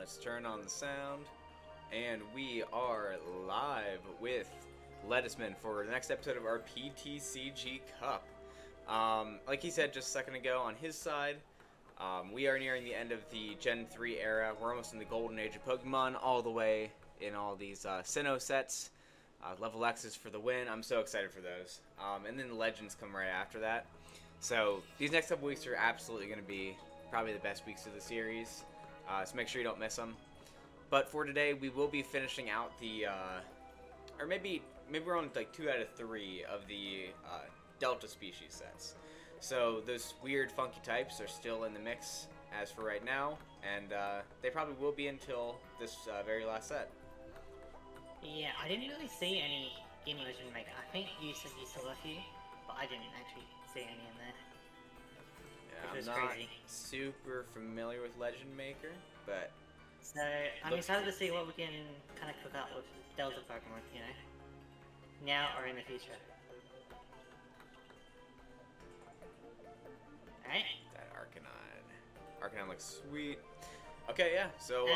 Let's turn on the sound. And we are live with Ledisman for the next episode of our PTCG Cup. Like he said just a second ago, on his side, we are nearing the end of the Gen 3 era. We're almost in the golden age of Pokemon, all the way in all these Sinnoh sets. Level X's for the win. I'm so excited for those. And then the Legends come right after that. So these next couple weeks are absolutely going to be probably the best weeks of the series. So make sure you don't miss them. But for today, we will be finishing out the, or maybe we're on like 2 out of 3 of the Delta species sets. So those weird, funky types are still in the mix as for right now, and they probably will be until this very last set. Yeah, I didn't really see any in Legend Maker. I think you said you saw a few, but I didn't actually see any in there. Yeah, I'm not super familiar with Legend Maker, but... So, I'm excited to see what we can kind of cook up with Delta Pokemon, you know? Now or in the future. Alright? That Arcanine. Arcanine looks sweet. Okay, yeah, so,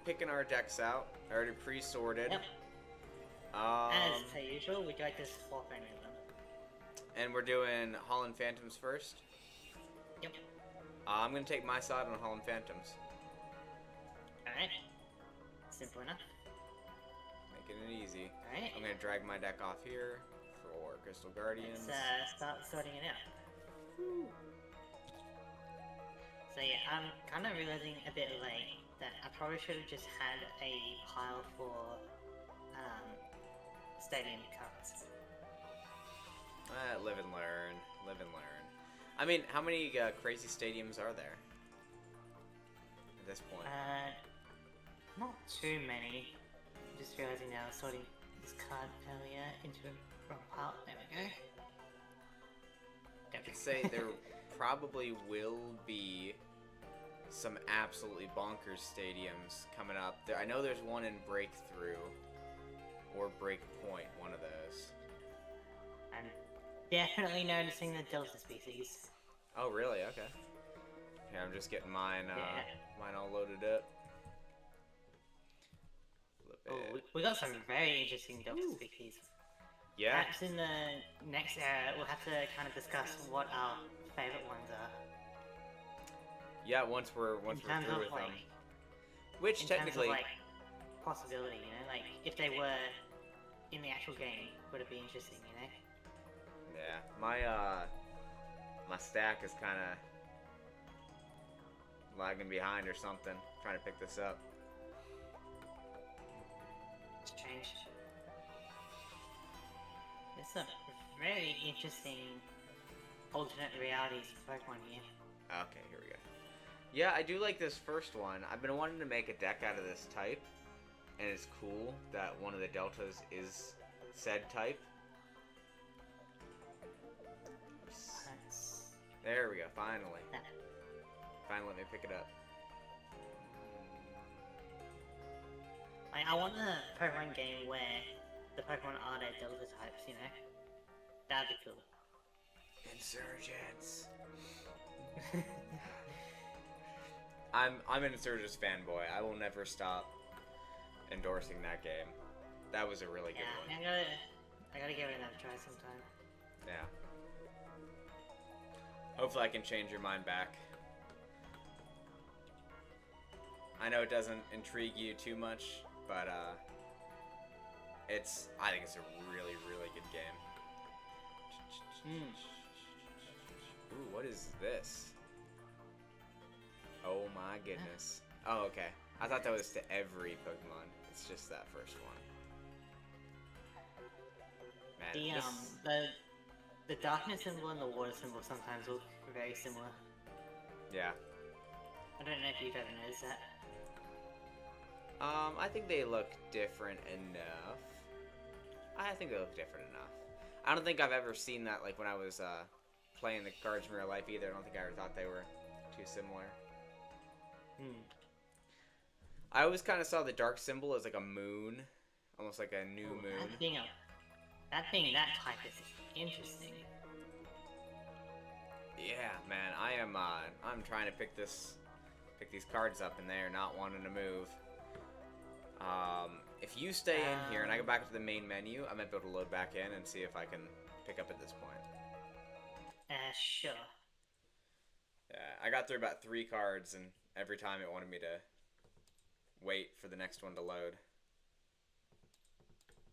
picking our decks out. Already pre-sorted. Yep. As per usual, we like to swap any of them. And we're doing Holland Phantoms first? Yep. I'm going to take my side on Holland Phantoms. Alright. Simple enough. Making it easy. Alright. I'm going to drag my deck off here for Crystal Guardians. Let's start sorting it out. Woo. So yeah, I'm kind of realizing a bit late that I probably should have just had a pile for stadium cards. Live and learn. Live and learn. I mean, how many crazy stadiums are there at this point? Not too many. I'm just realizing now, sorting this card earlier into a wrong pile. There we go. I could say there probably will be some absolutely bonkers stadiums coming up. I know there's one in Breakthrough or Breakpoint, one of those. I'm definitely noticing the Delta species. Oh, really? Okay. Yeah, I'm just getting mine, mine all loaded up. Oh, we got some very interesting Delta species. Yeah. Perhaps in the next era, we'll have to kind of discuss what our favorite ones are. Yeah, once we're through with them. Which technically, in terms of, like, possibility, you know, like if they were in the actual game, would it be interesting, you know? Yeah, my stack is kind of lagging behind or something. Trying to pick this up. Strange. There's some very interesting alternate realities for Pokemon here. Okay, here we go. Yeah, I do like this first one. I've been wanting to make a deck out of this type, and it's cool that one of the Deltas is said type. There we go, finally. Finally, let me pick it up. I want a Pokemon game where the Pokemon are their Delta types, you know? That'd be cool. Insurgents. I'm an Insurgents fanboy. I will never stop endorsing that game. That was a really good one. I gotta give it another try sometime. Yeah. Hopefully I can change your mind back. I know it doesn't intrigue you too much, but I think it's a really, really good game. Ooh, what is this? Oh my goodness. Oh, okay. I thought that was to every Pokemon. It's just that first one. Man, the darkness symbol and the water symbol sometimes look very similar. Yeah. I don't know if you've ever noticed that. I think they look different enough. I think they look different enough. I don't think I've ever seen that, like, when I was, playing the cards in real life either. I don't think I ever thought they were too similar. I always kind of saw the dark symbol as, like, a moon. Almost like a new moon. That type is interesting. Yeah, man, I'm trying to pick this Pick these cards up and they are not wanting to move. If you stay in here and I go back to the main menu, I might be able to load back in and see if I can pick up at this point. Sure. Yeah, I got through about 3 cards and every time it wanted me to wait for the next one to load.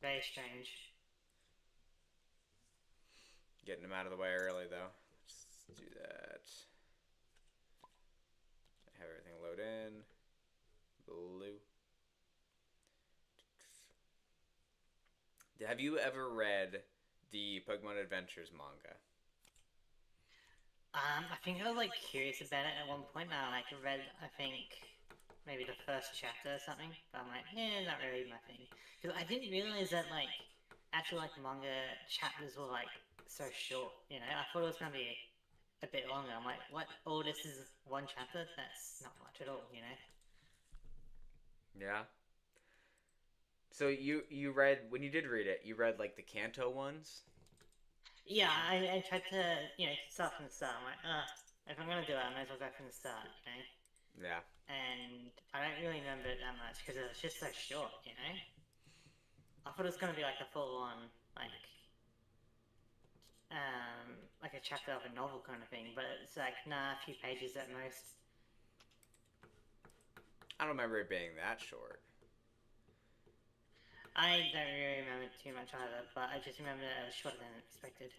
Very strange. Getting them out of the way early though. Let's do that. Have everything load in. Blue. Have you ever read the Pokemon Adventures manga? I think I was like curious about it at one point. I like read, I think, maybe the first chapter or something. But I'm like, not really my thing. Because I didn't realize that like actual like manga chapters were like so short. You know, I thought it was gonna be a bit longer. I'm like, what? Oh, this is one chapter? That's not much at all. You know. Yeah. So you read, when you did read it, you read like the Kanto ones? Yeah, I tried to, start from the start. I'm like, if I'm gonna do it, I might as well go from the start, you know? Yeah. And I don't really remember it that much because it was just so short, you know? I thought it was gonna be like a full-on, like a chapter of a novel kind of thing, but it's like, nah, a few pages at most. I don't remember it being that short. I don't really remember too much either, but I just remember that it was shorter than expected.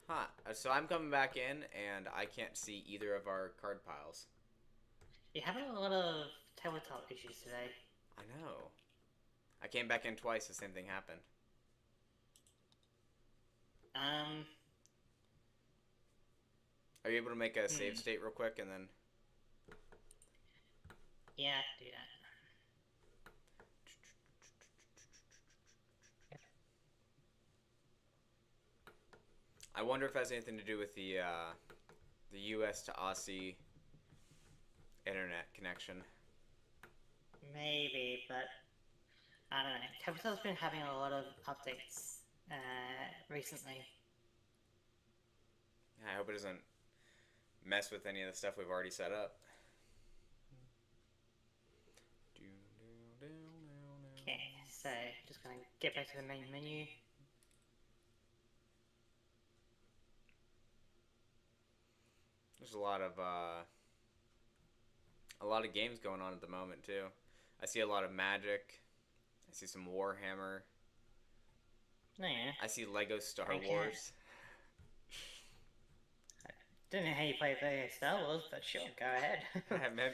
Huh. So I'm coming back in and I can't see either of our card piles. You're having a lot of tabletop issues today. I know. I came back in twice, the same thing happened. Are you able to make a save state real quick and then... Yeah, I can do that. I wonder if it has anything to do with the US to Aussie internet connection. Maybe, but I don't know. Tabletop's been having a lot of updates recently. Yeah, I hope it doesn't mess with any of the stuff we've already set up. Okay, so just gonna get back to the main menu. There's a lot of games going on at the moment too. I see a lot of Magic. I see some Warhammer. Oh yeah. I see Lego Star Wars. I don't know how you play Lego Star Wars, but sure, go ahead.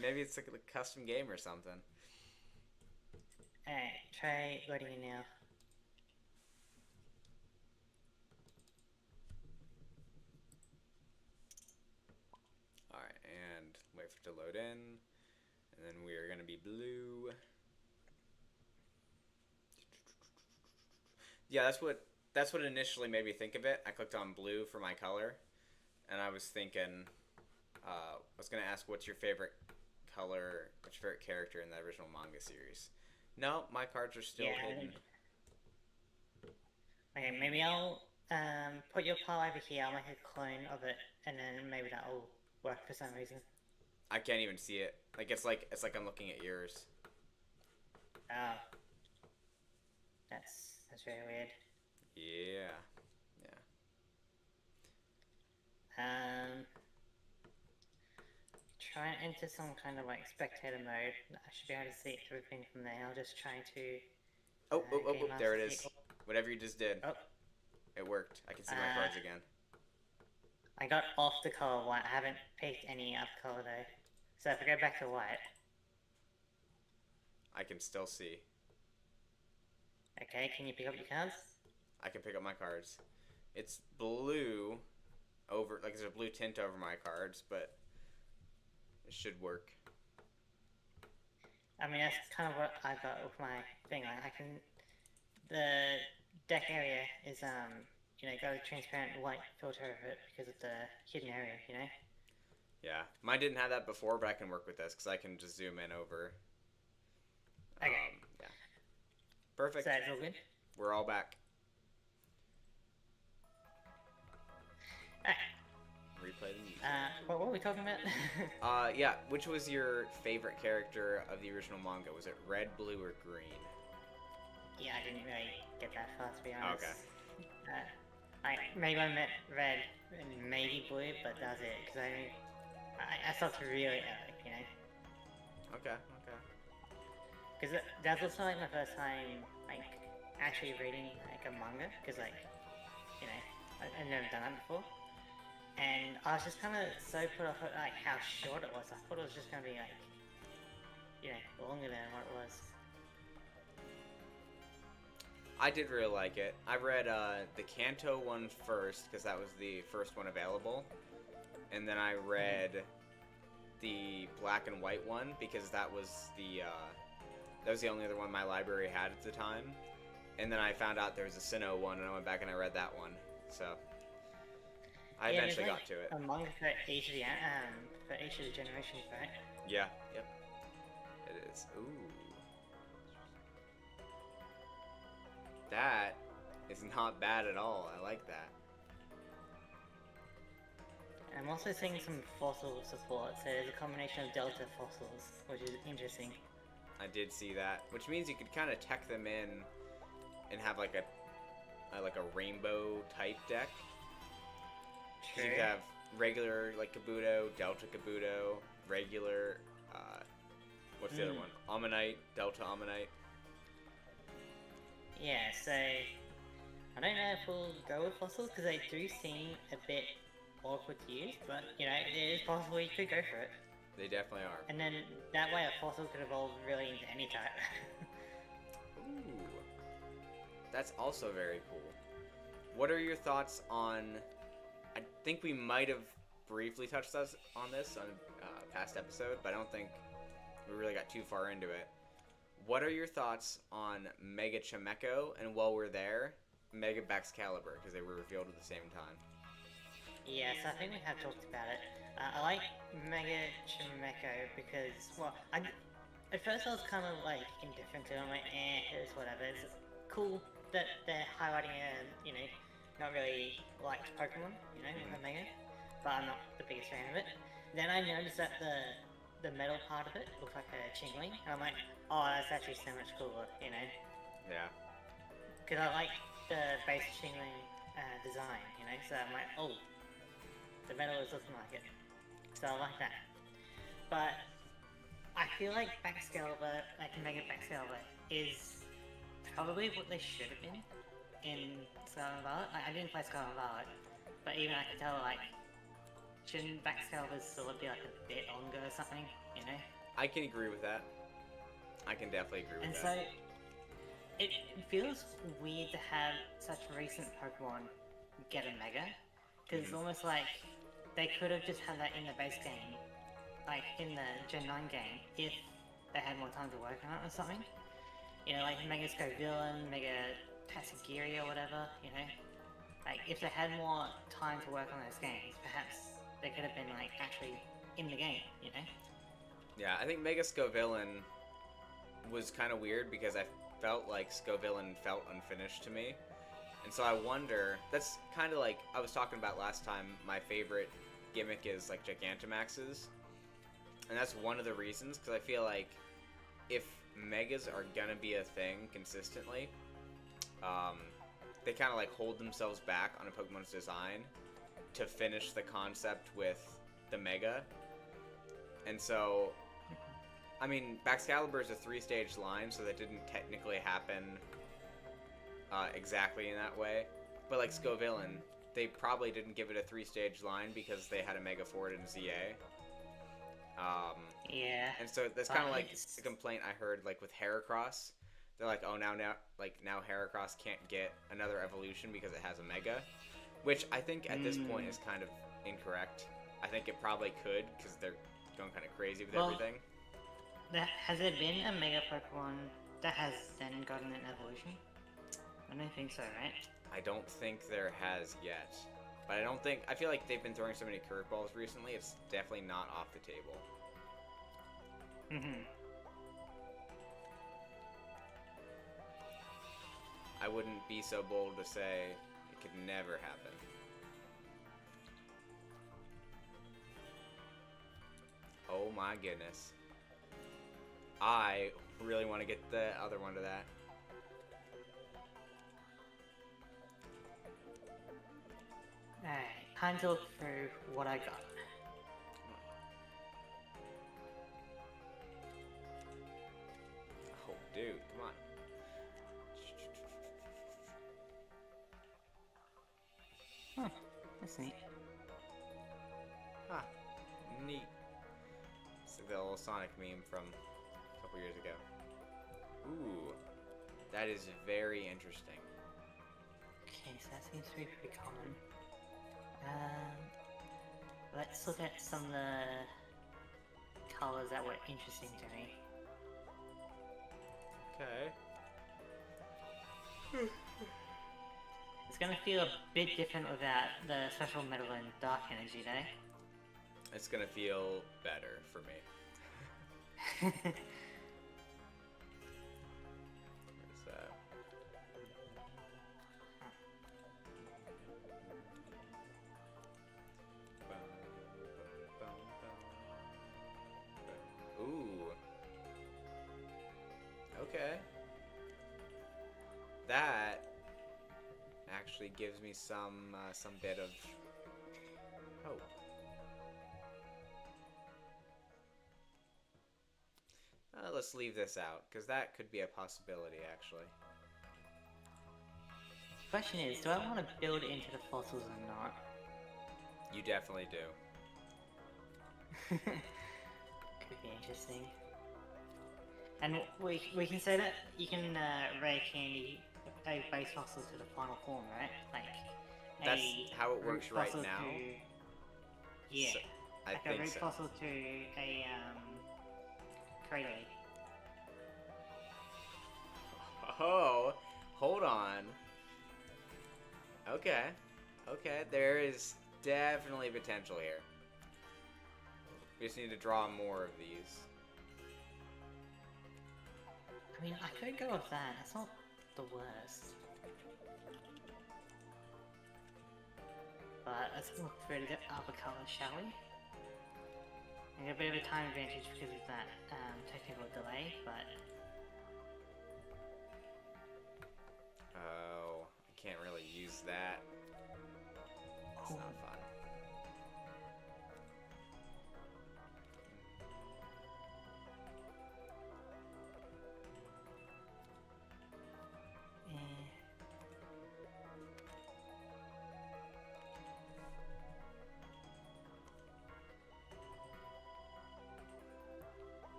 Maybe it's like a custom game or something. Alright, try loading in now. Alright, and wait for it to load in. And then we are going to be blue. Yeah, that's what initially made me think of it. I clicked on blue for my color, and I was thinking, I was going to ask what's your favorite color, what's your favorite character in the original manga series. No, my cards are still hidden. Okay, maybe I'll put your pile over here, I'll make a clone of it, and then maybe that'll work for some reason. I can't even see it. It's like I'm looking at yours. Oh. That's very weird. Yeah. Try and enter some kind of like spectator mode. I should be able to see everything from there. I'll just try to... Oh, there it is. Whatever you just did. Oh. It worked. I can see my cards again. I got off the color white. I haven't picked any other color though. So if I go back to white... I can still see. Okay, can you pick up your cards? I can pick up my cards. It's blue over, like there's a blue tint over my cards, but it should work. I mean, that's kind of what I got with my thing. Like, I can... The deck area is, got a transparent white filter over it because of the hidden area, you know? Yeah. Mine didn't have that before, but I can work with this because I can just zoom in over. Okay. Yeah. Perfect. So that's all good? We're all back. Alright. Replay the music. what were we talking about? Yeah, which was your favorite character of the original manga? Was it red, blue, or green? Yeah, I didn't really get that far, to be honest. Okay. Maybe I met red and maybe blue, but that's it. Because I stopped really early, you know. Okay. Because that was also like my first time like actually reading like a manga. Because like, you know, I've never done that before. And I was just kind of so put off at like how short it was. I thought it was just gonna be like, you know, longer than what it was. I did really like it. I read the Kanto one first because that was the first one available, and then I read the black and white one because that was the only other one my library had at the time. And then I found out there was a Sinnoh one, and I went back and I read that one. So I eventually got to it. A manga for each of the generations, right? Yeah. Yep. It is. Ooh. That is not bad at all. I like that. I'm also seeing some fossil support, so there's a combination of delta fossils, which is interesting. I did see that, which means you could kind of tech them in and have like a rainbow type deck. True. You could have regular like Kabuto, Delta Kabuto, regular. What's the other one? Ammonite, Delta Ammonite. Yeah, so I don't know if we'll go with fossils because they do seem a bit awkward to use, but you know, it is possible you could go for it. They definitely are. And then that way a fossil could evolve really into any type. Ooh. That's also very cool. What are your thoughts on... I think we might have briefly touched on this on a past episode, but I don't think we really got too far into it. What are your thoughts on Mega Chimecho, and while we're there, Mega Baxcalibur, because they were revealed at the same time? Yes, I think we have talked about it. I like Mega Chimecho because, well, at first I was kind of like indifferent to it. I'm like, it's whatever. It's cool that they're highlighting a, you know, not really liked Pokemon, you know, with Mega, but I'm not the biggest fan of it. Then I noticed that the metal part of it looks like a Chingling, and I'm like, oh, that's actually so much cooler, you know? Yeah. Because I like the base Chingling design, you know, so I'm like, oh, the metal is looking like it. So I like that. But I feel like Baxcalibur, like Mega Baxcalibur, is probably what they should have been in Scarlet and Violet. I didn't play Scarlet and Violet, but even I can tell, like, shouldn't Baxcalibur's sword be like a bit longer or something, you know? I can agree with that. I can definitely agree with that. And so, it feels weird to have such recent Pokemon get a Mega, because it's almost like they could have just had that in the base game, like in the Gen 9 game, if they had more time to work on it or something. You know, like Mega Scovillain, Mega Tatsugiri or whatever, you know? Like, if they had more time to work on those games, perhaps they could have been, like, actually in the game, you know? Yeah, I think Mega Scovillain was kind of weird because I felt like Scovillain felt unfinished to me. And so I wonder, that's kind of like I was talking about last time, my favorite gimmick is like Gigantamaxes. And that's one of the reasons, because I feel like if Megas are gonna be a thing consistently, they kind of like hold themselves back on a Pokemon's design to finish the concept with the Mega. And so, I mean, Baxcalibur is a 3-stage line, so that didn't technically happen exactly in that way. But like Scovillain, they probably didn't give it a 3-stage line because they had a Mega Ford and ZA. Yeah. And so that's kind of like the complaint I heard like with Heracross. They're like, oh, now Heracross can't get another evolution because it has a Mega, which I think at this point is kind of incorrect. I think it probably could because they're going kind of crazy with everything. Has there been a Mega Pokemon that has then gotten an evolution? I don't think so, right? I don't think there has yet. But I feel like they've been throwing so many curveballs recently, it's definitely not off the table. I wouldn't be so bold to say it could never happen. my goodness. I really want to get the other one to that. Alright, time to look through what I got. Oh, dude, come on. Huh, that's neat. Huh, neat. It's like the old Sonic meme from a couple years ago. Ooh, that is very interesting. Okay, so that seems to be pretty common. Let's look at some of the colors that were interesting to me. Okay. It's gonna feel a bit different without the special metal and dark energy, though. It's gonna feel better for me. Where's that? Ooh. Okay. That actually gives me some bit of hope. Let's leave this out, because that could be a possibility, actually. Question is, do I want to build into the fossils or not? You definitely do. Could be interesting. And we can say that you can rare candy a base fossil to the final form, right? Like That's a how it works root right fossil now. Yeah, So, I like a think root so. fossil to a Krayley. Oh, hold on. Okay. Okay, there is definitely potential here. We just need to draw more of these. I mean, I could go with that. That's not the worst. But let's look through the other colours, shall we? I get a bit of a time advantage because of that technical delay, but... Oh, I can't really use that. It's not fun.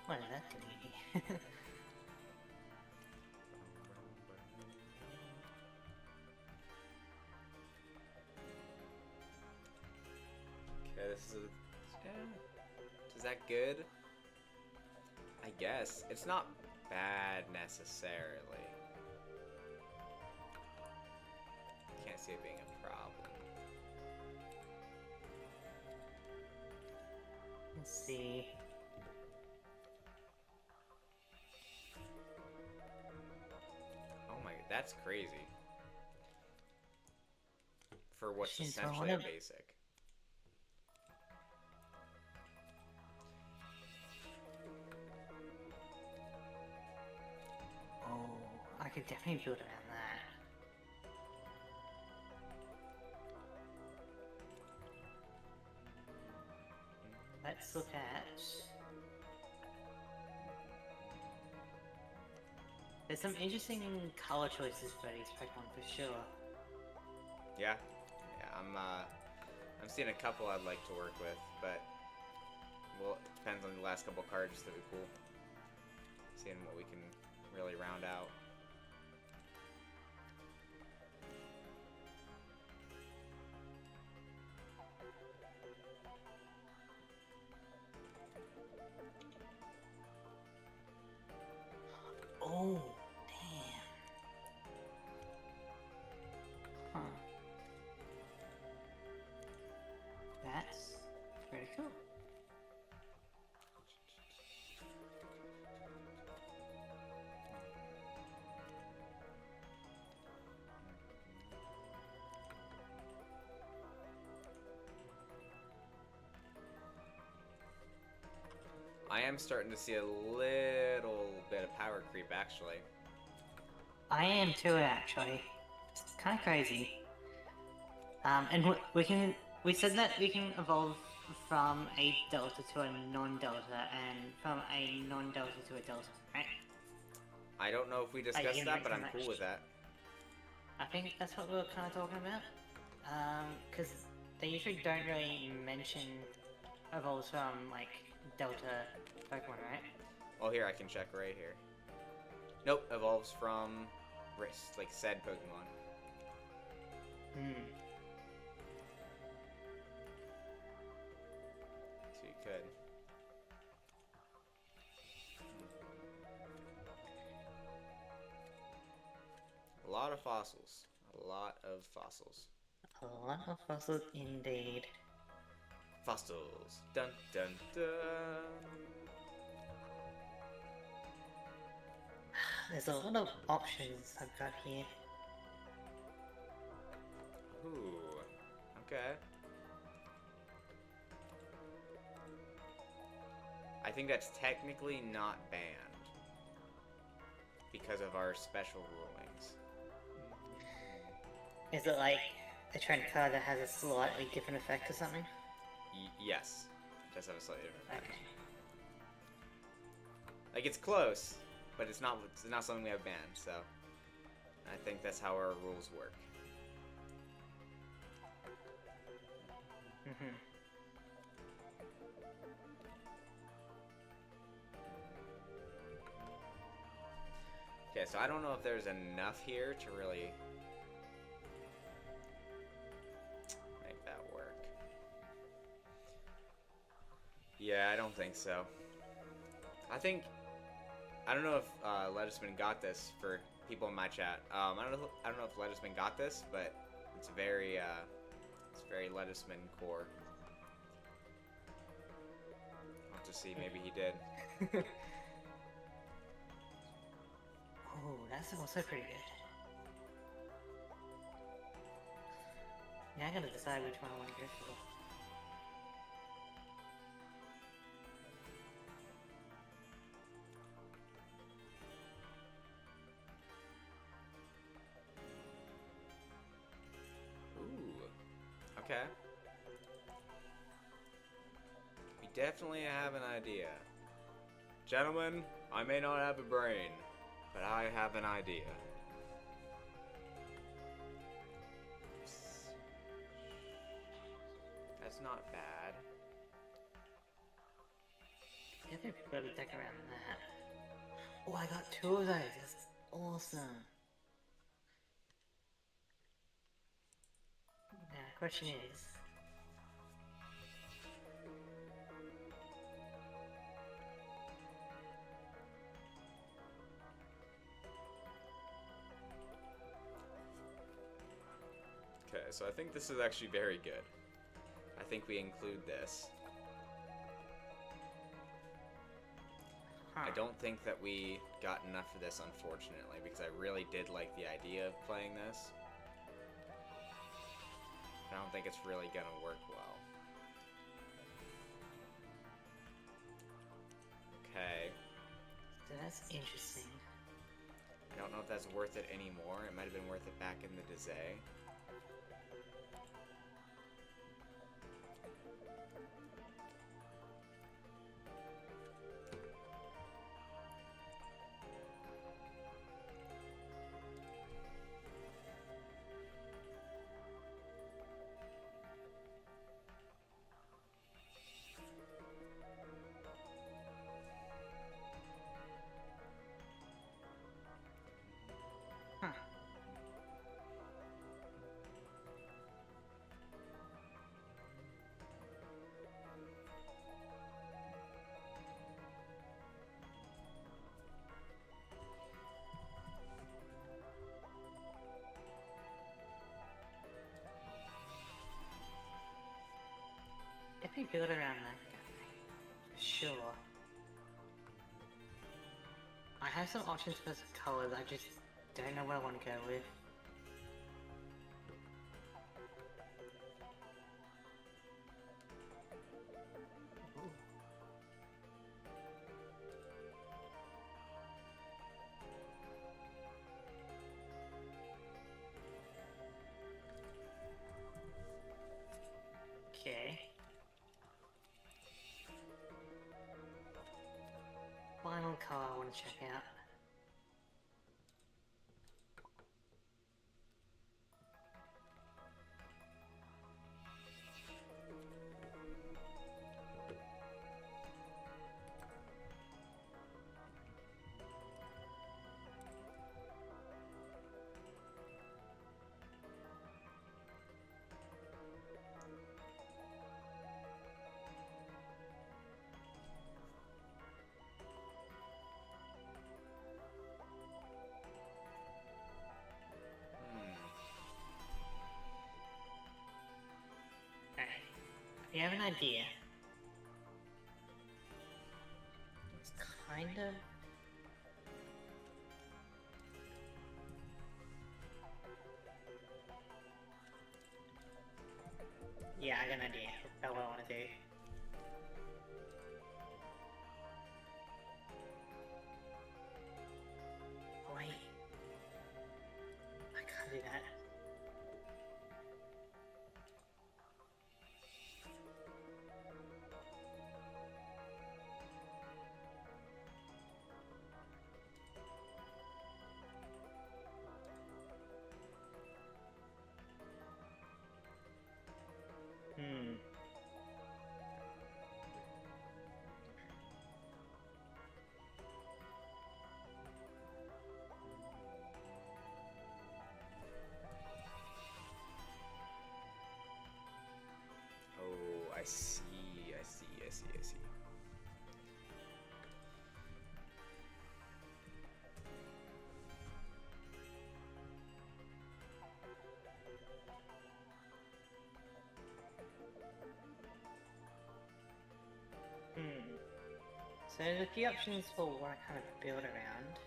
What is that doing? Okay, this is is that good? I guess. It's not bad necessarily. Can't see it being a problem. Let's see. Oh my, that's crazy. For what's Jeez, essentially a basic. Oh, I could definitely build around that. Let's look at... There's some interesting color choices for these Pokemon for sure. Yeah, I'm seeing a couple I'd like to work with, but well, it depends on the last couple cards that we pull. Seeing what we can really round out. Oh, damn. Huh. That's pretty cool. am starting to see a little bit of power creep, actually. I am too, actually. It's kind of crazy. And we said that we can evolve from a delta to a non-delta, and from a non-delta to a delta, right? I don't know if we discussed that, but I'm cool with that. I think that's what we were kind of talking about. Because they usually don't really mention evolves from, like, delta Pokemon, right? Well, here, I can check right here. Nope, evolves from, like, said Pokemon. So you could. A lot of fossils. A lot of fossils. A lot of fossils indeed. Fossils. Dun dun dun. There's a lot of options I've got here. Ooh. Okay. I think that's technically not banned because of our special rulings. Is it like a trend card that has a slightly different effect or something? Yes. It does have a slightly different effect. Okay. Like, it's close, but it's not something we have banned, so I think that's how our rules work. Okay, so I don't know if there's enough here to really make that work. Yeah, I don't think so. I don't know if Ledisman got this for people in my chat. I don't know if Ledisman got this, but it's very Ledisman core. I'll have to see, maybe he did. Oh, that's also pretty good. Now I gotta decide which one I want to go for. Ooh. Okay. We definitely have an idea. Gentlemen, I may not have a brain, but I have an idea. That's not bad. Yeah, there's a better deck around that. Oh, I got two of those. That's awesome. Now, the question is... Okay, so I think this is actually very good. I think we include this. I don't think that we got enough of this, unfortunately, because I really did like the idea of playing this. I don't think it's really gonna work well. Okay. So that's interesting. I don't know if that's worth it anymore. It might have been worth it back in the Dizay. If we build around that guy, for sure. I have some options for some colors, I just don't know what I want to go with. Ooh. check out. You have an idea. It's kind of... Yeah, I got an idea about what I want to do. Oh, wait. I can't do that. Oh, I see. So there's a few options for what I kind of build around.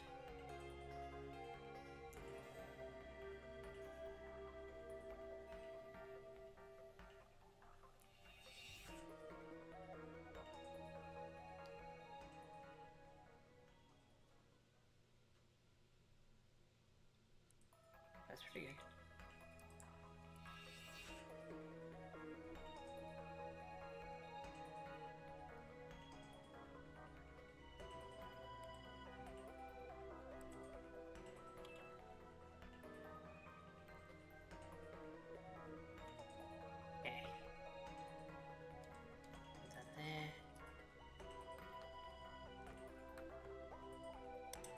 That's pretty good. Okay. Put that there.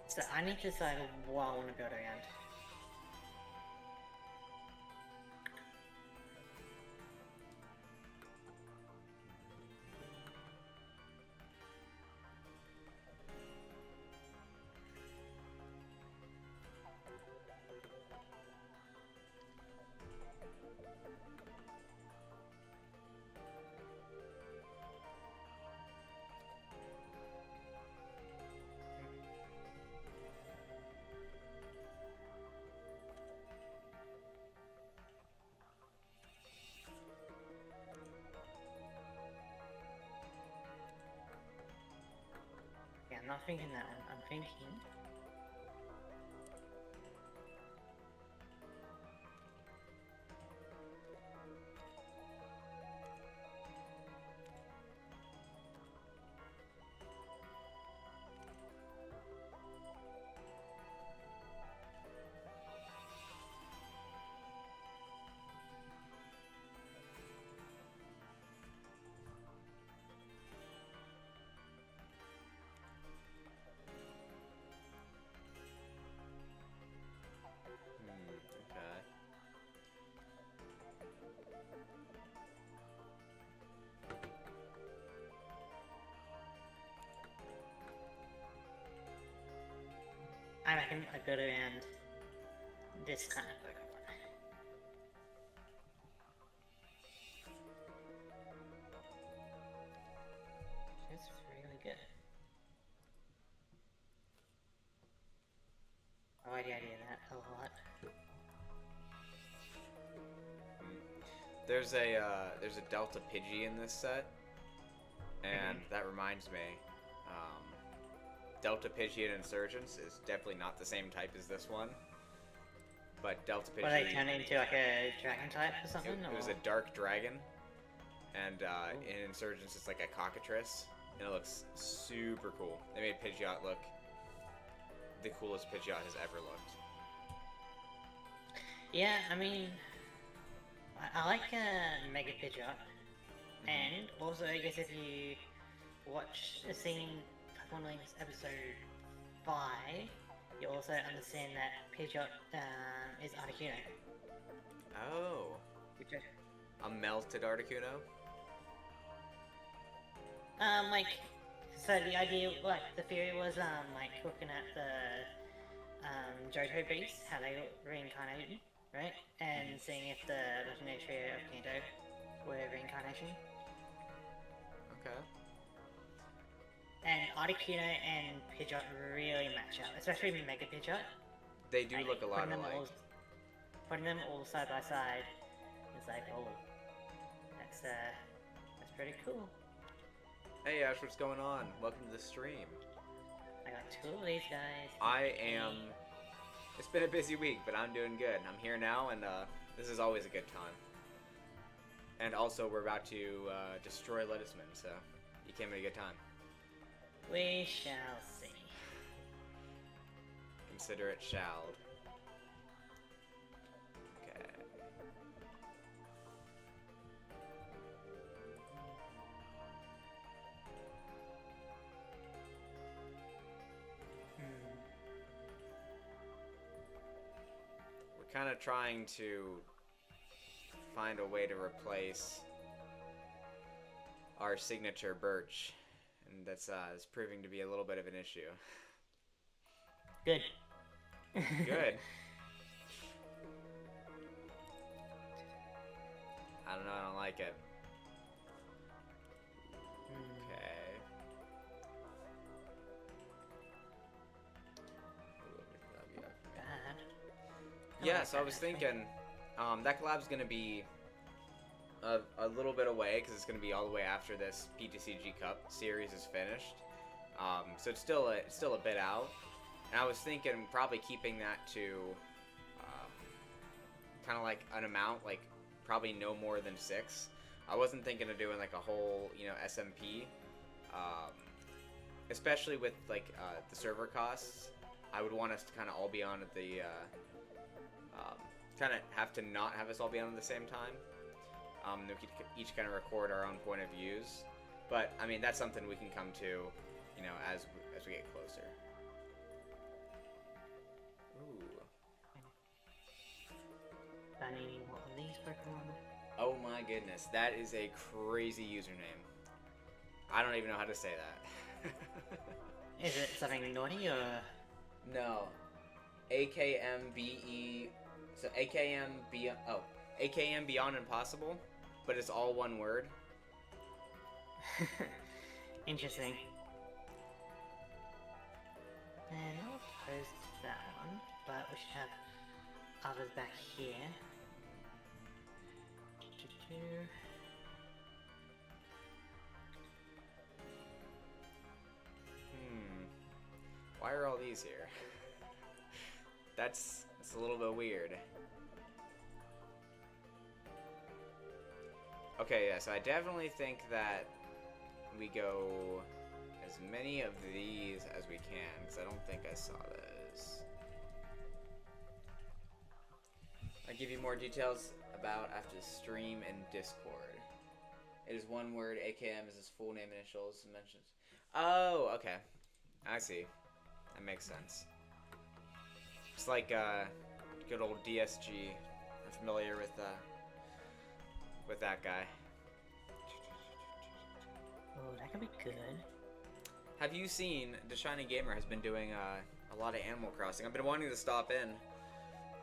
So I need to decide what I want to build around. Yeah, I'm not thinking that one. I'm thinking... Okay. I reckon I build around this kind of Pokemon. It's really good. I already do that a lot. There's a Delta Pidgey in this set, and that reminds me, Delta Pidgey and Insurgence is definitely not the same type as this one, but Delta Pidgey... What, they turn it into like a dragon type or something? It was a dark dragon, and in Insurgence it's like a cockatrice, and it looks super cool. They made Pidgeot look the coolest Pidgeot has ever looked. Yeah, I mean, I like Mega Pidgeot, and also I guess if you watch a scene Pokemon Links episode 5, you also understand that Pidgeot is Articuno. Oh. Which A melted Articuno? like, so the idea, like, the theory was, like, looking at the, Johto beasts, how they reincarnated, right? And seeing if the legendary trio of Kanto were reincarnation. Okay. And Articuno and Pidgeot really match up, especially Mega Pidgeot. They do Like, look a lot alike. Putting them all side by side, it's like, oh, that's pretty cool. Hey Ash, what's going on? Welcome to the stream. I got 2 of these guys. I am... It's been a busy week, but I'm doing good. I'm here now, and this is always a good time. And also, we're about to destroy Ledisman, so you came at a good time. We shall see. Consider it shall. Okay. We're kind of trying to find a way to replace our signature Birch, and that's is proving to be a little bit of an issue. Good. Good. I don't know, I don't like it. Okay. Bad. Yeah, so I was thinking, that collab's gonna be a little bit away, because it's gonna be all the way after this PTCG Cup series is finished. So it's still a bit out. And I was thinking probably keeping that to kind of like an amount, like probably no more than 6. I wasn't thinking of doing like a whole, SMP, especially with like the server costs. I would want us to kind of all be on at the, kind of have to not have us all be on at the same time. We could each kind of record our own point of views. But I mean, that's something we can come to, as we get closer. Banning one of these Pokemon. Oh my goodness, that is a crazy username. I don't even know how to say that. Is it something naughty or? No. AKMBE. So AKM Beyond. Oh, AKM Beyond Impossible, but it's all one word. Interesting. And I'll post that one, but we should have others back here. Why are all these here? That's a little bit weird. Okay, yeah, so I definitely think that we go as many of these as we can, because I don't think I saw those. I'll give you more details about after the stream and Discord. It is one word, AKM is his full name, initials, and mentions. Oh, okay. I see. That makes sense. It's like good old DSG. I'm familiar with that guy. Oh, that could be good. Have you seen The Shiny Gamer has been doing a lot of Animal Crossing? I've been wanting to stop in.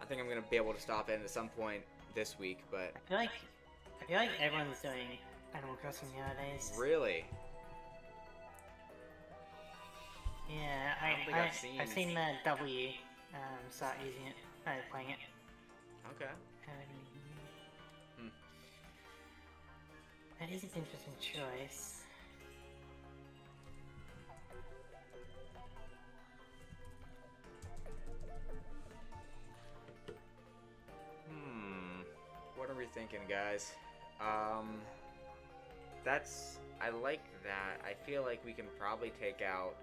I think I'm gonna be able to stop in at some point this week, but I feel like everyone's doing Animal Crossing nowadays. Really? Yeah, I don't think I've seen the W start using it, playing it. Okay. That is an interesting choice. What are we thinking, guys? I like that. I feel like we can probably take out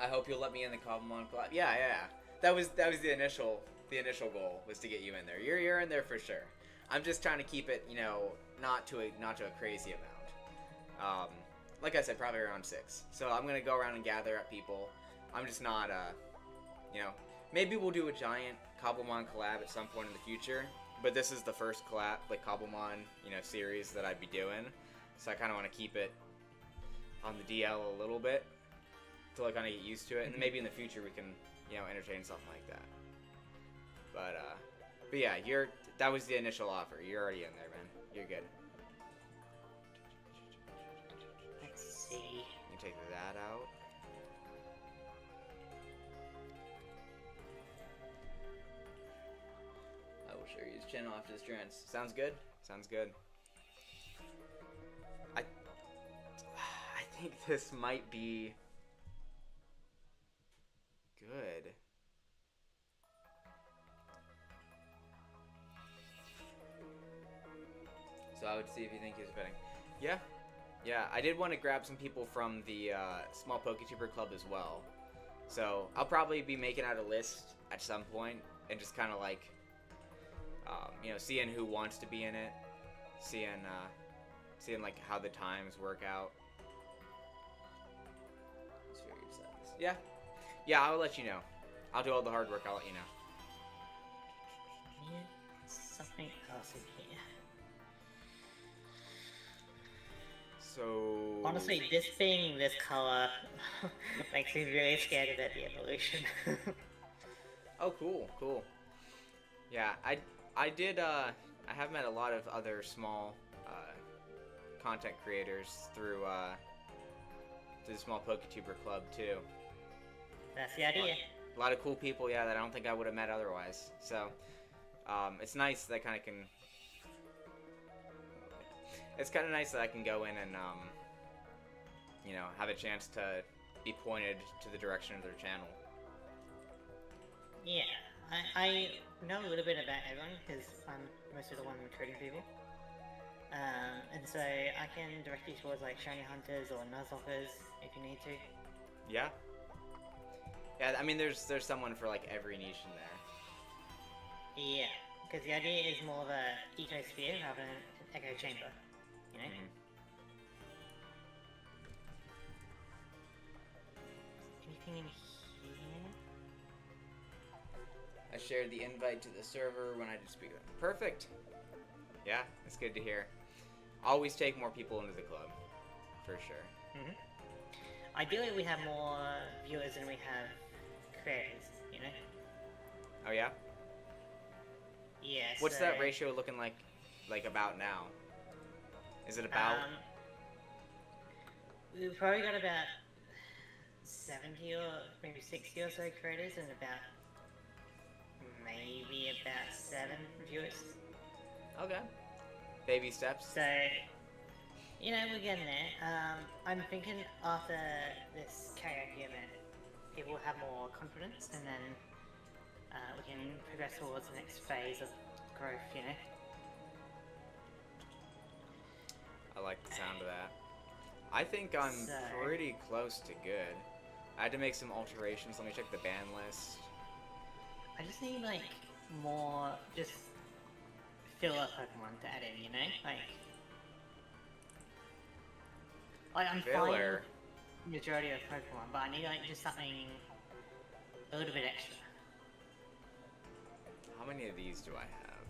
I hope you'll let me in the Cobblemon Collab. Yeah, yeah, yeah. That was the initial goal was to get you in there. You're in there for sure. I'm just trying to keep it, you know, not to a crazy amount. Like I said, probably around 6. So I'm gonna go around and gather up people. I'm just not, you know, maybe we'll do a giant Cobblemon collab at some point in the future. But this is the first collab, like Cobblemon, you know, series that I'd be doing. So I kind of want to keep it on the DL a little bit till I kind of get used to it, and then maybe in the future we can, you know, entertain something like that. But yeah, that was the initial offer. You're already in there, man. You're good. Let's see. You take that out. I will show you his chin off his strengths. Sounds good? Sounds good. I think this might be good. So I would see if you think he's fitting. Yeah. Yeah, I did want to grab some people from the small PokeTuber club as well. So I'll probably be making out a list at some point and just kind of like, you know, seeing who wants to be in it, seeing like how the times work out. Yeah. Yeah, I'll let you know. I'll do all the hard work, I'll let you know. Yeah, something else in here. So... Honestly, this being this color makes me really scared about the evolution. Oh, cool, cool. Yeah, I have met a lot of other small content creators through the small PokeTuber club too. That's the idea. A lot of cool people, yeah, that I don't think I would have met otherwise. So, it's nice that I kind of can... It's kind of nice that I can go in and, you know, have a chance to be pointed to the direction of their channel. Yeah, I know a little bit about everyone because I'm mostly the one recruiting people. And so I can direct you towards like shiny hunters or nuzzockers if you need to. Yeah. Yeah, I mean, there's someone for like every niche in there. Yeah, because the idea is more of a ecosphere rather than an echo chamber, you know? Anything in here? I shared the invite to the server when I did speak with them. Perfect. Yeah, that's good to hear. Always take more people into the club, for sure. Ideally, we have more viewers than we have creators, you know? Oh yeah? Yeah, What's so, that ratio looking like about now? Is it about... we've probably got about 70 or maybe 60 or so creators and about maybe about 7 viewers. Okay. Baby steps. So, you know, we're getting there. I'm thinking after this karaoke event, people will have more confidence and then we can progress towards the next phase of growth, you know? I like the sound of that. I think I'm pretty close to good. I had to make some alterations. Let me check the ban list. I just need, like, more just filler Pokemon to add in, you know? Like I'm Filler? fine with the majority of Pokemon, but I need, like, just something a little bit extra. How many of these do I have?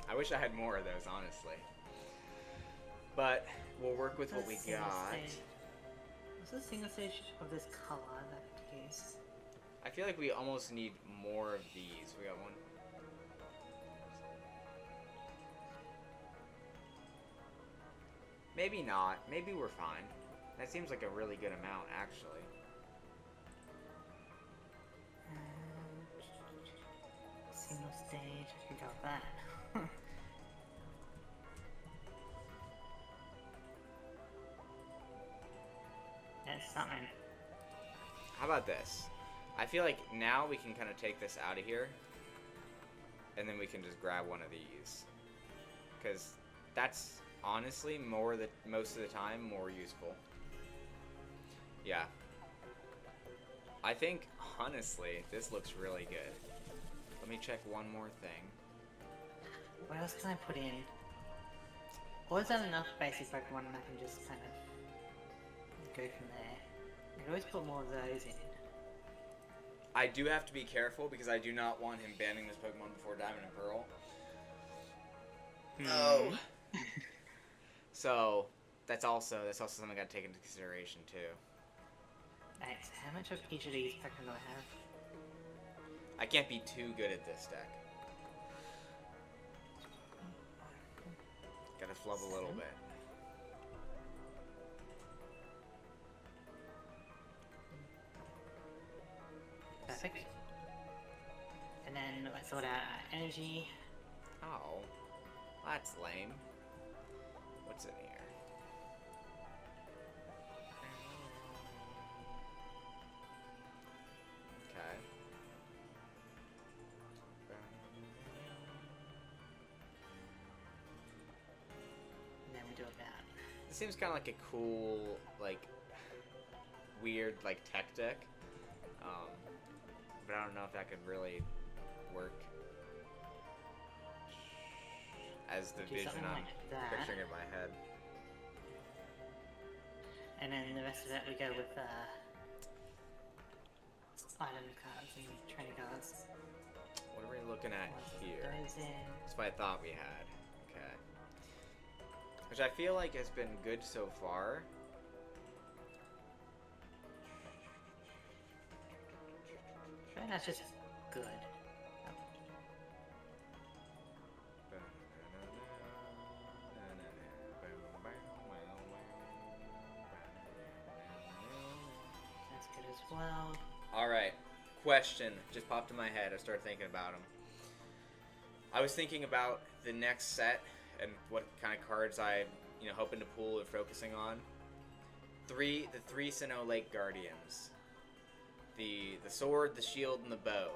I wish I had more of those, honestly. But we'll work with what we got. What's the single stage of this color that I use? I feel like we almost need more of these. We got one. Maybe not. Maybe we're fine. That seems like a really good amount, actually. Single stage, I got that. That's something. How about this? I feel like now we can kind of take this out of here, and then we can just grab one of these. Because that's honestly most of the time more useful. Yeah. I think, honestly, this looks really good. Let me check one more thing. What else can I put in? Or is that enough basic Pokemon and I can just kind of go from there? I can always put more of those in. I do have to be careful because I do not want him banning this Pokemon before Diamond and Pearl. Oh. So, that's also something I gotta take into consideration too. Alright, so how much of each of these Pokemon do I have? I can't be too good at this deck. Gotta flub a little bit. Perfect. And then I sort out energy. Oh, that's lame. What's in here? Okay. And then we do that. This seems kind of like a cool, like, weird, like, tech deck. But I don't know if that could really work as the vision I'm picturing in my head. And then the rest of it we go with item cards and training cards. What are we looking at here? Those in. That's what I thought we had. Okay. Which I feel like has been good so far. I think that's just good. That's good as well. Alright. Question just popped in my head. I started thinking about them. I was thinking about the next set and what kind of cards I'm, hoping to pull and focusing on. The three Sinnoh Lake Guardians. The sword, the shield, and the bow.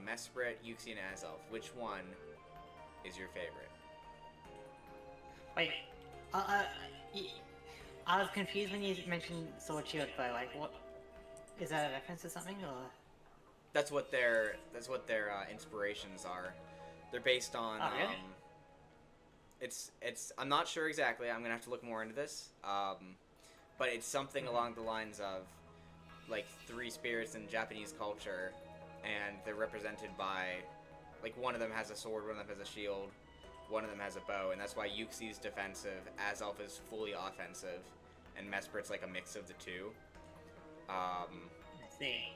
Mesprit, Uxie, and Azelf. Which one is your favorite? Wait, I was confused when you mentioned sword, shield, bow. Like, what is that a reference to something, or? That's what their inspirations are. They're based on. Oh, really? It's. I'm not sure exactly. I'm gonna have to look more into this. But it's something along the lines of, like, three spirits in Japanese culture, and they're represented by, like, one of them has a sword, one of them has a shield, one of them has a bow, and that's why Uxie's defensive, Azelf is fully offensive, and Mesprit's like a mix of the two. I see.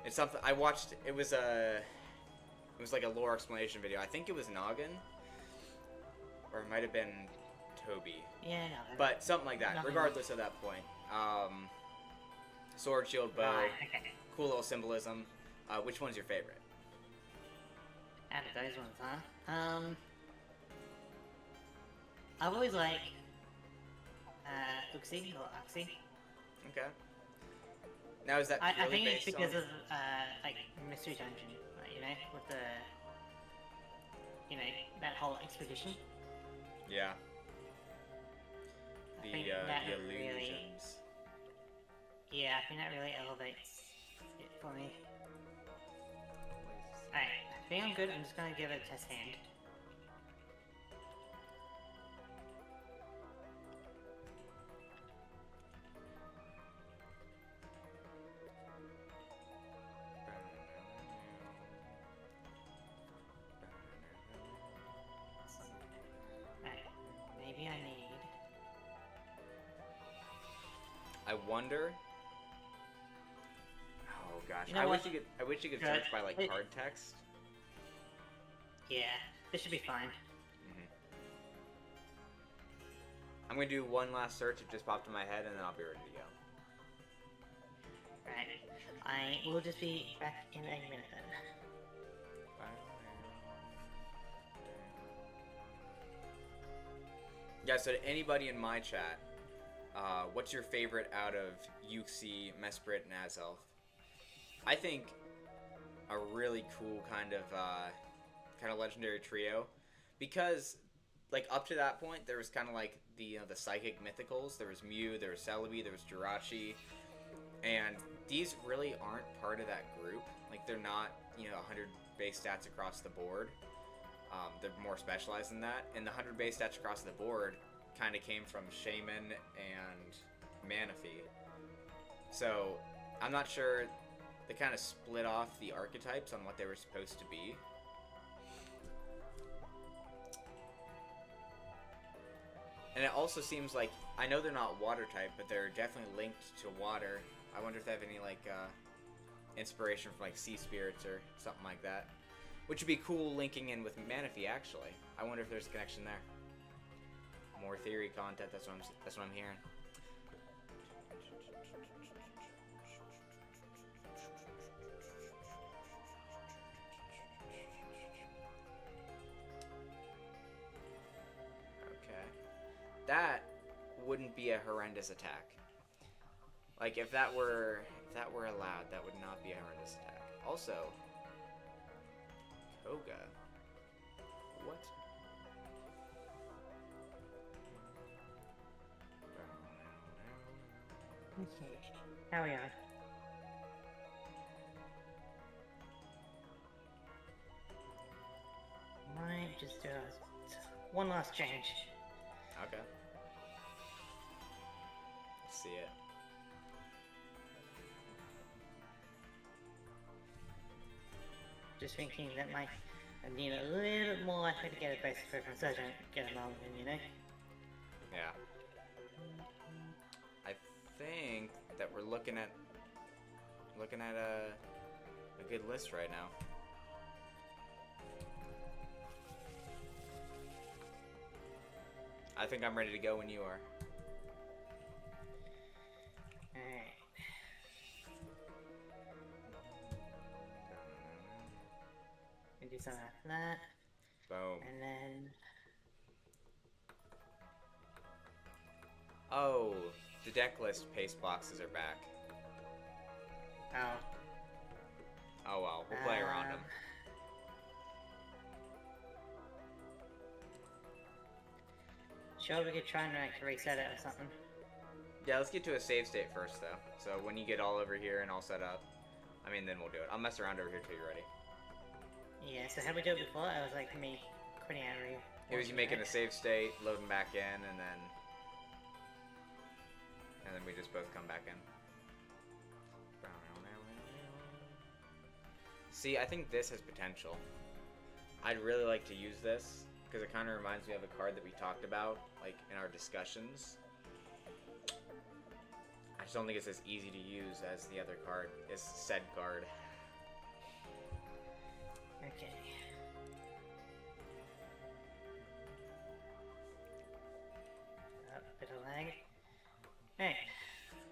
It's something I watched. It was like a lore explanation video. I think it was Noggin, or it might have been Toby. Yeah, no. But something like that. Nothing. Regardless of that point. Sword, shield, bow. Right, okay. Cool little symbolism. Which one's your favorite? Out of those ones, huh? I've always liked Uxie or Uxie. Okay. Now is that I purely think it's based because on... of like Mystery Dungeon, with the that whole expedition. Yeah. I think that The really, illusions. yeah, I think that really elevates it for me. Alright, I think I'm good. I'm just gonna give it a test hand. Alright, maybe I need. I wonder... Oh gosh, You know I what? wish you could Good. search by like It- card text. Yeah, this should be fine. I'm gonna do one last search. It just popped in my head, and then I'll be ready to go. Right. I will just be back in a minute then. Yeah, so to anybody in my chat, what's your favorite out of Uxie, Mesprit, and Azelf? I think a really cool kind of legendary trio, because like up to that point there was kind of like the psychic mythicals. There was Mew, there was Celebi, there was Jirachi, And these really aren't part of that group. Like, they're not, 100 base stats across the board. They're more specialized than that. And the 100 base stats across the board kind of came from Shaman and Manaphy. So, I'm not sure. They kind of split off the archetypes on what they were supposed to be. And it also seems like, I know they're not water type, but they're definitely linked to water. I wonder if they have any, like, inspiration from, like, sea spirits or something like that. Which would be cool linking in with Manaphy, actually. I wonder if there's a connection there. More theory content, that's what I'm hearing. That wouldn't be a horrendous attack. Like, if that were allowed, that would not be a horrendous attack. Also, Koga. What? Okay. How we are? Might just do one last change. Okay. See it. Just thinking that I need a little bit more likely to get a basic weapon so I don't get a mulligan, you know? Yeah. I think that we're looking at a good list right now. I think I'm ready to go when you are. Alright. We do something like that. Boom. And then... Oh, the deck list paste boxes are back. Oh. Oh well, we'll play around them. Sure, we could try and like reset it or something. Yeah, let's get to a save state first, though. So when you get all over here and all set up, then we'll do it. I'll mess around over here till you're ready. Yeah, so how we do it before? It was like me quitting out of It was you making a save state, loading back in, and then we just both come back in. See, I think this has potential. I'd really like to use this, because it kind of reminds me of a card that we talked about, like, in our discussions. I just don't think it's as easy to use as the other card, is said card. Okay. A bit of lag. Hey,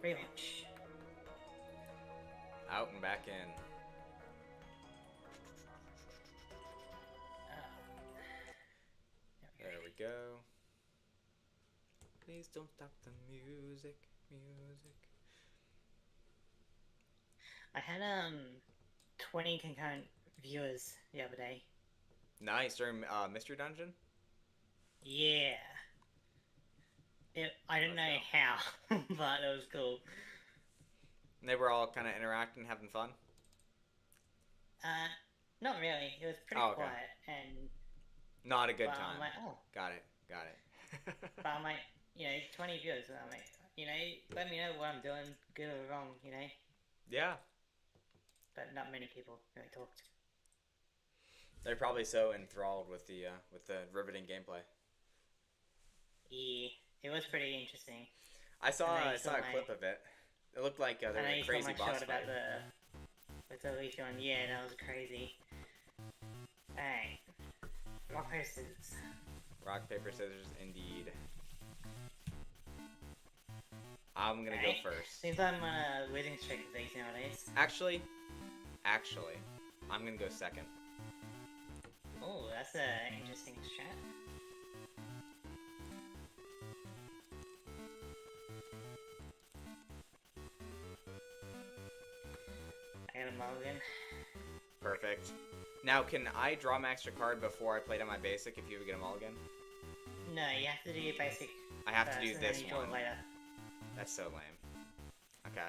relaunch. Out and back in. There we go. Please don't stop the music. I had 20 concurrent viewers the other day. Nice, during Mystery Dungeon? Yeah. I don't know how, but it was cool. And they were all kind of interacting, having fun? Not really. It was pretty Oh, okay. quiet and... Not a good but time. I'm like, oh. Got it. But I'm like, 20 viewers, and I'm like, let me know what I'm doing, good or wrong, Yeah. But not many people really talked. They're probably so enthralled with the riveting gameplay. Yeah, it was pretty interesting. I saw a clip of it. It looked like there was a crazy boss fight. With the leash on, yeah, that was crazy. Alright. Rock, paper, scissors. Rock, paper, scissors, indeed. I'm gonna go first. Seems I'm on a losing streak of these nowadays. Actually, I'm gonna go second. Oh, that's an interesting strat. I got a mulligan. Perfect. Now, can I draw my extra card before I play down my basic if you get a mulligan? No, you have to do your basic. I have to do this one. one. That's so lame. Okay.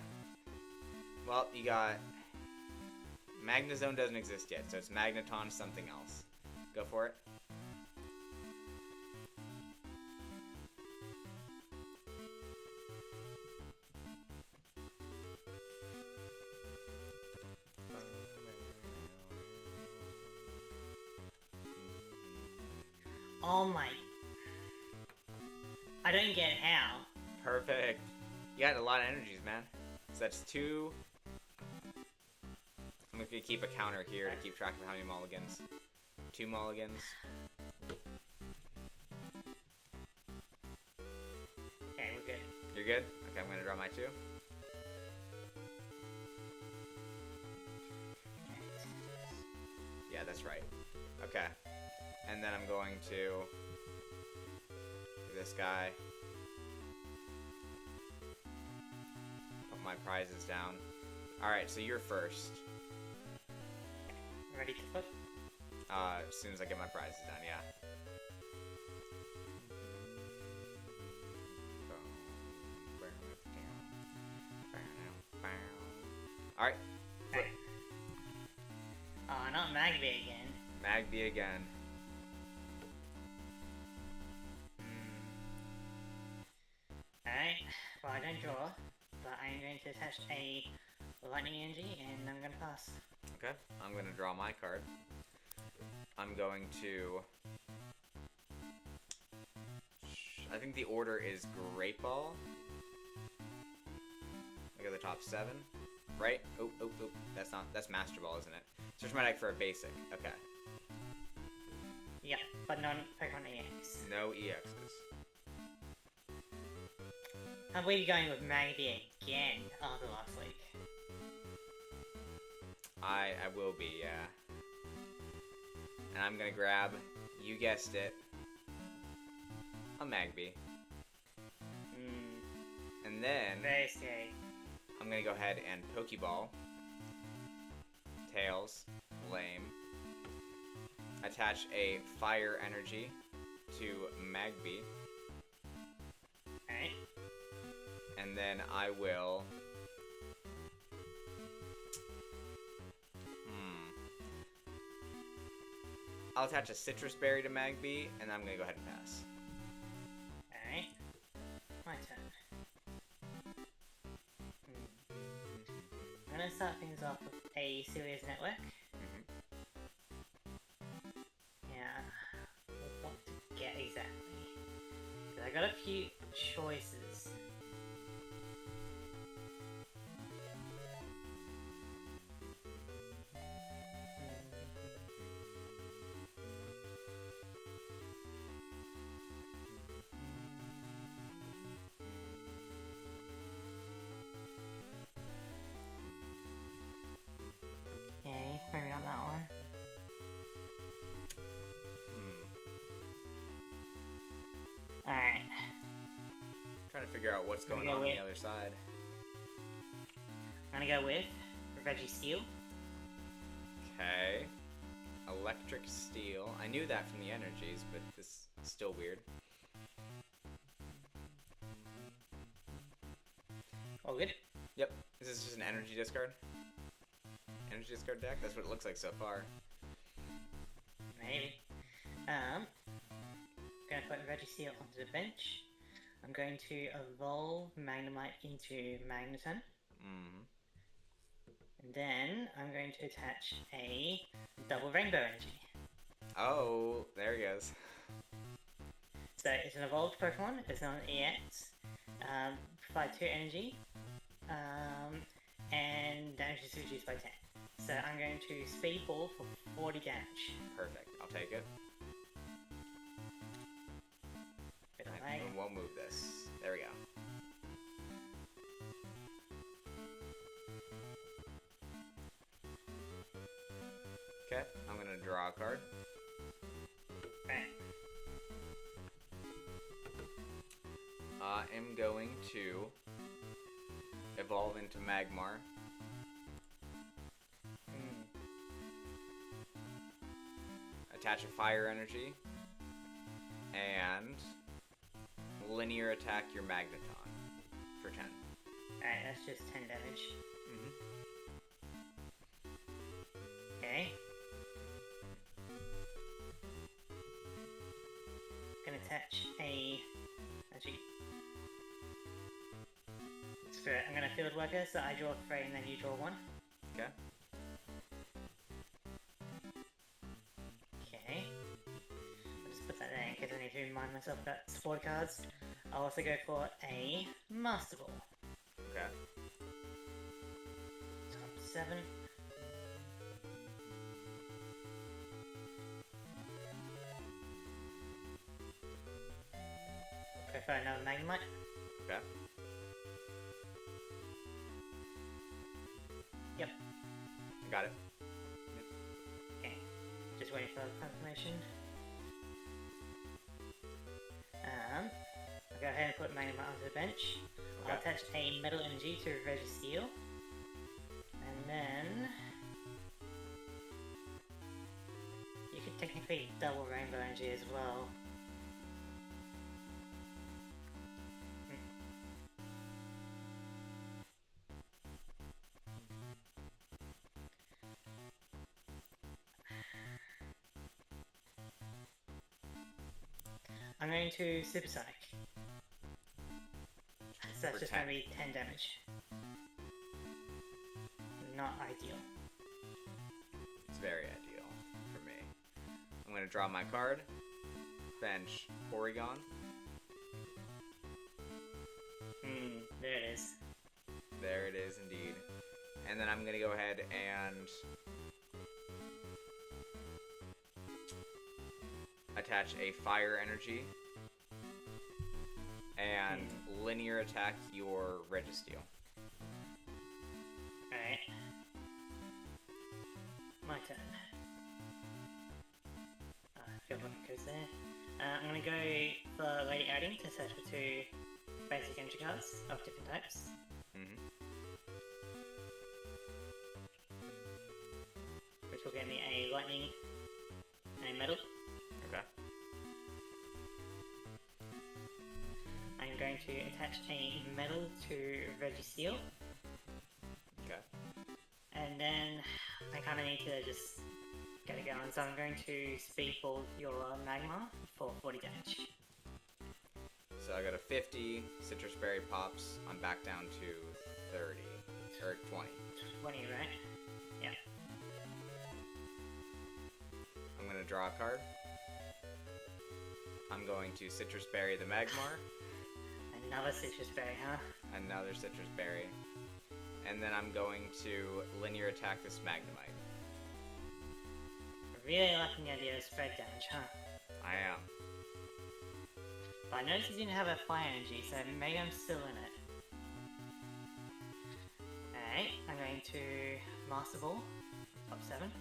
Well, you got... Magnezone doesn't exist yet, so it's Magneton something else. Go for it. Oh my... I don't get how. Perfect. You got a lot of energies, man. So that's 2. I'm gonna keep a counter here to keep track of how many mulligans. 2 mulligans. Okay, we're good. You're good? Okay, I'm gonna draw my 2. Yeah, that's right. Okay. And then I'm going to do this guy. Put my prizes down. Alright, so you're first. Ready to put? As soon as I get my prizes done, yeah. Alright. Okay. Oh, not Magby again. Magby again. Alright, well I don't draw, but I'm going to attach a lightning energy and I'm going to pass. Okay, I'm going to draw my card. I'm going to... I think the order is Great Ball. Look at the top 7. Right? Oh, that's Master Ball, isn't it? Search my deck for a basic. Okay. Yeah, but non Pokemon EX. No EXs. I believe you're going with Magby again after last week. I will be, yeah. And I'm gonna grab, you guessed it, a Magby. And then Very scary. I'm gonna go ahead and Pokeball. Tails. Lame. Attach a Fire Energy to Magby. Alright. And then I will... I'll attach a Citrus Berry to Magby, and I'm gonna go ahead and pass. Alright. My turn. I'm gonna start things off with a Serious Network. Yeah. What to get exactly? Because I got a few choices. Okay, maybe not that one. Alright. Trying to figure out what's going on the other side. I'm gonna go with Registeel. Okay. Electric Steel. I knew that from the energies, but this is still weird. All good? Yep. Is this just an energy discard? Energy discard deck? That's what it looks like so far. Maybe. Gonna put Registeel onto the bench. I'm going to evolve Magnemite into Magneton. And then I'm going to attach a double Rainbow Energy. Oh, there he goes. So it's an evolved Pokemon, it's not an EX. Provide 2 energy. And damage is reduced by 10. So I'm going to Speed Ball for 40 damage. Perfect. I'll take it. And we'll move this. There we go. Okay, I'm gonna draw a card. Right. I am going to evolve into Magmar. Attach a Fire Energy. And linear attack your Magneton for 10. Alright, that's just 10 damage. attach a... Actually... Screw it, I'm gonna field worker, so I draw 3 and then you draw 1. Okay. Okay. I'll just put that there in case I need to remind myself about sport cards. I'll also go for a Master Ball. Okay. Top 7. Go for another Magnemite. Okay. Yep. Got it. Okay. Just waiting for confirmation. I'll go ahead and put Magnemite onto the bench. Okay. I'll attach a Metal Energy to Registeel. And then... you could technically double Rainbow Energy as well. I'm going to Supersonic. So that's For just 10. going to be 10 damage. Not ideal. It's very ideal for me. I'm gonna draw my card. Bench Porygon. There it is. There it is indeed. And then I'm gonna go ahead and attach a Fire Energy and linear attack your Registeel. Alright. My turn. I feel like it goes there. I'm gonna go for Lady Adding to search for 2 basic energy cards of different types. Which will get me a Lightning and a Metal. Okay. I'm going to attach a Metal to Registeel. Okay. And then I kind of need to just get it going, so I'm going to Speedball your Magmar for 40 damage. So I got a 50, Citrus Berry pops, I'm back down to 30, or 20. 20, right? Yeah. I'm gonna draw a card. I'm going to Citrus Berry the Magmar. Another Citrus Berry, huh? Another Citrus Berry. And then I'm going to linear attack this Magnemite. Really liking the idea of spread damage, huh? I am. But I noticed you didn't have a Fire Energy, so maybe I'm still in it. Alright, I'm going to Master Ball, top 7.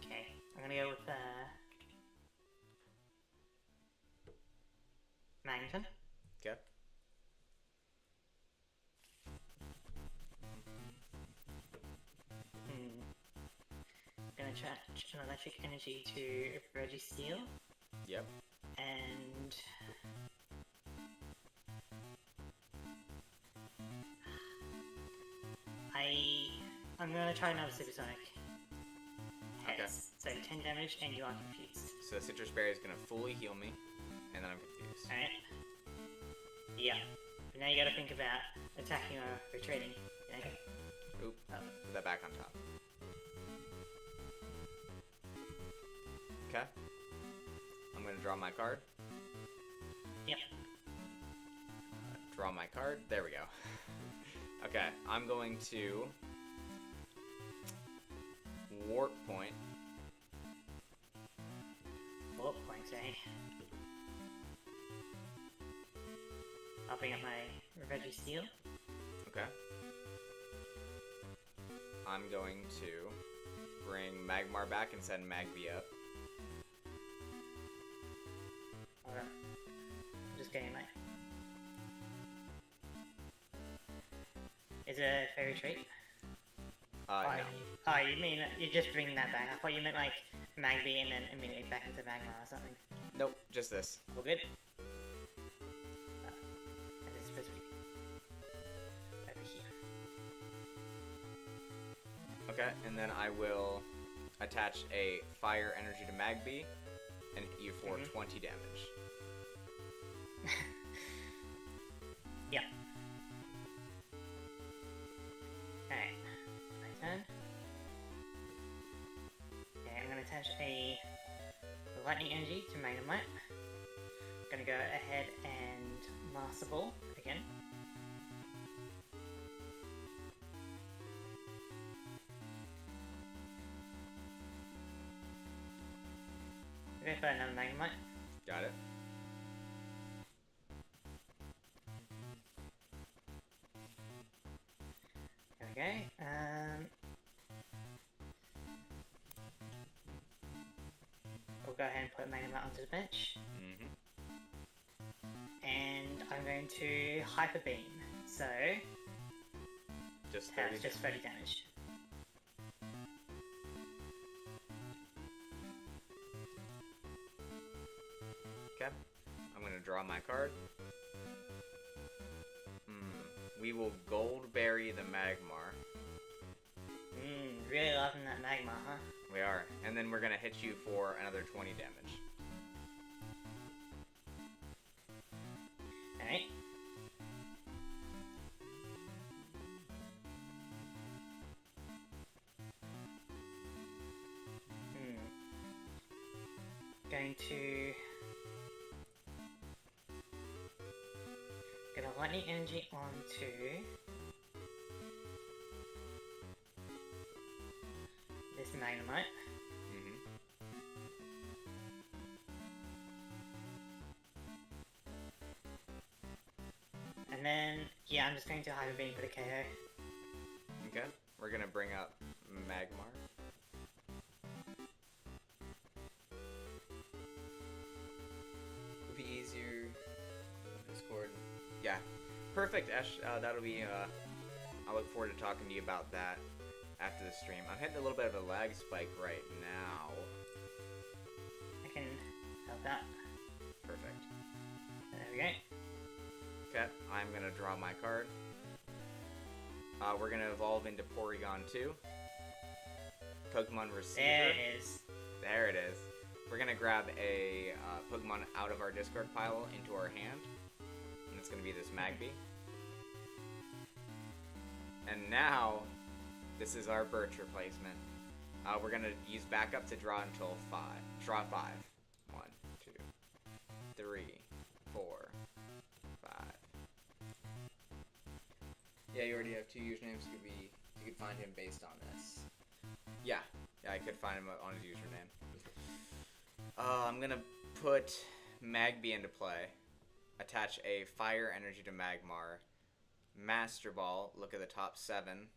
Okay, I'm gonna go with Magneton. Okay. I'm gonna attach an Electric Energy to Registeel. Yep. And I'm gonna try another Supersonic. Okay. So 10 damage and you are confused. So Citrus Berry is gonna fully heal me, and then I'm confused. Alright. Yeah. But now you gotta think about attacking or retreating. Okay. Oop. Put that back on top. Okay. I'm gonna draw my card. Yep. Draw my card. There we go. Okay, I'm going to Warp Point. Warp points, eh? I'll bring up my Registeel. Okay. I'm going to bring Magmar back and send Magby up. Alright. I'm just getting my... Is it a fairy trait? Oh, No. oh, you mean you're just bringing that back? I thought you meant like Magby and then immediately back into Magma or something. Nope, just this. All good? And it's supposed to be over here. Okay, and then I will attach a fire energy to Magby and hit you for 20 damage. Yep. Alright. My turn. Okay, I'm gonna attach a lightning energy to Magnemite. Gonna go ahead and Master Ball again. Go for another Magnemite. Got it. Okay, we'll go ahead and put Magnemite onto the bench. And I'm going to Hyper Beam, so Just have 30. just 30 damage. Okay. I'm gonna draw my card. We will Goldberry the Magmar. Really loving that Magma, huh? We are. And then we're gonna hit you for another 20 damage. Alright. Going to get a lightning energy onto this Magnemite. And then, yeah, I'm just going to Hyper Beam for the KO. Okay. We're gonna bring up Magmar. Would be easier Discord. Yeah. Perfect, Ash. That'll be, I look forward to talking to you about that after the stream. I'm hitting a little bit of a lag spike right now. I can help that. Perfect. There we go. Okay, I'm gonna draw my card. We're gonna evolve into Porygon 2. Pokemon Receiver. There it is. There it is. We're gonna grab a Pokemon out of our discard pile into our hand. And it's gonna be this Magby. And now, this is our Birch replacement. We're gonna use backup to draw until 5. Draw 5. 1, 2, 3, 4, 5. Yeah, you already have 2 usernames. You could find him based on this. Yeah, I could find him on his username. I'm gonna put Magby into play. Attach a fire energy to Magmar. Master Ball, look at the top 7.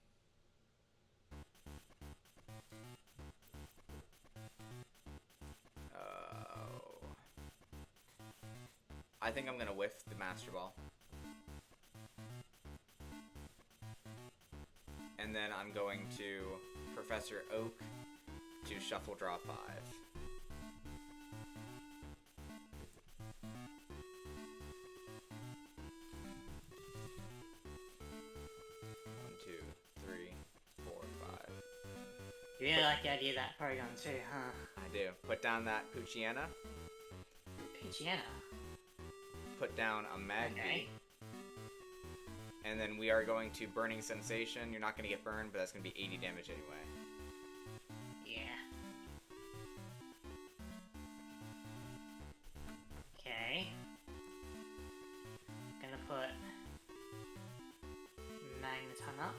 I think I'm gonna whiff the Master Ball. And then I'm going to Professor Oak to shuffle draw 5. 1, 2, 3, 4, 5. You really like the idea of that Porygon too, huh? I do. Put down that Poochyena. Pidgeotto. Put down a Magby. Okay. And then we are going to Burning Sensation. You're not going to get burned, but that's going to be 80 damage anyway. Yeah. Okay. Gonna put Magneton up.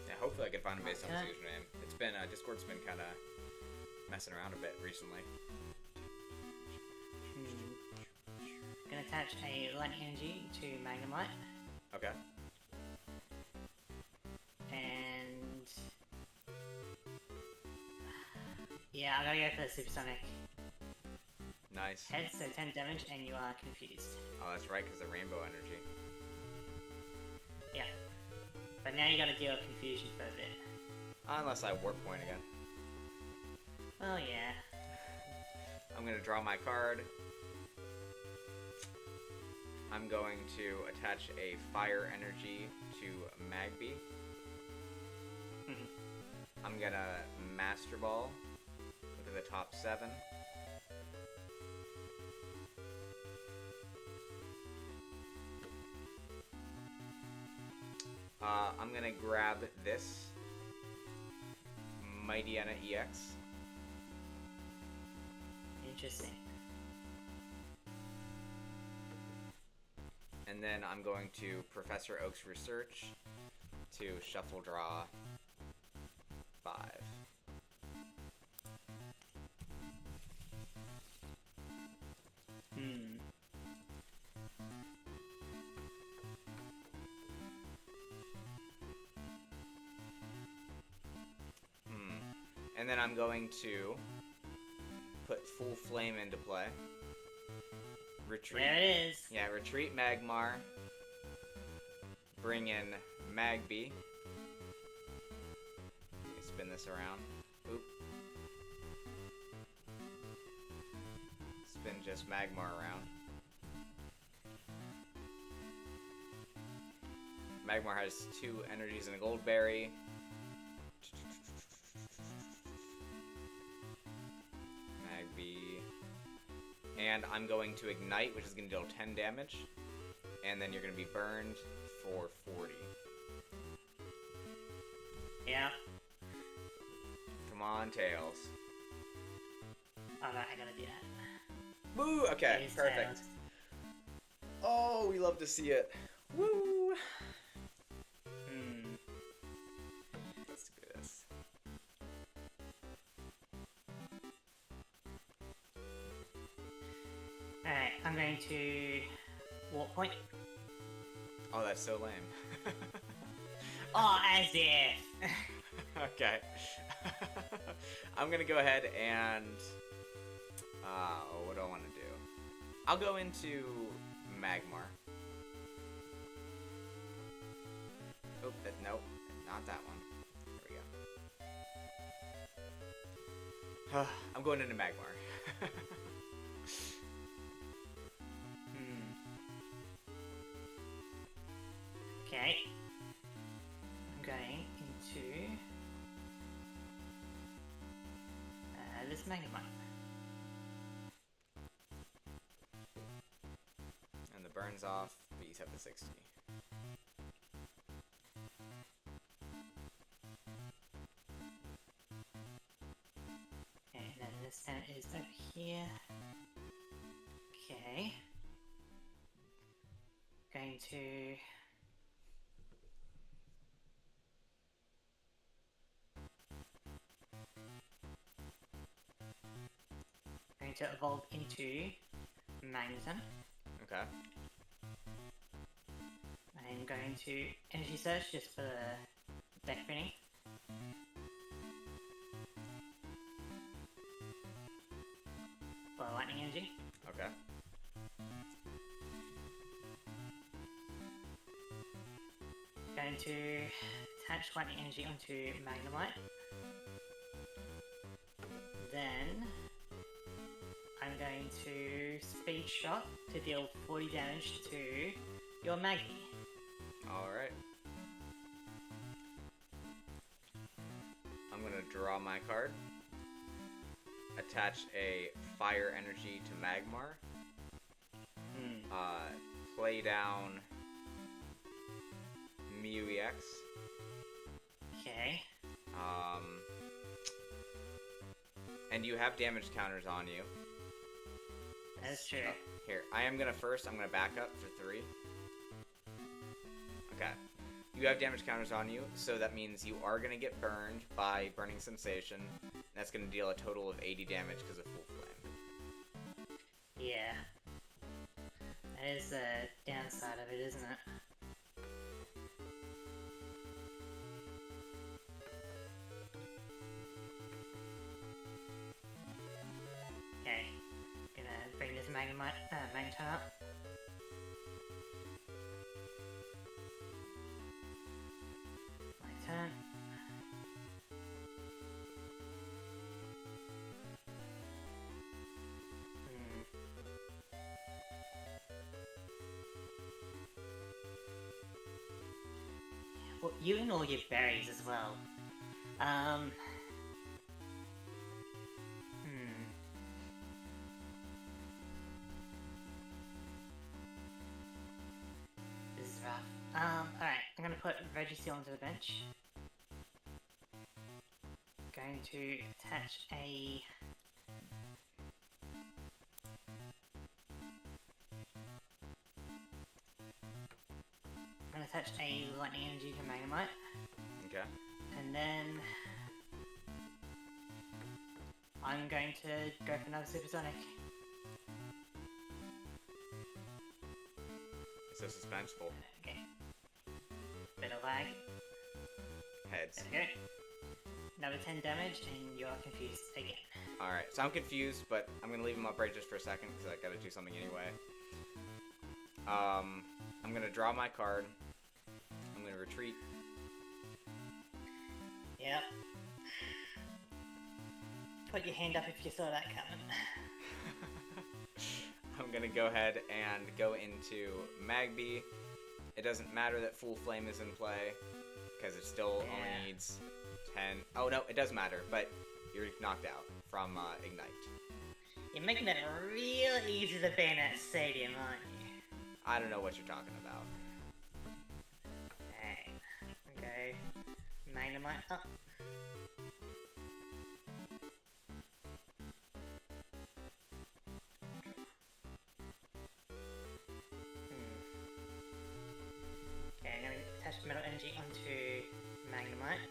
Yeah, hopefully I can find him based on his Okay. username. It's been, Discord's been kind of messing around a bit recently. Gonna attach a lightning energy to Magnemite. Okay. And yeah, I'm gonna go for the Supersonic Nice. head, so 10 damage, and you are confused. Oh, that's right, because the rainbow energy. Yeah. now you gotta deal with confusion for a bit. Unless I warp point again. Oh yeah. I'm gonna draw my card. I'm going to attach a fire energy to Magby. I'm gonna Master Ball. Look at the top 7. I'm gonna grab this Mightyena EX. Interesting. And then I'm going to Professor Oak's Research to shuffle draw 5. And then I'm going to put Full Flame into play. Retreat. There it is. Yeah, retreat Magmar. Bring in Magby. Let me spin this around. Oop. Spin just Magmar around. Magmar has 2 energies and a gold berry. Magby. And I'm going to ignite, which is going to deal 10 damage. And then you're going to be burned for 40. Yeah. Come on, Tails. Oh no, I gotta do that. Woo! Okay, Please, perfect. Tails. Oh, we love to see it. Woo! Let's do this. Alright, I'm going to warp point. Oh, that's so lame. Oh, as if. Okay. I'm gonna go ahead and... what do I want to do? I'll go into Magmar. Oh, nope. Not that one. There we go. I'm going into Magmar. Okay. I'm going into this Magnemite. And the burn's off, but you have the 60. Okay, and then this center is over here. Okay. Going to evolve into Magneton. Okay. I'm going to energy search just for the deck printing. For lightning energy. Okay. Going to attach lightning energy onto Magnemite. Then I'm going to Speed Shot to deal 40 damage to your Maggie. Alright. I'm gonna draw my card. Attach a fire energy to Magmar. Play down Mew EX. Okay. And you have damage counters on you. That's true. Oh, here, I'm gonna back up for 3. Okay. You have damage counters on you, so that means you are gonna get burned by Burning Sensation. That's gonna deal a total of 80 damage because of Full Flame. Yeah. That is the downside of it, isn't it? Okay. Gonna bring this Magneton up. you and all your berries as well. This is rough. Alright, I'm gonna put Registeel onto the bench. Going to attach a... I'm gonna attach a Lightning Energy to Magnemite. Okay. And then... I'm going to go for another Supersonic. So suspenseful. Okay. Bit of lag. Heads. There we go. Another 10 damage, and you're confused again. Alright, so I'm confused, but I'm gonna leave him upright just for a second, because I gotta do something anyway. I'm gonna draw my card. I'm gonna retreat. Yep. Put your hand up if you saw that coming. I'm gonna go ahead and go into Magby. It doesn't matter that Full Flame is in play, because it still only needs 10. Oh no, it does matter, but you're knocked out from Ignite. You're making it real easy to ban at Stadium, aren't you? I don't know what you're talking about. Hey. Okay. Magnemite up. Okay, I'm gonna attach Metal Energy onto Magnemite.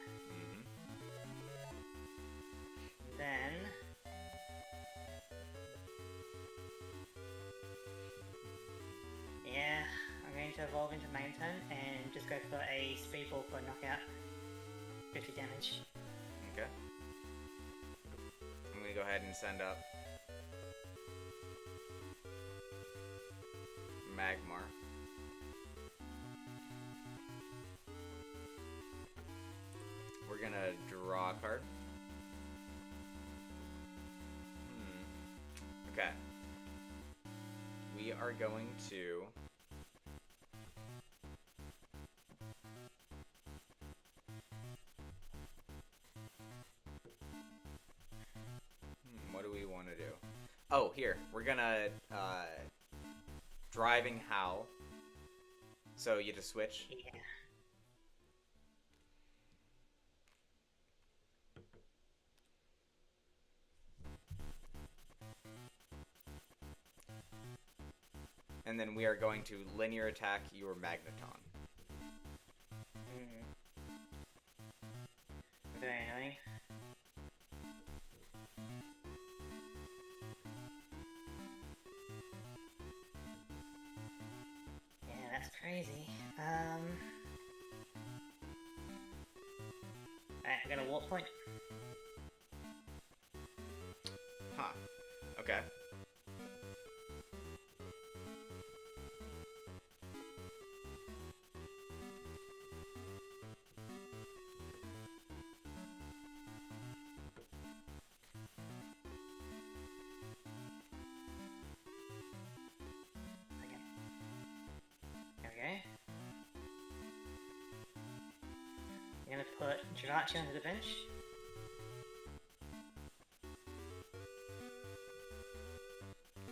Then... yeah, I'm going to evolve into Magneton and just go for a Speedball for a knockout. 50 damage. Okay. I'm gonna go ahead and send up Magmar. We're gonna draw a card. Okay. We are going to... what do we want to do? Oh, here. We're gonna... Driving Howl. So you just switch? Yeah. And then we are going to linear attack your Magneton. Very annoying. Yeah, that's crazy. Alright, I got a Warp Point. Huh. Okay. Okay. I'm gonna put Jirachi onto the bench.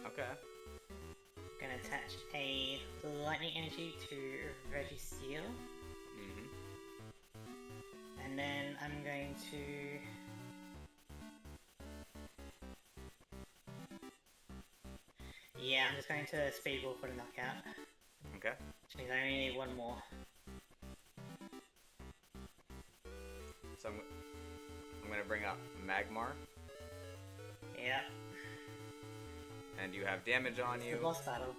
Okay. Gonna attach a Lightning Energy to Registeel. And then I'm going to... yeah, I'm just going to Speedball for the knockout. Okay. Which means I only need one more. So I'm gonna bring up Magmar. Yeah. And you have damage on It's you. the boss battle.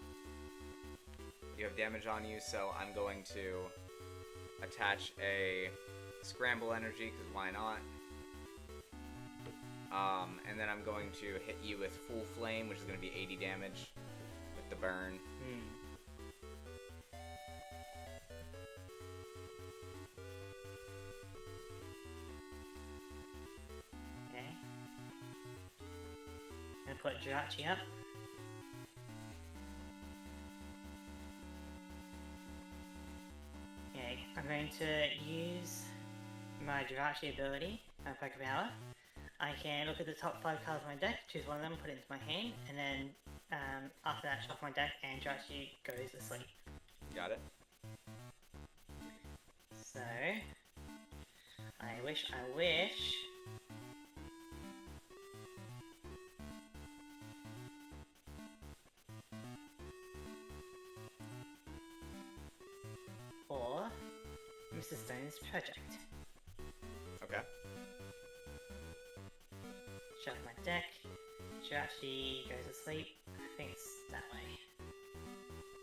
You have damage on you, so I'm going to attach a Scramble Energy, because why not? And then I'm going to hit you with Full Flame, which is going to be 80 damage with the burn. Okay. I'm gonna put Jirachi up. Okay, I'm going going to use my Jirachi ability, my Poke Power. I can look at the top 5 cards of my deck, choose one of them, put it into my hand, and then after that shuffle my deck and Jirachi goes asleep. Got it. So, I wish... or Mr. Stone's Project. Okay. Shuffle my deck, Jirachi goes asleep. I think it's that way.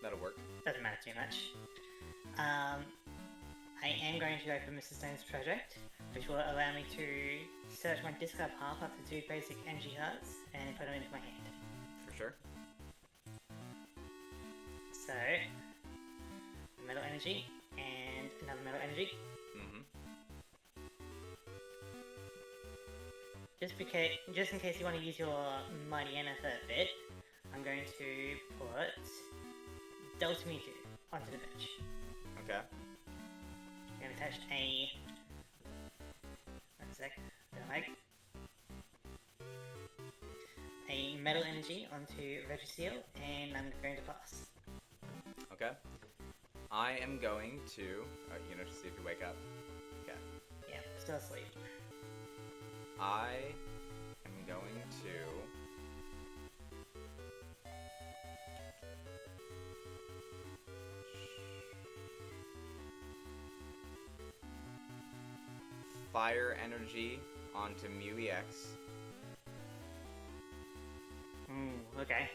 That'll work. Doesn't matter too much. I am going to go for Mr. Stone's Project, which will allow me to search my discard pile up to 2 basic energy cards and put them into my hand. For sure. So, Metal Energy and another Metal Energy. Mm-hmm. Just in case you want to use your Mightyena for a bit, I'm going to put Delta Mewtwo onto the bench. Okay. I'm going to attach a... one sec, a Metal Energy onto Registeel, and I'm going to pass. Okay. I am going to... to see if you wake up. Okay. Yeah, still asleep. I am going to... Fire Energy onto Mew EX. Okay.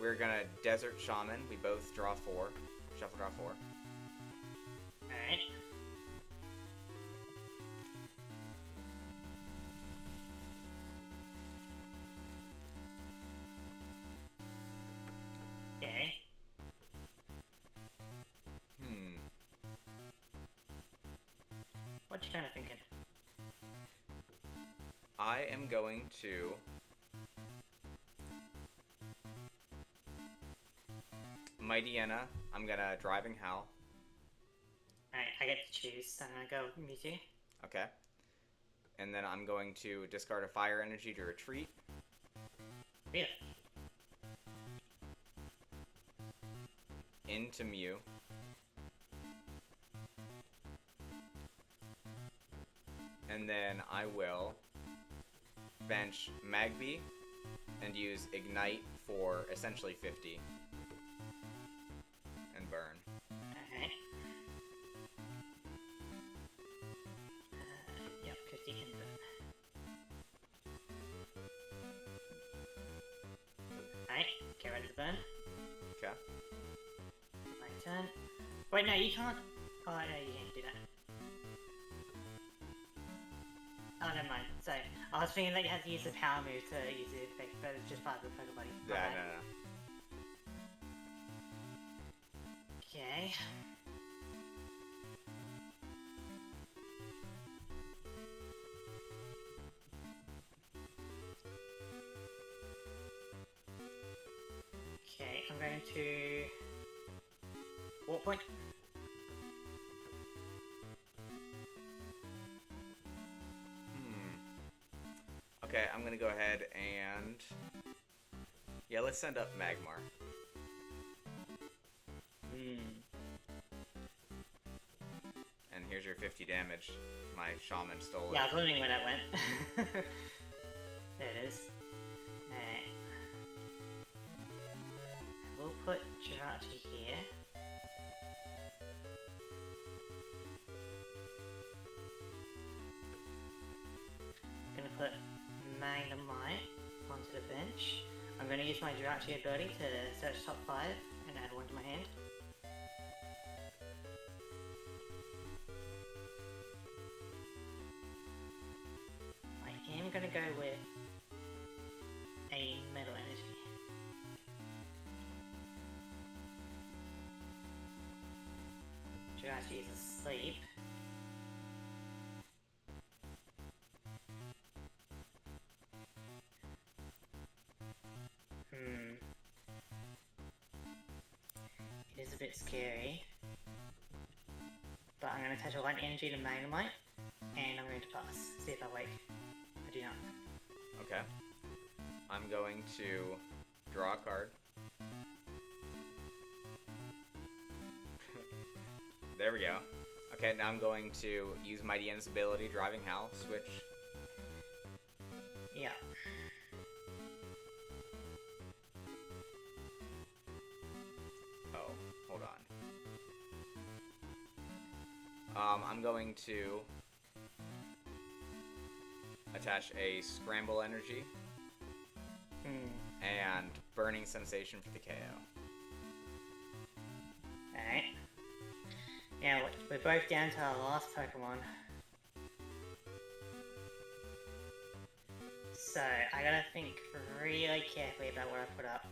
We're gonna Desert Shaman. We both draw 4. Shuffle draw 4. Alright. Okay. What you kinda thinking? I am going to... Mightyena. I'm gonna Driving Howl. Alright, I get to choose. I'm gonna go Mewtwo. Okay. And then I'm going to discard a Fire Energy to retreat. Really? Into Mew. And then I will bench Magby and use Ignite for essentially 50. And burn. Alright. Yep, 50 and burn. Alright, get ready to burn. Okay. My turn. Wait, no, you can't. Oh, no, you can't do that. Oh, never mind. So, I was thinking that you had to use the power move to use the effect, but it's just part of the Pokebody. Yeah, no. Okay. Okay, I'm going to... Warp Point. Okay, I'm gonna go ahead and... Yeah, let's send up Magmar. And here's your 50 damage. My Shaman stole it. Yeah, I was wondering where that went. There it is. Alright. We'll put Jirachi here. I'm gonna put Magnemite onto the bench. I'm gonna use my Jirachi ability to search top 5 and add one to my hand. I am gonna go with a Metal Energy. Jirachi is asleep. It is a bit scary. But I'm going to attach a light energy to Magnemite, and I'm going to pass. See if I wake. I do not. Okay. I'm going to draw a card. There we go. Okay, now I'm going to use Mighty N's ability, Driving Howl, switch. Yeah. Oh, hold on. I'm going to attach a Scramble Energy and Burning Sensation for the KO. Alright. Now, we're both down to our last Pokemon. So, I gotta think really carefully about what I put up.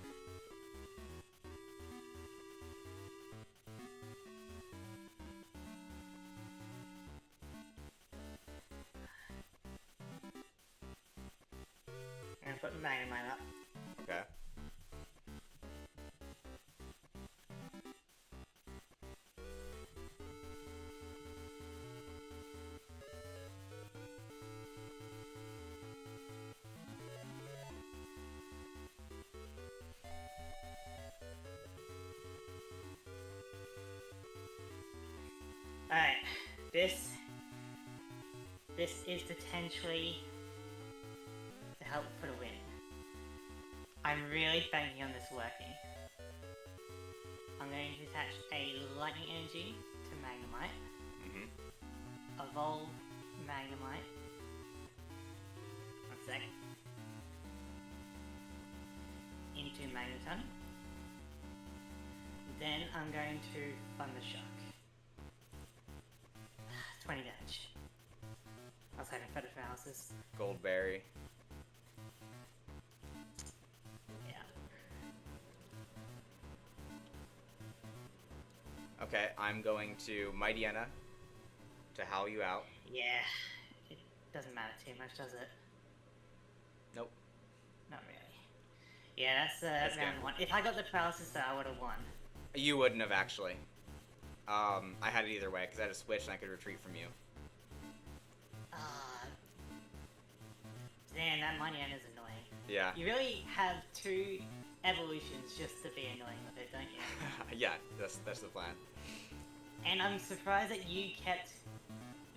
I'm gonna put Magnemite up. Okay. Alright, this is potentially to help for the win. I'm really banking on this working. I'm going to attach a lightning energy to Magnemite. Evolve Magnemite. One sec. Into Magneton. Then I'm going to Thundershock. 20 damage. I was hoping for the paralysis. Goldberry. Yeah. Okay, I'm going to Mighty Enna to howl you out. Yeah. It doesn't matter too much, does it? Nope. Not really. Yeah, that's round good. 1. If I got the paralysis, though, I would have won. You wouldn't have, actually. I had it either way, because I had a switch and I could retreat from you. Damn, that Mighty is annoying. Yeah. You really have 2 evolutions just to be annoying with it, don't you? Yeah, that's the plan. And I'm surprised that you kept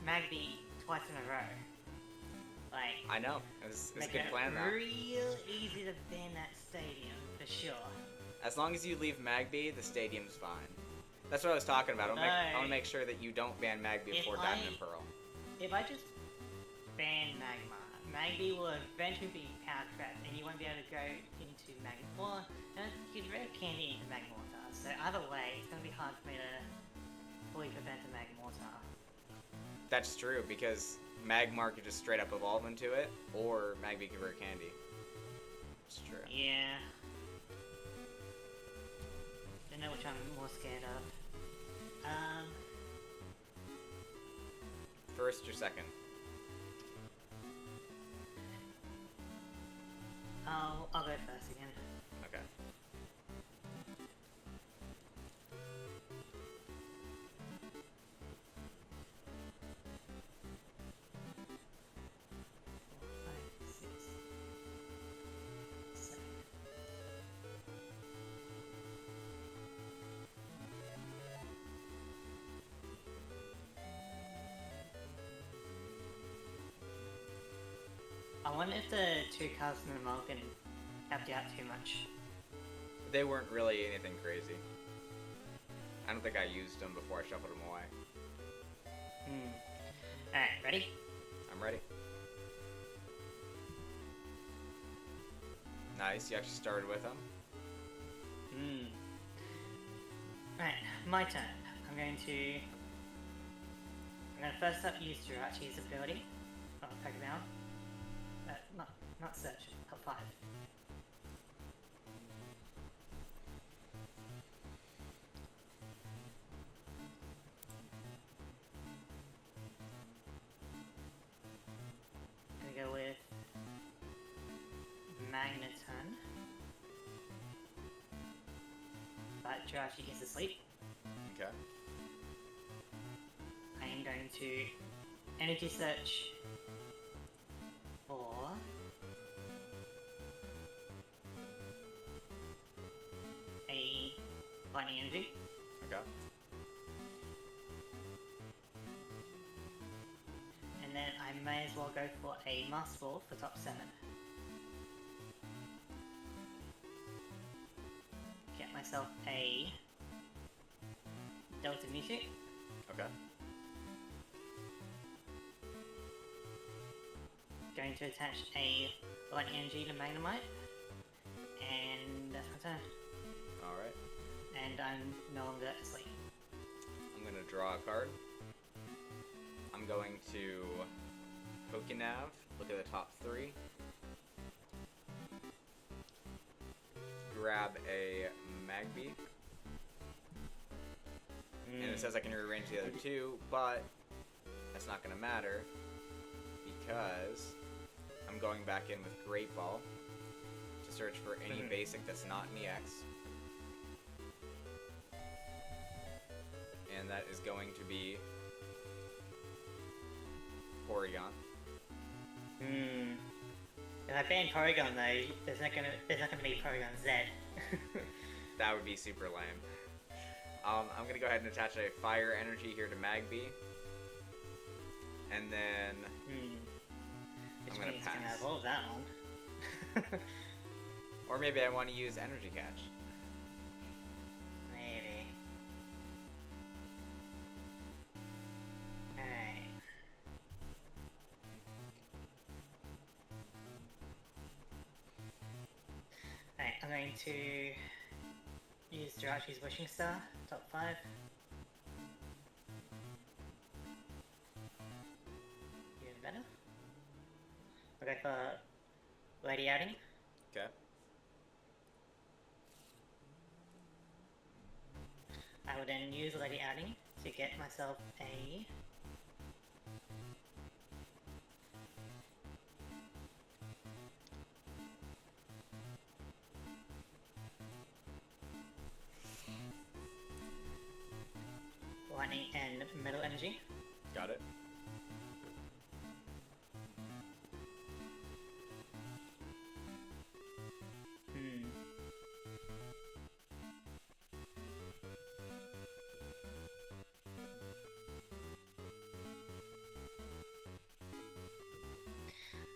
Magby twice in a row. Like, I know. It was a make good it plan, though. real easy to ban that stadium, for sure. As long as you leave Magby, the stadium's fine. That's what I was talking about. I want to make sure that you don't ban Magby If before Diamond and Pearl. If I just ban Magma, Magby will eventually be power trapped, and you won't be able to go into Magma. Well, you can Rare Candy into Magmortar, so either way, it's going to be hard for me to fully prevent a Magmortar. That's true, because Magmar could just straight up evolve into it, or Magby could Rare Candy. It's true. Yeah. Don't know which I'm more scared of. First or second? I'll go first again. Okay. I wonder if the 2 cards in the Mulligan helped you out too much. They weren't really anything crazy. I don't think I used them before I shuffled them away. Alright, ready? I'm ready. Nice, you actually started with them. Right, my turn. I'm going to first up use Jirachi's ability. Not Pokemon. Not search. Top 5. Gonna go with Magneton. But Jirachi gets asleep. going to energy search for a lightning energy. Okay. And then I may as well go for a Master Ball for top 7. Get myself a Delta Music. Okay. Going to attach a Lightning Energy to Magnemite. And that's my turn. Alright. And I'm no longer asleep. I'm gonna draw a card. I'm going to Pokenav, look at the top 3. Grab a Magby. And it says I can rearrange the other 2, but that's not gonna matter because I'm going back in with Great Ball to search for any basic that's not in EX. And that is going to be Porygon. If I ban Porygon though, there's not gonna be Porygon Z. That would be super lame. I'm gonna go ahead and attach a Fire Energy here to Magby. And then Which I'm gonna means pass. you can evolve that one. Or maybe I want to use Energy Catch. Maybe. Alright. Alright, I'm going to use Jirachi's Wishing Star, top 5. Even better. I'll go for Lady Outing. Okay. I will then use Lady Outing to get myself a Lightning and Metal Energy. Got it.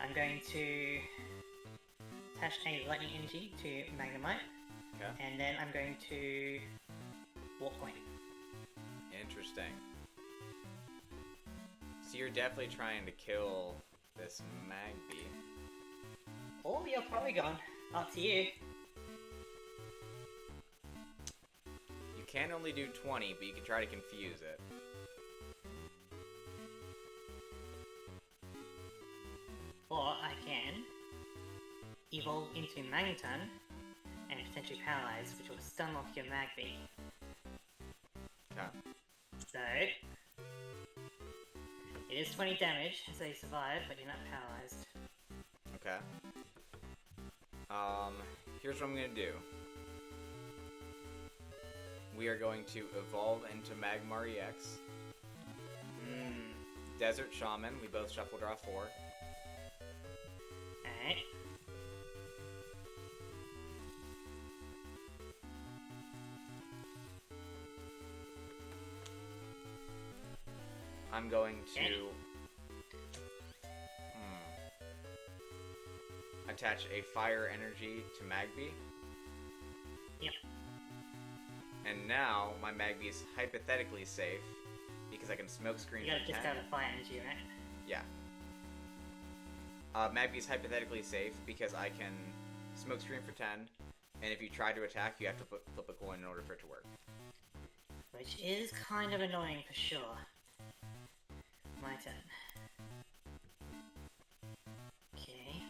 I'm going to attach a Lightning Energy to Magnemite, Okay. and then I'm going to Walk Point. Interesting. So you're definitely trying to kill this Magby. Or you're Porygon, up to you. You can only do 20, but you can try to confuse it. Or I can evolve into Magneton and potentially Paralyze, which will stun lock your Magby. Okay. So, it is 20 damage, so you survive, but you're not paralyzed. Okay. Here's what I'm gonna do. We are going to evolve into Magmar EX. Desert Shaman, we both shuffle draw 4. Alright. I'm going to attach a Fire Energy to Magby. Yep. And now my Magby is hypothetically safe because I can smoke screen You gotta for just 10. go to Fire Energy, right? Yeah. Magby is hypothetically safe because I can smoke screen for 10, and if you try to attack, you have to flip a coin in order for it to work. Which is kind of annoying for sure. My turn. Okay.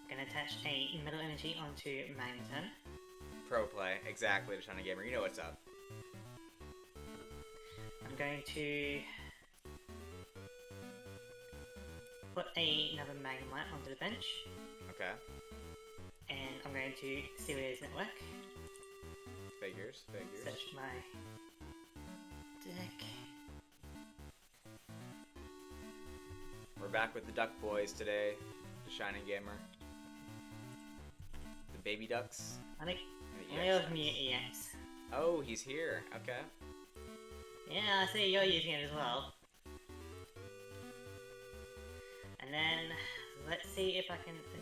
Gonna attach a Metal Energy onto Magneton. Pro play, exactly, the Shiny Gamer. You know what's up. I'm going to put another Magnemite onto the bench, Okay. and I'm going going to Celia's network. Figures. Search my deck. We're back with the Duck Boys today. The Shining Gamer. The Baby Ducks. I think and the I EX have Ducks. Mute EX. Oh, he's here. Okay. Yeah, I see you're using it as well. And then, let's see if I can attack.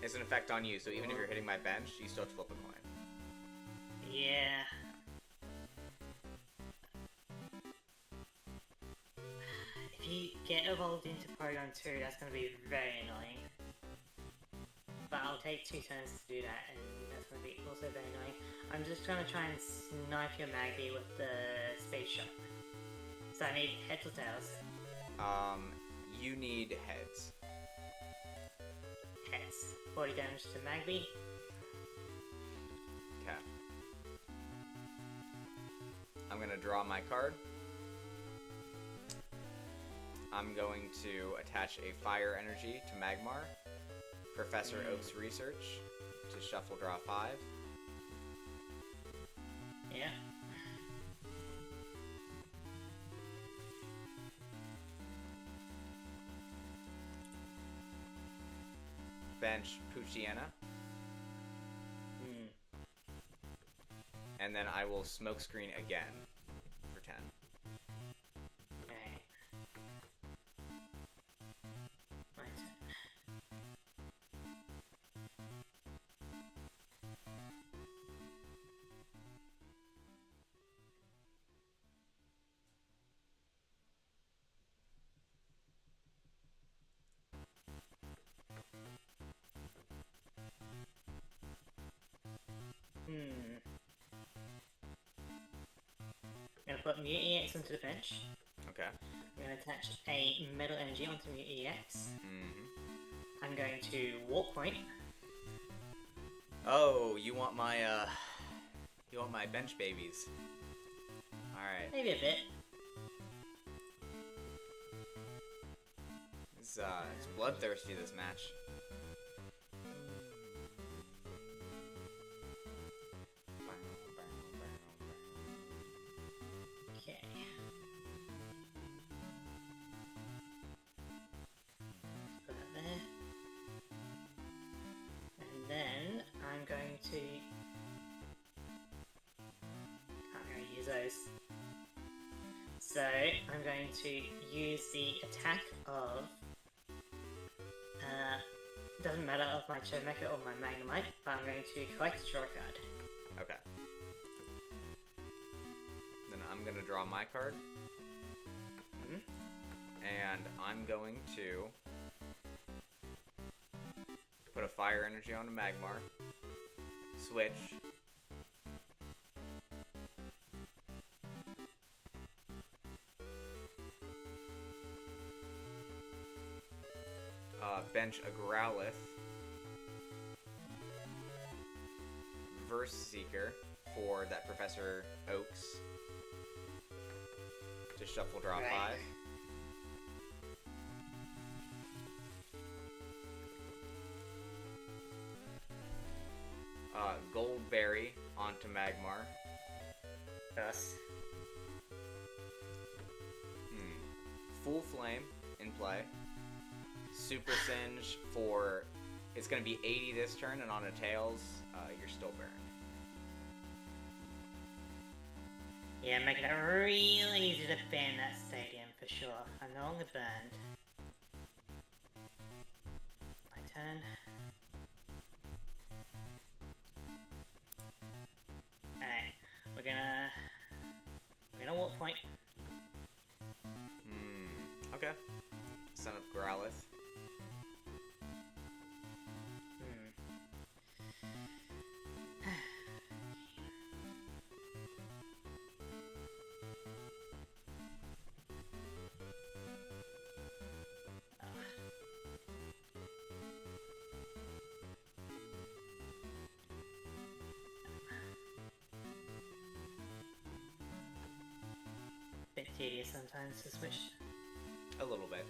It's an effect on you, so even if you're hitting my bench, you still have to flip a coin. Yeah. If you get evolved into Porygon 2, that's going to be very annoying. But I'll take 2 turns to do that, and that's going to be also very annoying. I'm just going to try and snipe your Magby with the Space Shot. So I need heads or tails? You need heads. Heads. 40 damage to Magby. Okay. I'm gonna draw my card. I'm going to attach a fire energy to Magmar. Professor Oak's research to shuffle draw 5. Yeah. Bench Poochyena. And then I will smokescreen again for 10. Okay. My turn. I'm gonna put Mute EX onto the bench. Okay. I'm gonna attach a Metal Energy onto Mute EX. Mm-hmm. I'm going to Warp Point. Oh, you want my bench babies. Alright. Maybe a bit. It's bloodthirsty, this match. Okay. Put that there. And then I'm going to... I'm going to use those. So I'm going to use the attack of... doesn't matter of my Chomeka or my Magnemite, but I'm going to collect a draw card. Okay. Then I'm gonna draw my card. And I'm going to put a fire energy onto Magmar. Switch. Bench a Growlithe. Verse Seeker for that Professor Oaks. To shuffle draw 5. Goldberry onto Magmar. Yes. Full Flame in play. Super Singe for... It's going to be 80 this turn, and on a Tails, you're still burned. Yeah, making it really easy to ban that stadium for sure. I'm no longer burned. My turn. Alright, we're gonna Warp Point. Okay. Son of Growlithe. Bit tedious sometimes to switch. A little bit.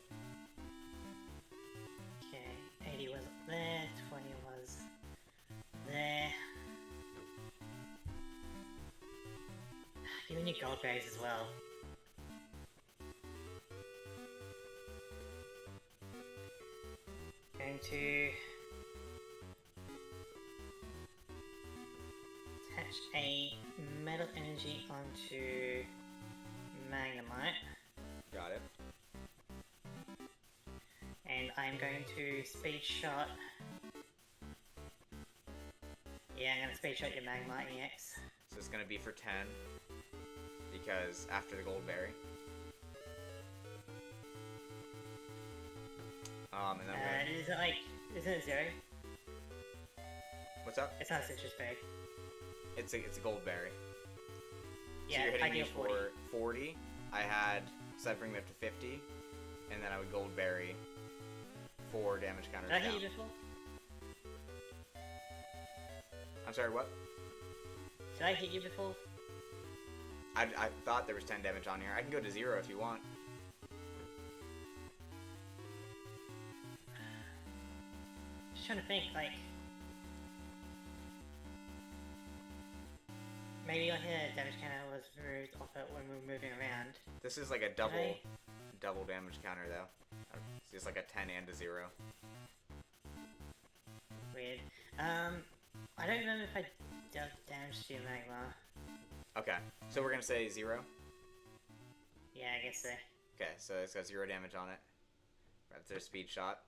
need gold berries as well. Going to attach a metal energy onto Magnemite. Got it. And I'm going to speed shot. Yeah, I'm gonna speed shot your Magnemite EX. So it's gonna be for 10 because after the gold berry. And then Is it like, isn't it 0? what's up? It's not a citrus berry. It's a gold berry. Yeah, so you're hitting me ideal for 40. I had, so I'd bring me up to 50, and then I would gold berry 4 damage counters Did I down. hit you before? I'm sorry, what? Did I hit you before? I thought there was 10 damage on here. I can go to 0 if you want. Just trying to think, like... Maybe like a damage counter was removed off it when we were moving around. This is like a double Right. double damage counter though. It's just like a 10 and a 0. Weird. I don't remember if I dealt damage to your Magma. Okay, so we're gonna say 0. Yeah, I guess so. Okay, so it's got 0 damage on it. That's their speed shot.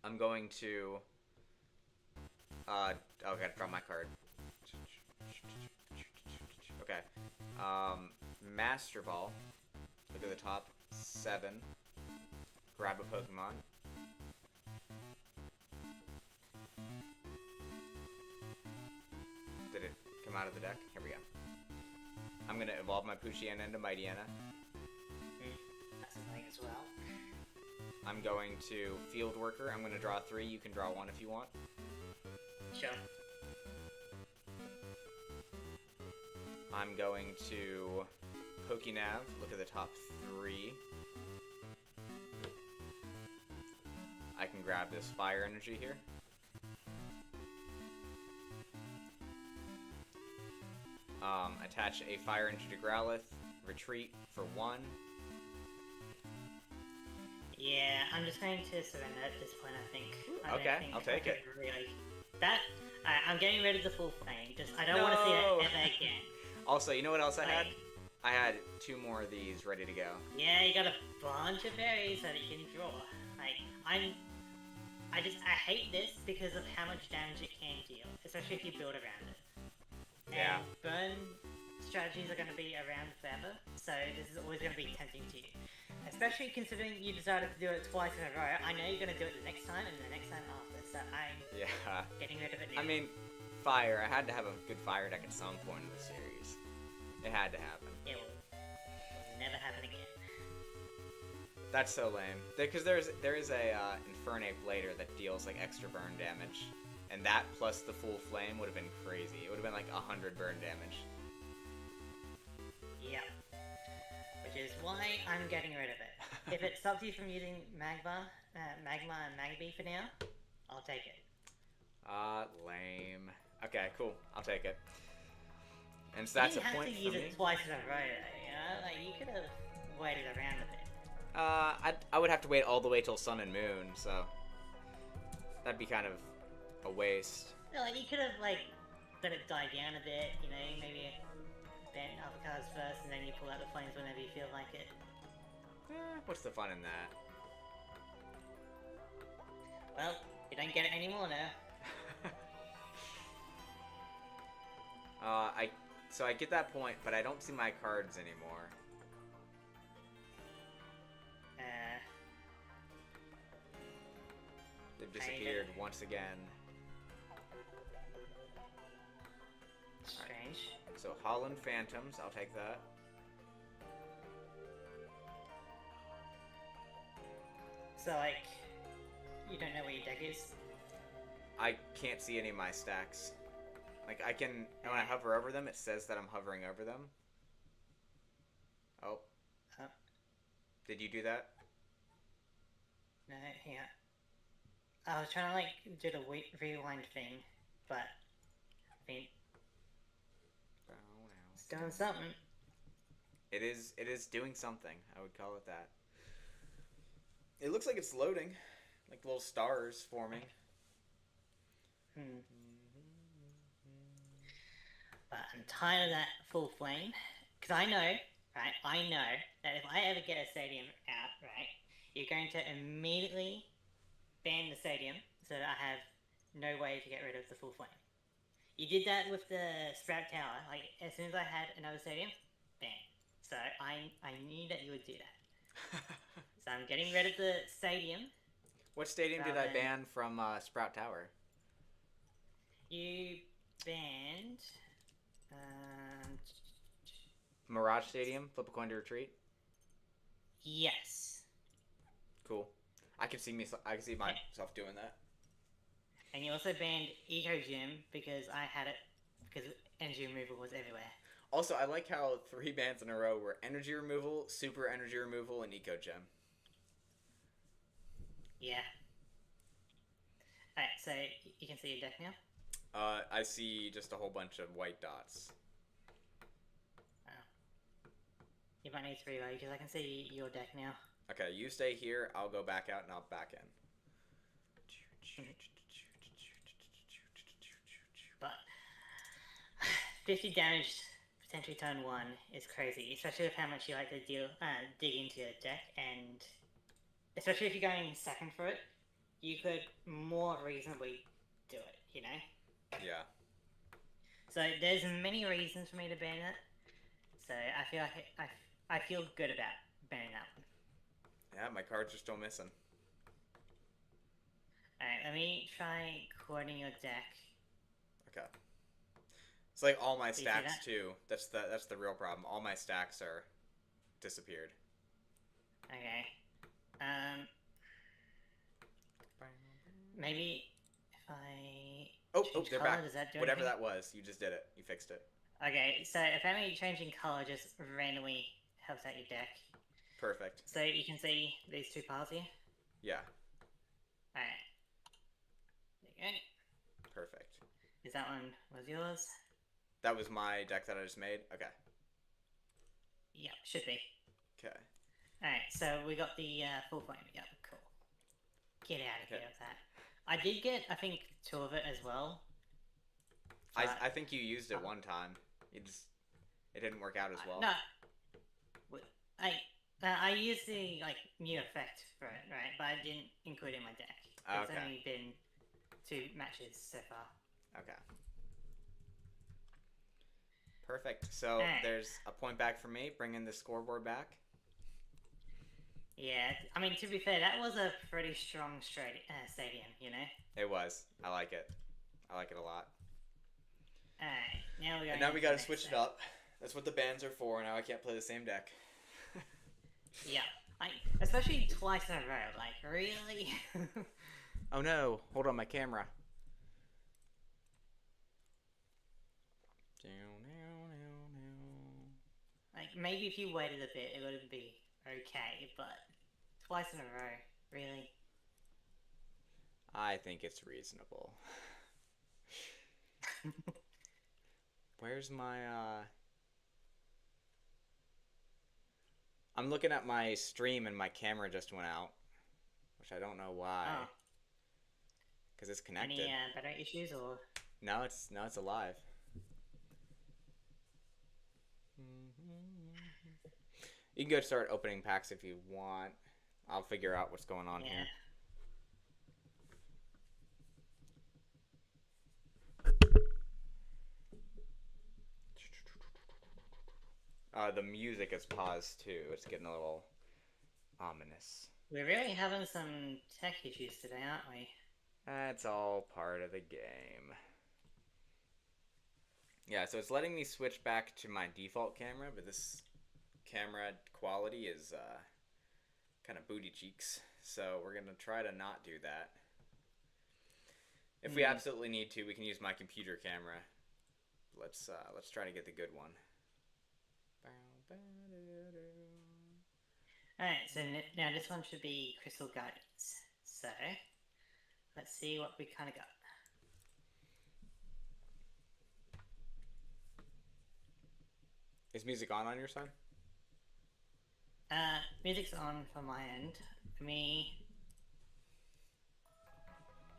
I'm going to oh, I gotta draw my card. Okay. Master Ball. Look at the top. 7. Grab a Pokemon. Did it come out of the deck? Here we go. I'm gonna evolve my Poochyena into Mightyena. That's a thing as well. I'm going to Field Worker. I'm gonna draw 3. You can draw 1 if you want. Sure. I'm going to Pokénav. Look at the top 3. I can grab this Fire Energy here. Attach a Fire Energy to Growlithe. Retreat for 1. Yeah, I'm just going to surrender at this point, I think. I don't Okay, think I'll take I it. could Really... That... I'm getting rid of the full flame. Just, I don't want to see No. that ever again. Also, you know what else I had? Like, I had 2 more of these ready to go. yeah, you got a bunch of berries that you can draw. Like, I hate this because of how much damage it can deal, especially if you build around it. Yeah. And burn strategies are going to be around forever, so this is always going to be tempting to you. Especially considering you decided to do it twice in a row. I know you're going to do it the next time and the next time after, so I'm Yeah. getting rid of it now. I mean, Fire. I had to have a good Fire deck at some point in the series. It had to happen. It will never happen again. That's so lame. Because there is a Infernape later that deals like extra burn damage, and that plus the full flame would have been crazy. It would have been like 100 burn damage. Yep. Which is why I'm getting rid of it. If it stops you from using Magma and Magby for now, I'll take it. Lame. Okay, cool. I'll take it. And so that's a point You didn't have to use for me. it twice in a row, though, you know? Like, you could have waited around a bit. I would have to wait all the way till Sun and Moon, so that'd be kind of a waste. No, like, you could have, like, let it die down a bit, you know, maybe ban other cards first, and then you pull out the flames whenever you feel like it. What's the fun in that? Well, you don't get it anymore now. So I get that point, but I don't see my cards anymore. They've disappeared once again. Strange. So Holland Phantoms, I'll take that. So, like, you don't know where your deck is? I can't see any of my stacks. Like, I can, when I hover over them, it says that I'm hovering over them. Oh. Huh? Did you do that? No, yeah. I was trying to, like, do the rewind thing, but, I mean, it's doing something. It is doing something. I would call it that. It looks like it's loading, like little stars forming. But I'm tired of that full flame. Because I know, right, I know that if I ever get a stadium out, right, you're going to immediately ban the stadium so that I have no way to get rid of the full flame. You did that with the Sprout Tower. Like, as soon as I had another stadium, ban. So I knew that you would do that. So I'm getting rid of the stadium. What stadium did I ban from Sprout Tower? You banned... Mirage Stadium? Flip a coin to retreat? yes. Cool. I can see myself doing that. And you also banned Eco Gym because I had it because energy removal was everywhere. Also, I like how 3 bans in a row were energy removal, super energy removal, and Eco Gem. Yeah. Alright, so you can see your deck now? I see just a whole bunch of white dots. Oh. You might need to reload because I can see your deck now. Okay, you stay here, I'll go back out and I'll back in. But 50 damage potentially turn 1 is crazy, especially with how much you like to dig into your deck, and especially if you're going second for it, you could more reasonably do it, you know? Yeah. So there's many reasons for me to ban it. So I feel like I feel good about banning that one. Yeah, my cards are still missing. Alright, let me try coordinating your deck. Okay. It's like all my Do you see stacks that? too. That's the real problem. All my stacks are disappeared. Okay. Maybe if I Oh, change they're color, back. does that do Whatever anything? that was, you just did it. You fixed it. Okay, so apparently changing color just randomly helps out your deck. Perfect. So you can see these 2 piles here. Yeah. Alright. There you go. Perfect. Is that one was yours? That was my deck that I just made? Okay. Yep, should be. Okay. Alright, so we got the full flame. Yep, cool. Get out of Okay. here with that. I did get, I think, 2 of it as well. I think you used it one time. It didn't work out as well. No. I used the new effect for it, right? But I didn't include it in my deck. It's Okay. only been 2 matches so far. Okay. Perfect. So there's a point back for me, bringing the scoreboard back. Yeah, I mean, to be fair, that was a pretty strong stadium, you know? It was. I like it. I like it a lot. Alright, now we got. And now we gotta switch it up. That's what the bans are for. Now I can't play the same deck. Yeah, especially twice in a row. Like, really? Oh no! Hold on, my camera. Like, maybe if you waited a bit, it would be okay, but twice in a row, really? I think it's reasonable. Where's my, I'm looking at my stream and my camera just went out. Which I don't know why. Oh. Because it's connected. Any battery issues, or? No, it's alive. You can go start opening packs if you want. I'll figure out what's going on here. The music is paused too. It's getting a little ominous. We're really having some tech issues today, aren't we? That's all part of the game. Yeah, so it's letting me switch back to my default camera, but this camera quality is kind of booty cheeks. So we're going to try to not do that. If we absolutely need to, we can use my computer camera. Let's try to get the good one. Alright, so now this one should be Crystal Guardians. So, let's see what we kind of got. Is music on your side? Music's on for my end. For me...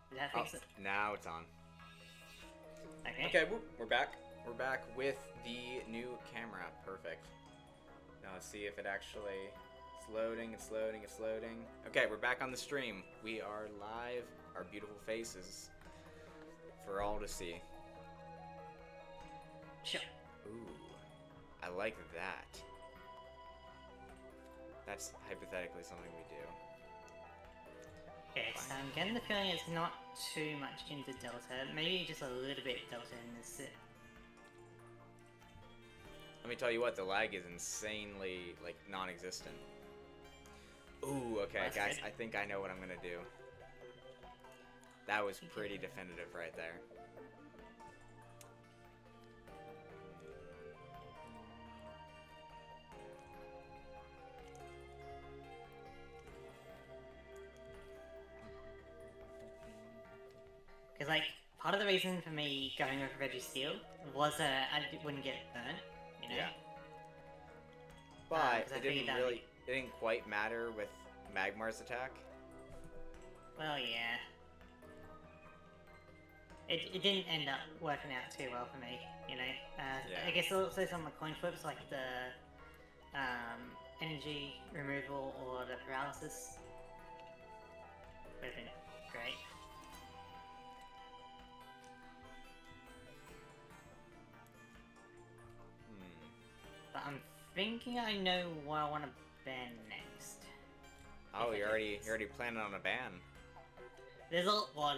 Did that fix it? Now it's on. Okay. Okay, we're back. We're back with the new camera. Perfect. Now let's see if it actually... It's loading, it's loading, it's loading. Okay, we're back on the stream. We are live. Our beautiful faces for all to see. Sure. Ooh, I like that. That's hypothetically something we do. Okay, so I'm getting the feeling it's not too much into Delta. Maybe just a little bit Delta in this. Let me tell you what, the lag is insanely, like, non-existent. Ooh, okay, That's guys, good. I think I know what I'm gonna do. That was pretty definitive right there. Because, like, part of the reason for me going with Registeel was that I wouldn't get burnt, you know? Yeah. 'cause But I it figured didn't that- really, it didn't quite matter with Magmar's attack. Well, yeah. It didn't end up working out too well for me, you know? Yeah. I guess also some of the coin flips, like the energy removal or the paralysis, would have been great. But I'm thinking I know what I want to ban next. Oh, If you're it already is. you're already planning on a ban. There's a lot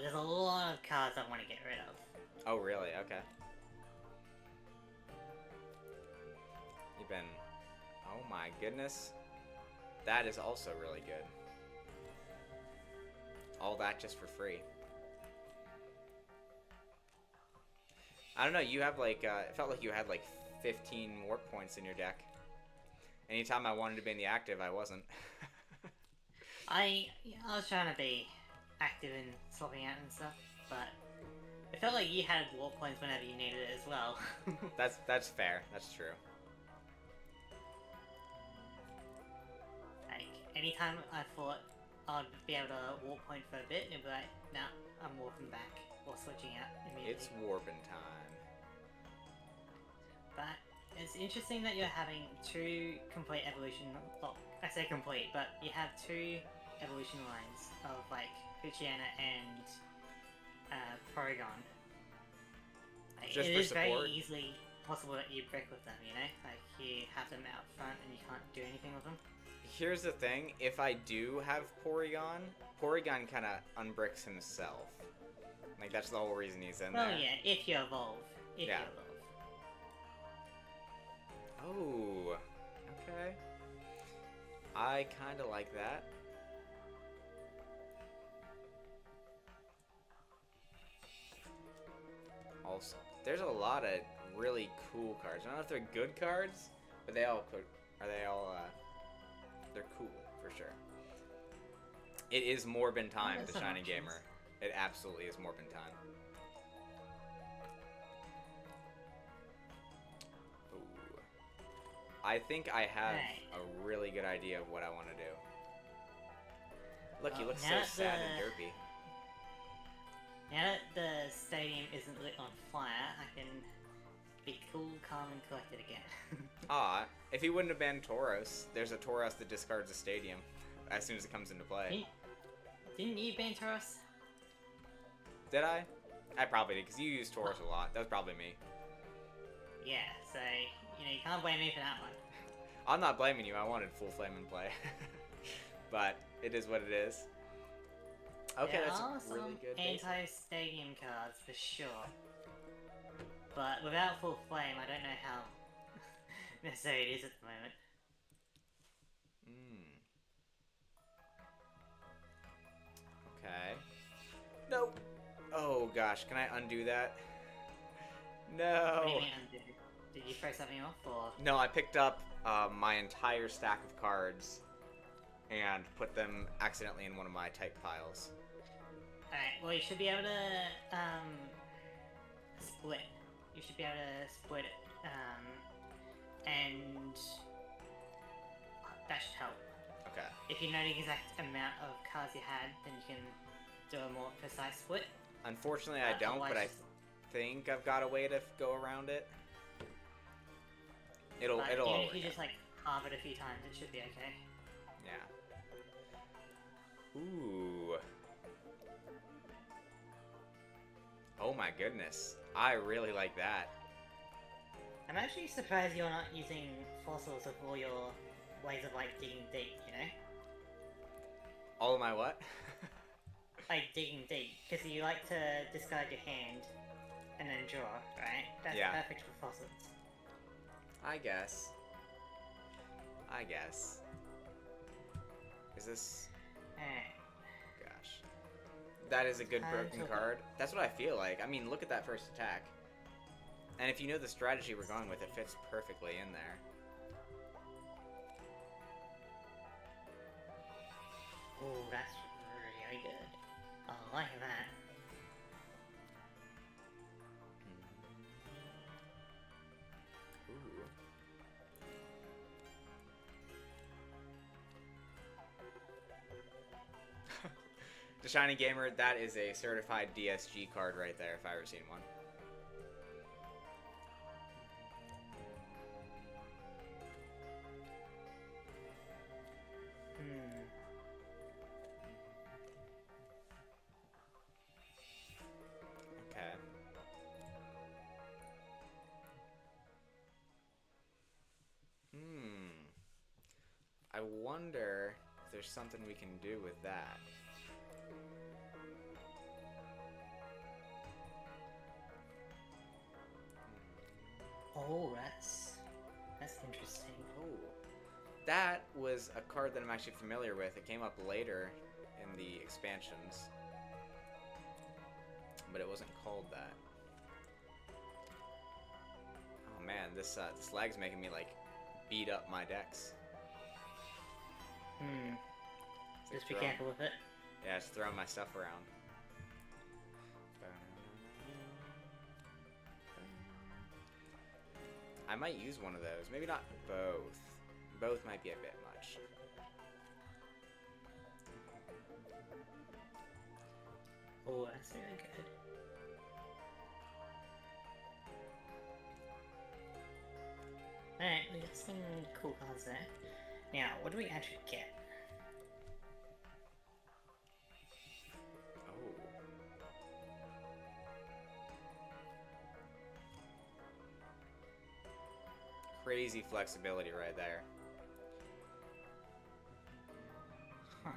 of cards I want to get rid of. Oh, really? Okay. You've been... Oh my goodness. That is also really good. All that just for free. I don't know, you have like, it felt like you had like 15 warp points in your deck. Anytime I wanted to be in the active, I wasn't. I was trying to be active in swapping out and stuff, but it felt like you had war points whenever you needed it as well. That's fair. That's true. Like, anytime I thought I'd be able to warp point for a bit, it'd be like, nah, I'm warping back, or switching out immediately. It's warping time. But it's interesting that you're having two complete evolution. Well, I say complete, but you have two evolution lines of like Luciana and Porygon. Like, Just it for is very support? easily possible that you break with them. You know, like you have them out front and you can't do anything with them. Here's the thing, if I do have Porygon, Porygon kind of unbricks himself. Like, that's the whole reason he's in Well, there. yeah, if you evolve. If Yeah. you evolve. Oh, okay. I kind of like that. Also, there's a lot of really cool cards. I don't know if they're good cards, but they all they're cool for sure. It is Morbin time, there's the some Shiny options. Gamer. It absolutely is Morbin time. Ooh. I think I have Right. a really good idea of what I want to do. Look, you Well, look so now sad and the- derpy. Now that the stadium isn't lit on fire, I can be cool, calm, and collected again. Ah, if he wouldn't have banned Tauros, there's a Tauros that discards a stadium as soon as it comes into play. Didn't you ban Tauros? Did I? I probably did, because you use Tauros a lot. That was probably me. Yeah, so, you know, you can't blame me for that one. I'm not blaming you. I wanted full flame in play. But it is what it is. Okay, there that's are a really some good base. anti-stadium cards for sure. But without full flame, I don't know how necessary it is at the moment. Okay. No. Oh gosh, can I undo that? No. What do you mean undo? Did you throw something off, or...? No, I picked up my entire stack of cards and put them accidentally in one of my type piles. Alright, well you should be able to, split. You should be able to split it, and... that should help. Okay. If you know the exact amount of cards you had, then you can do a more precise split. Unfortunately, I don't, but I think I've got a way to go around it. It'll even all if you work just like halve it a few times, it should be okay. Yeah. Ooh. Oh my goodness. I really like that. I'm actually surprised you're not using fossils of all your ways of like digging deep, you know? All of my what? Like digging deep, because you like to discard your hand and then draw, right? That's Yeah. perfect for fossils. I guess. Is this... Alright. Gosh. That is a good Time broken to- card. That's what I feel like. I mean, look at that first attack. And if you know the strategy we're going with, it fits perfectly in there. Ooh, that's really good. I like that. Ooh. The Shiny Gamer, that is a certified DSG card right there, if I ever seen one. Okay. I wonder if there's something we can do with that. Oh, that's interesting. Oh. That was a card that I'm actually familiar with. It came up later in the expansions. But it wasn't called that. Oh man, this lag's making me like beat up my decks. It's like Just be careful with it. Yeah, just throwing my stuff around. I might use one of those. Maybe not both. Both might be a bit much. Oh, that's really good. Alright, we got some cool cards there. Now, what do we actually get? Oh. Crazy flexibility right there. Huh.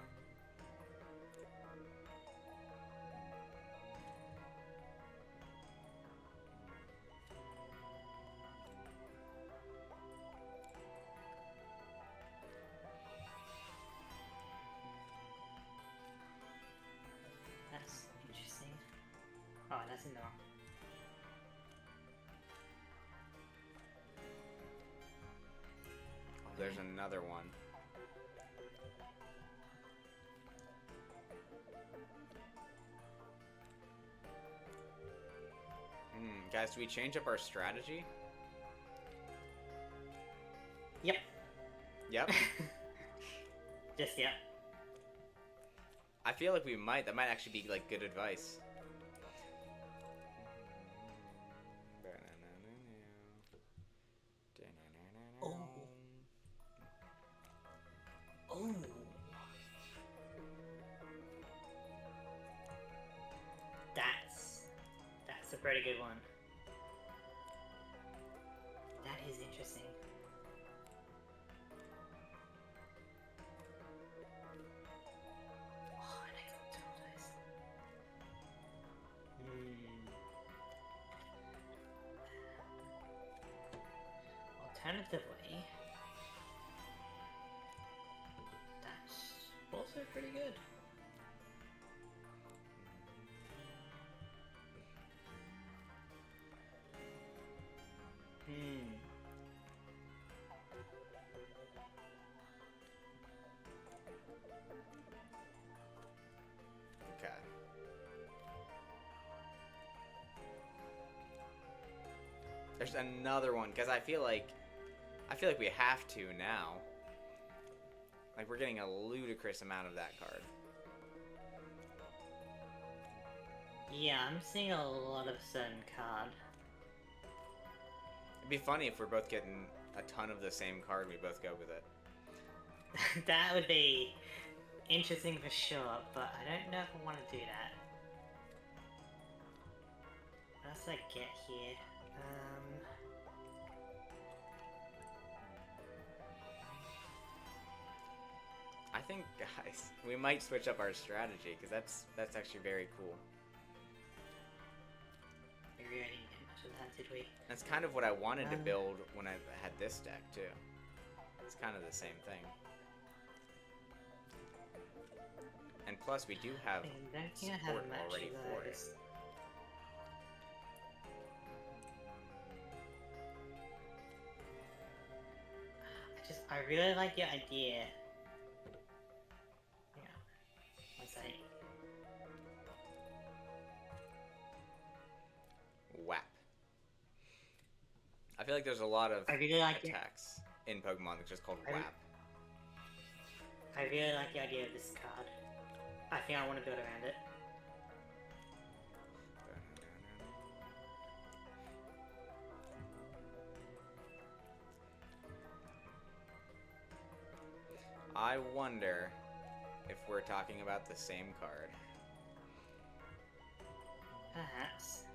That's interesting. Oh, that's in the wrong. Oh, there's another one. Guys, do we change up our strategy? Yep. Yep. Just yep. I feel like we might. That might actually be like good advice. Oh. Oh. That's a pretty good one. That is interesting. Oh, and I got two dice. Alternatively, that's also pretty good. Okay. There's another one because I feel like we have to now. Like, we're getting a ludicrous amount of that card. Yeah, I'm seeing a lot of certain card. It'd be funny if we're both getting a ton of the same card, we both go with it. That would be interesting for sure, but I don't know if I want to do that. What else did I get here? I think, guys, we might switch up our strategy, because that's actually very cool. We really didn't get much of that, did we? That's kind of what I wanted to build when I had this deck, too. It's kind of the same thing. And plus, we do have support already for it. I really like your idea. Yeah. One second. Whap. I feel like there's a lot of I really like attacks in Pokemon that's just called Whap. I really like the idea of this card. I think I want to build around it. I wonder if we're talking about the same card. Perhaps.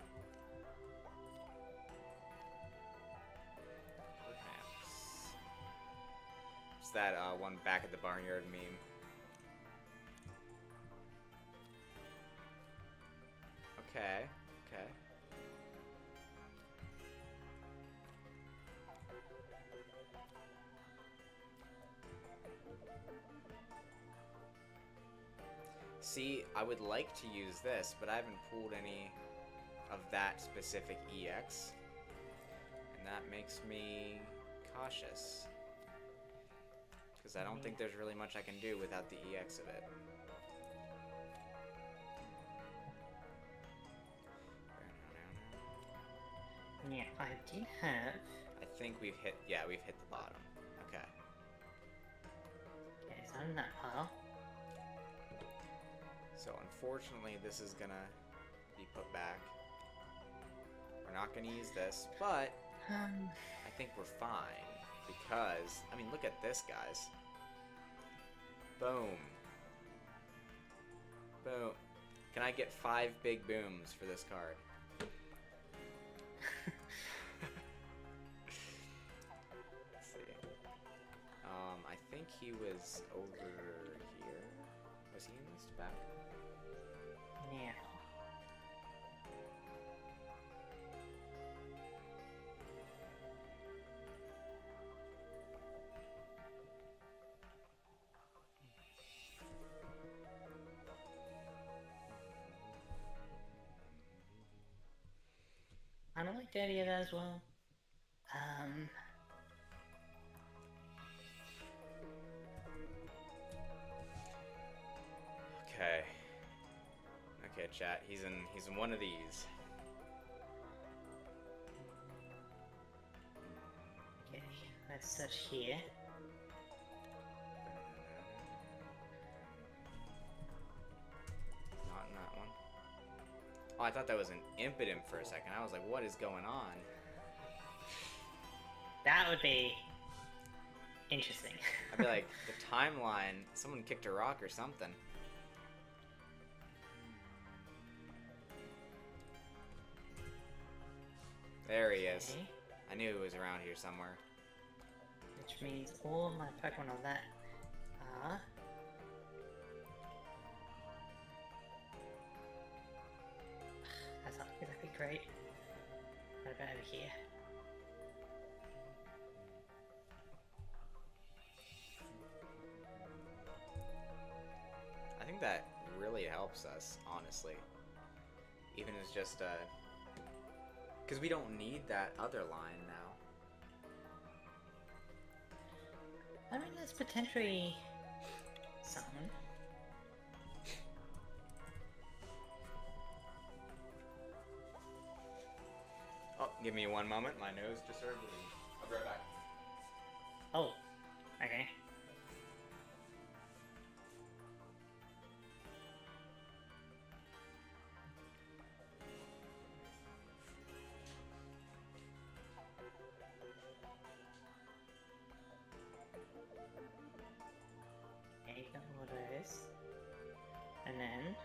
It's that one back at the barnyard meme. Okay, okay. See, I would like to use this, but I haven't pulled any of that specific EX. And that makes me cautious. Because I don't think there's really much I can do without the EX of it. Yeah, I do have... I think we've hit the bottom. Okay. Okay, so I'm in that pile. So unfortunately, this is gonna be put back. We're not gonna use this, but I think we're fine. Because, I mean, look at this, guys. Boom. Boom. Can I get 5 big booms for this card? Let's see. I think he was over here. Was he in this back? Yeah. I don't like the idea of that as well. Okay. Okay, chat. He's in one of these. Okay, let's search here. Not in that one. Oh, I thought that was an Impidimp for a second. I was like, what is going on? That would be interesting. I'd be like, the timeline, someone kicked a rock or something. There he is. Okay. I knew he was around here somewhere. Which means all my Pokemon on that are... That's not exactly great. What about over here? I think that really helps us, honestly. Even as just because we don't need that other line now. I mean, that's potentially something. Oh, give me one moment. My nose just started bleeding. I'll be right back. Oh, okay. this. And then...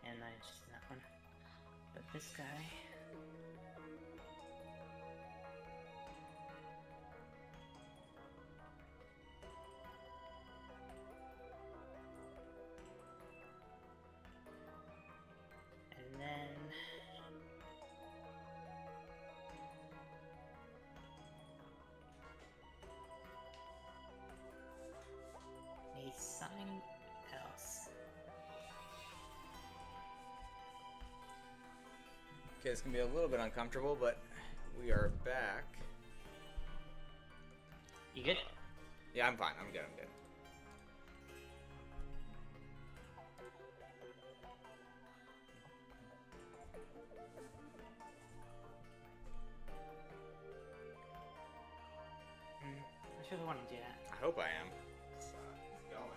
and then just that one. But this guy... And then... need something else. Okay, it's gonna be a little bit uncomfortable, but we are back. You good? Yeah, I'm fine. I'm good. I'm good. I should have wanted to do that. I hope I am. It's going.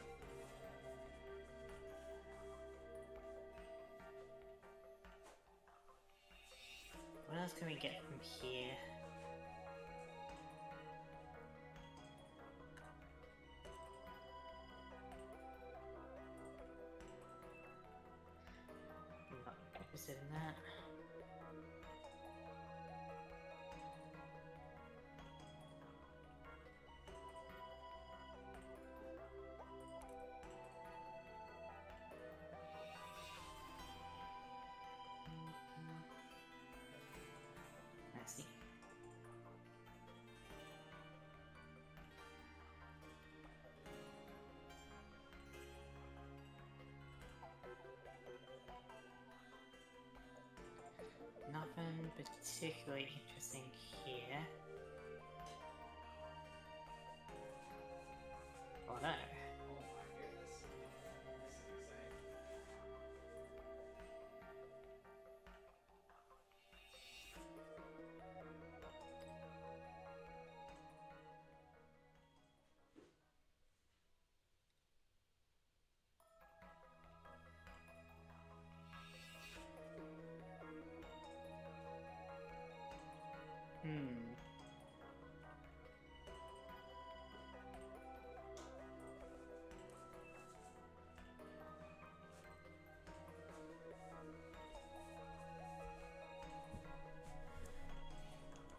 What else can we get from here? I'm not interested in that. Nasty. Nothing particularly interesting here. Oh no. Oh my goodness. This is insane.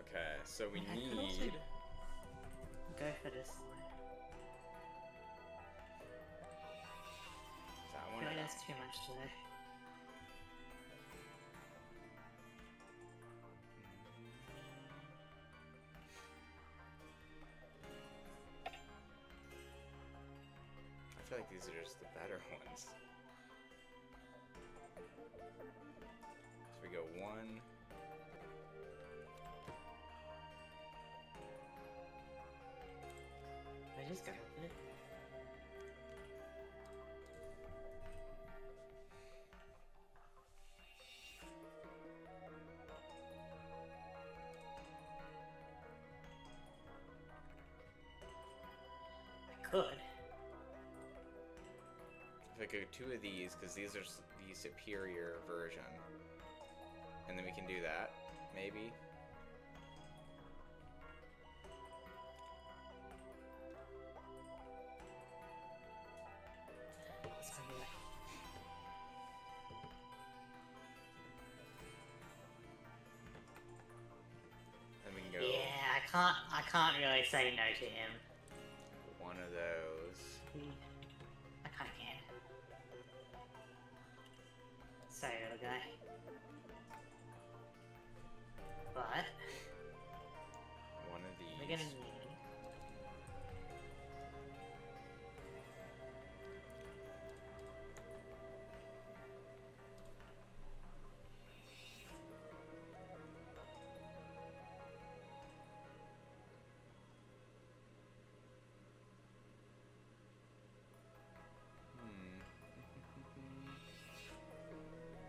Okay, so we I could need. also go for this one. That I one. feel or like that that's too much today. I feel like these are just the better ones. So we go one. I just go with it. I could. If I go two of these, because these are the superior version, and then we can do that, maybe. Let's go do that. Then we can go Yeah, I can't really say no to him. one of those. I kinda can. Sorry, little guy. But One of these. we're gonna need...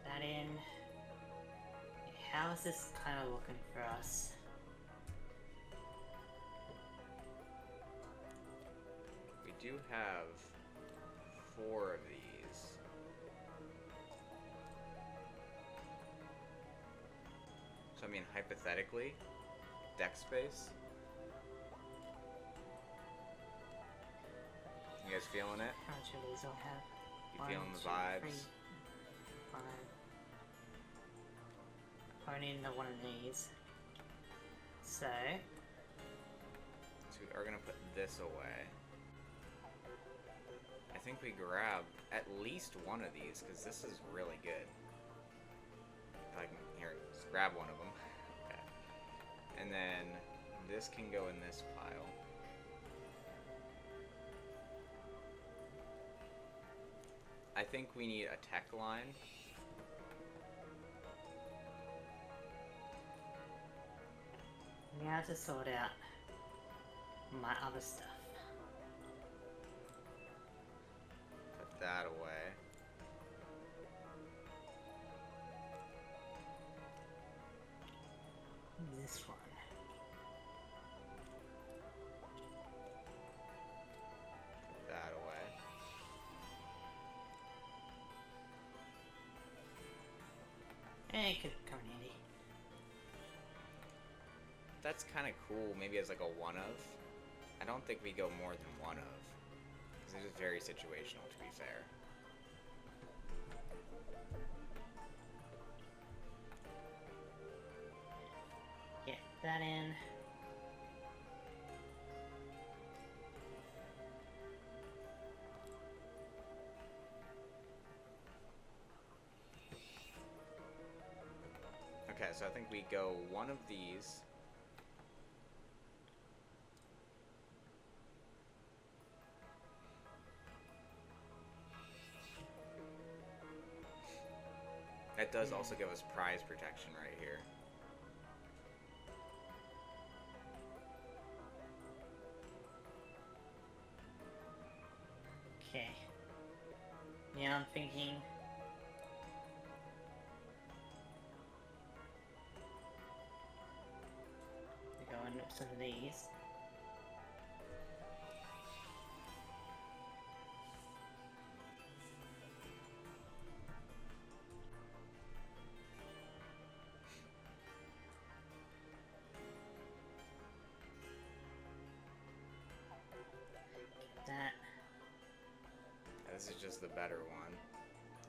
that in. How is this kind of looking for us? do have 4 of these. So I mean, hypothetically, deck space. You guys feeling it? How much of these do I have? You 1, feeling the 2, vibes? 3, 5. I need another one of these. So So we are gonna put this away. I think we grab at least one of these, because this is really good. If I can, here, just grab one of them. Okay. And then this can go in this pile. I think we need a tech line. now to sort out my other stuff. Put that away. This one. Put that away. It could come in handy. That's kind of cool, maybe as like a one of. I don't think we go more than one of. Because it is very situational, to be fair. Get that in. Okay, so I think we go one of these. That does also give us prize protection right here. Okay. Now I'm thinking. We're going with some of these. That. This is just the better one.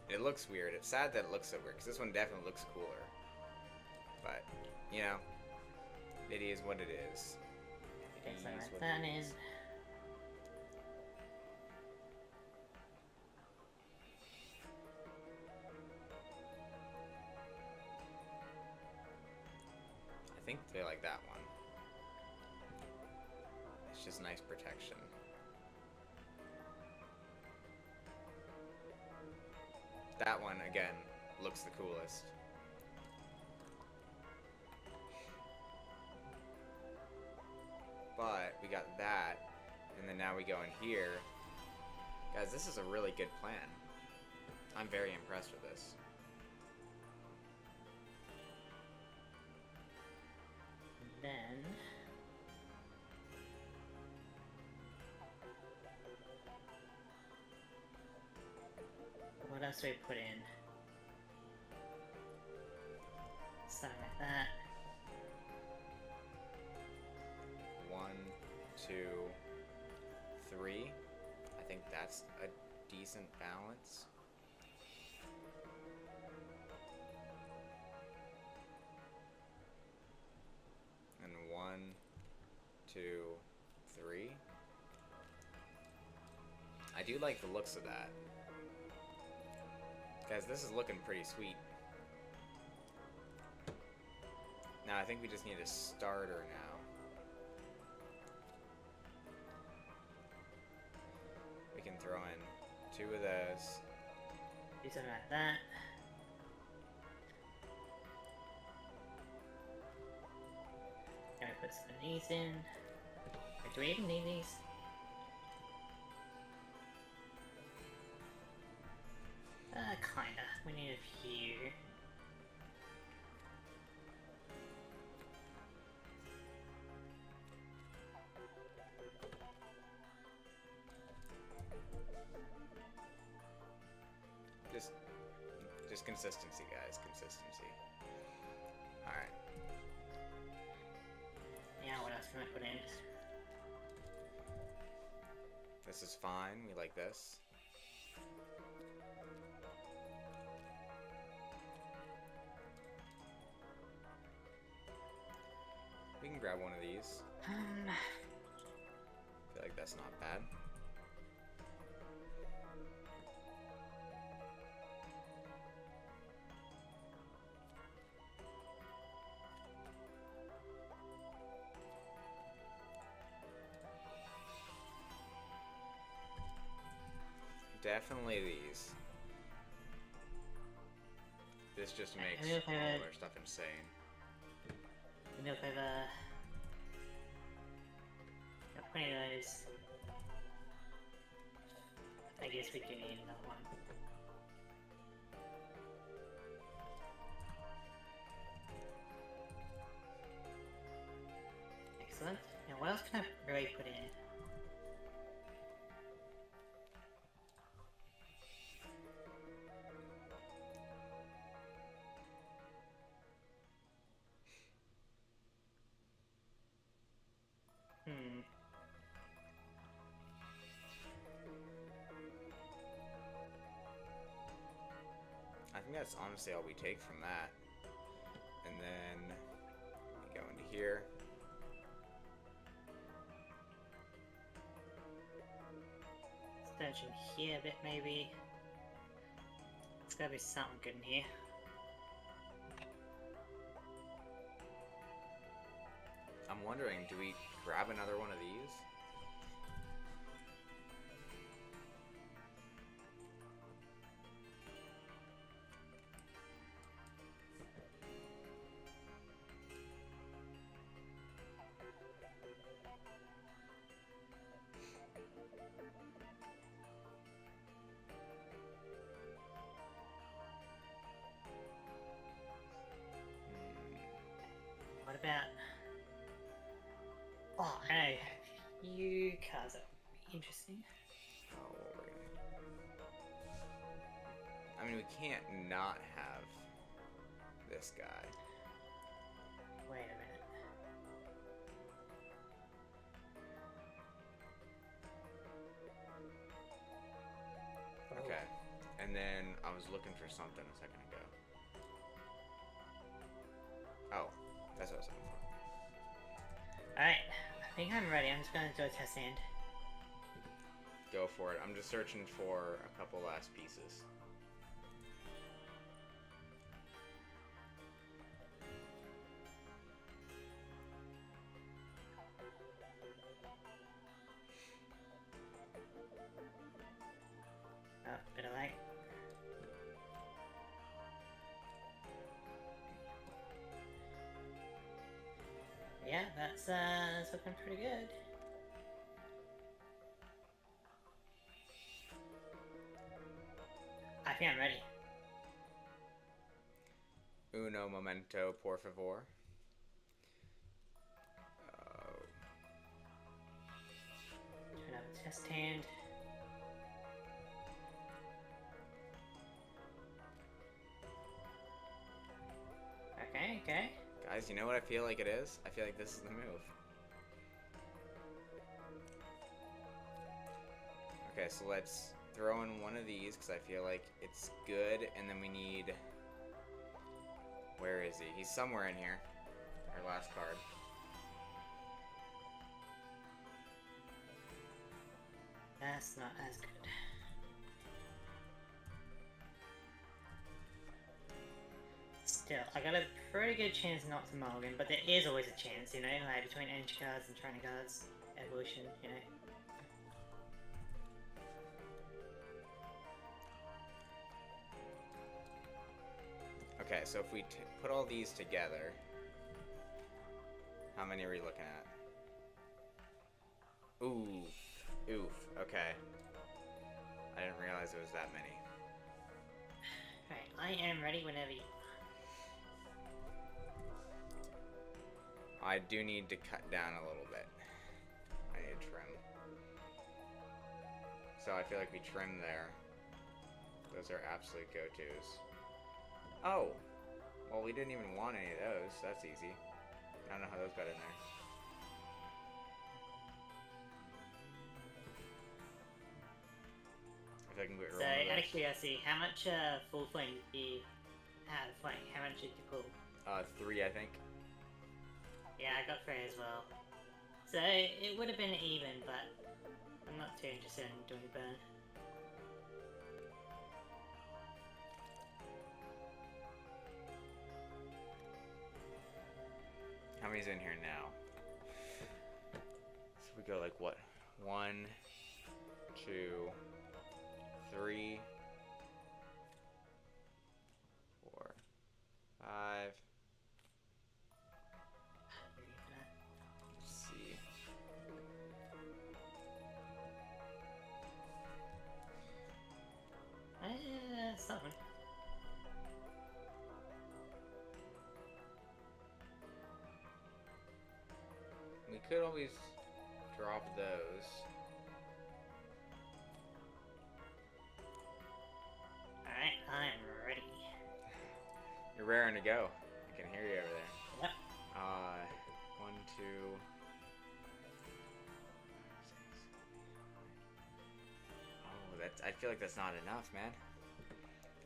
It looks weird. It's sad that it looks so weird, because this one definitely looks cooler. But, you know, it is what it is. Okay, so It is write what that it in. is. I think they like that one. It's just nice protection. That one, again, looks the coolest. But we got that, and then now we go in here. Guys, this is a really good plan. I'm very impressed with this. Then. What else do we put in? Something like that. 1, 2, 3. I think that's a decent balance. And 1, 2, 3. I do like the looks of that. Guys, this is looking pretty sweet. Now I think we just need a starter now. We can throw in 2 of those. Do something like that. Can we put some of these in? Wait, do we even need these? Kinda. We need a few. Just consistency, guys. Consistency. Alright. Yeah, what else can I put in? This is fine. We like this. We can grab one of these. I feel like that's not bad. Definitely these. This just makes all their stuff insane. You know if I've got plenty of those. I guess we do need another one. Excellent. Now what else can I really put in? I think that's honestly all we take from that. And then we go into here. Search in here a bit maybe. There's gotta be something good in here. I'm wondering, do we grab another one of these? What about... Oh, I know. You cards are interesting. Oh, what we're gonna... I mean, we can't not have this guy. Wait a minute. Okay. And then I was looking for something a second ago. Oh, that's what I was looking for. Alright, I think I'm ready. I'm just gonna do a test hand. Go for it. I'm just searching for a couple last pieces. Oh, bit of light. Yeah, that's looking pretty good. I think I'm ready. Uno momento, por favor. Turn up a test hand. Okay, okay. Guys, you know what I feel like it is? I feel like this is the move. Okay, so let's throw in one of these because I feel like it's good, and then we need... Where is he? He's somewhere in here. Our last card. That's not as good. Still, I got a pretty good chance not to mulligan, but there is always a chance, you know, like between energy cards and trainer cards, evolution, you know. Okay, so if we put all these together, how many are we looking at? Oof. Oof. Okay. I didn't realize it was that many. Alright, I am ready whenever you... I do need to cut down a little bit. I need to trim. So I feel like we trim there. Those are absolute go-tos. Oh! Well, we didn't even want any of those. That's easy. I don't know how those got in there. If I can get So, out of curiosity, how much full flame do you have? Like, how much did you pull? 3, I think. Yeah, I got 3 as well. So, it would have been even, but I'm not too interested in doing burn. How many's in here now? So we go like what? 1, 2, 3, 4, 5. Let's see. Something. We could always drop those. Alright, I'm ready. You're raring to go. I can hear you over there. Yep. 1, 2. 6. Oh, that's. I feel like that's not enough, man.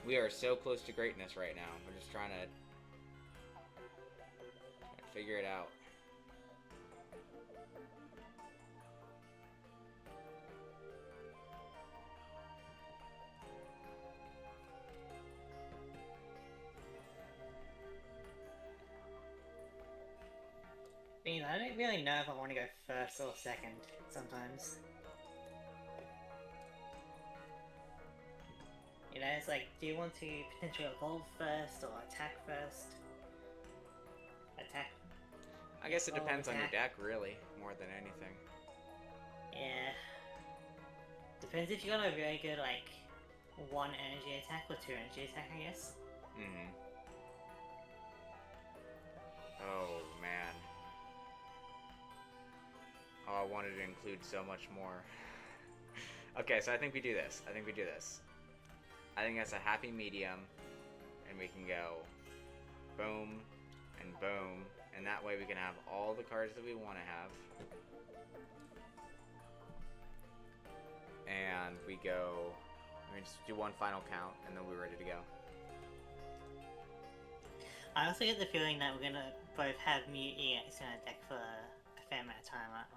We are so close to greatness right now. We're just trying to figure it out. I don't really know if I want to go first or second sometimes. You know, it's like, do you want to potentially evolve first or attack first? Attack. I guess it Oh, depends on your attack. deck, really, more than anything. Yeah. Depends if you got a very good, like, 1 energy attack or 2 energy attack, I guess. Mm-hmm. Oh, man. Oh, I wanted to include so much more. Okay, so I think we do this. I think that's a happy medium, and we can go boom and boom, and that way we can have all the cards that we want to have. And we just do one final count, and then we're ready to go. I also get the feeling that we're gonna both have Mute EX in our deck for a fair amount of time, aren't we?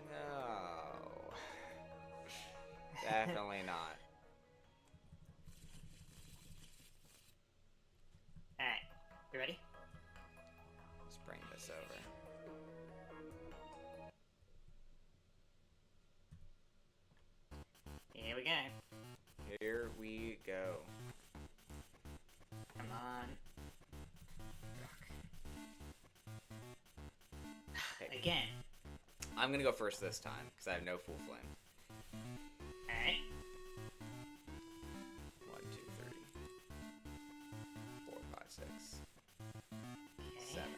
No. Definitely not. Alright, you ready? Let's bring this over. Here we go. Here we go. Come on. Okay. Again. I'm gonna go first this time, because I have no full flame. Alright. 1, 2, 3, 4, 5, 6, Okay. 7.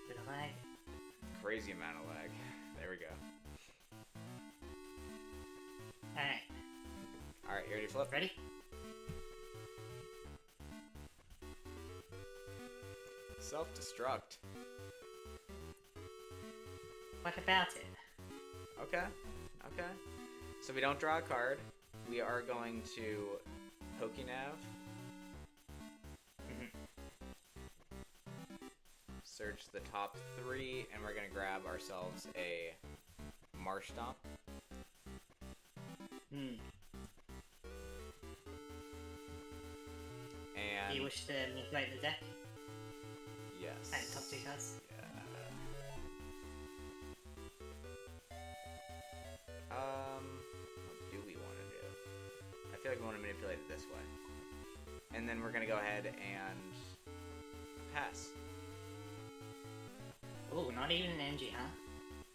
Bit of lag. Crazy amount of lag. There we go. Alright. Alright, you ready to flip? Ready? Self-destruct. What about it? Okay. Okay. So we don't draw a card. We are going to Pokinav. Search the top 3, and we're going to grab ourselves a Marshtomp. Hmm. And Do you wish to manipulate the deck? yes. And top 2 cards? Yeah. What do we want to do? I feel like we want to manipulate it this way. And then we're going to go ahead and pass. Ooh, not even an energy, huh?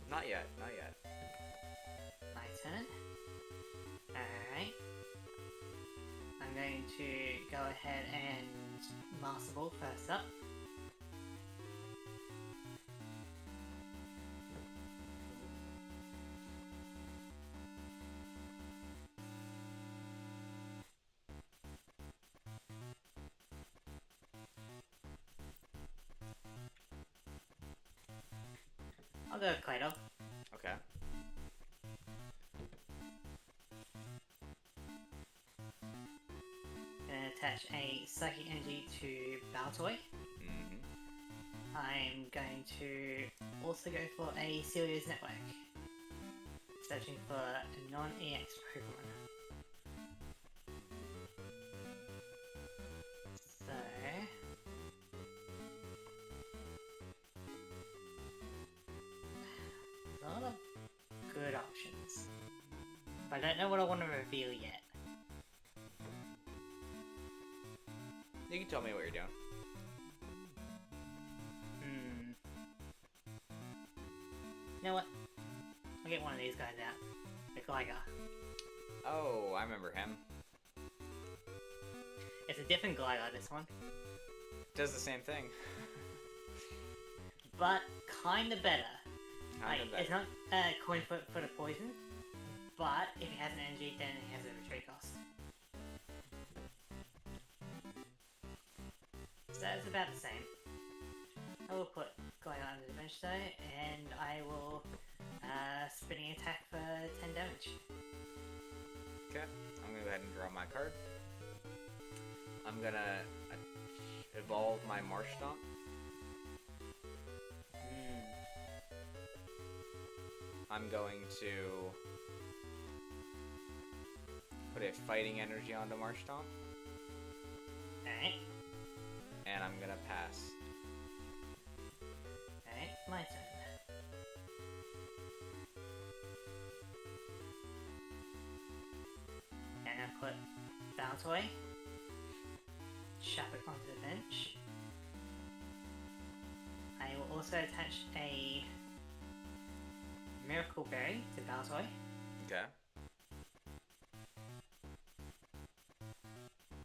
Not yet, not yet. My turn. Alright. I'm going to go ahead and Master Ball first up. I'll go Claydol. Okay. Gonna attach a Psychic Energy to Baltoy. Mm-hmm. I'm going to also go for a Celia's Network. Searching for a non-EX Pokemon. So... there's a lot of good options. But I don't know what I want to reveal yet. You can tell me what you're doing. You know what? I'll get one of these guys out. The Gligar. Oh, I remember him. It's a different Gligar, this one. Does the same thing. But kinda better. Kinda better. It's not coin for the poison, but if it has an energy, then it has a retreat cost. So it's about the same. I will put Gligar under the bench though, and I will spinning attack for 10 damage. Okay, I'm gonna go ahead and draw my card. I'm gonna evolve my Marsh Stomp. I'm going to put a Fighting Energy onto Marsh Stomp. Alright. And I'm gonna pass. Alright, my turn. And I put Baltoy. Shove it onto the bench. I will also attach a Miracle Berry to Baltoy. Okay.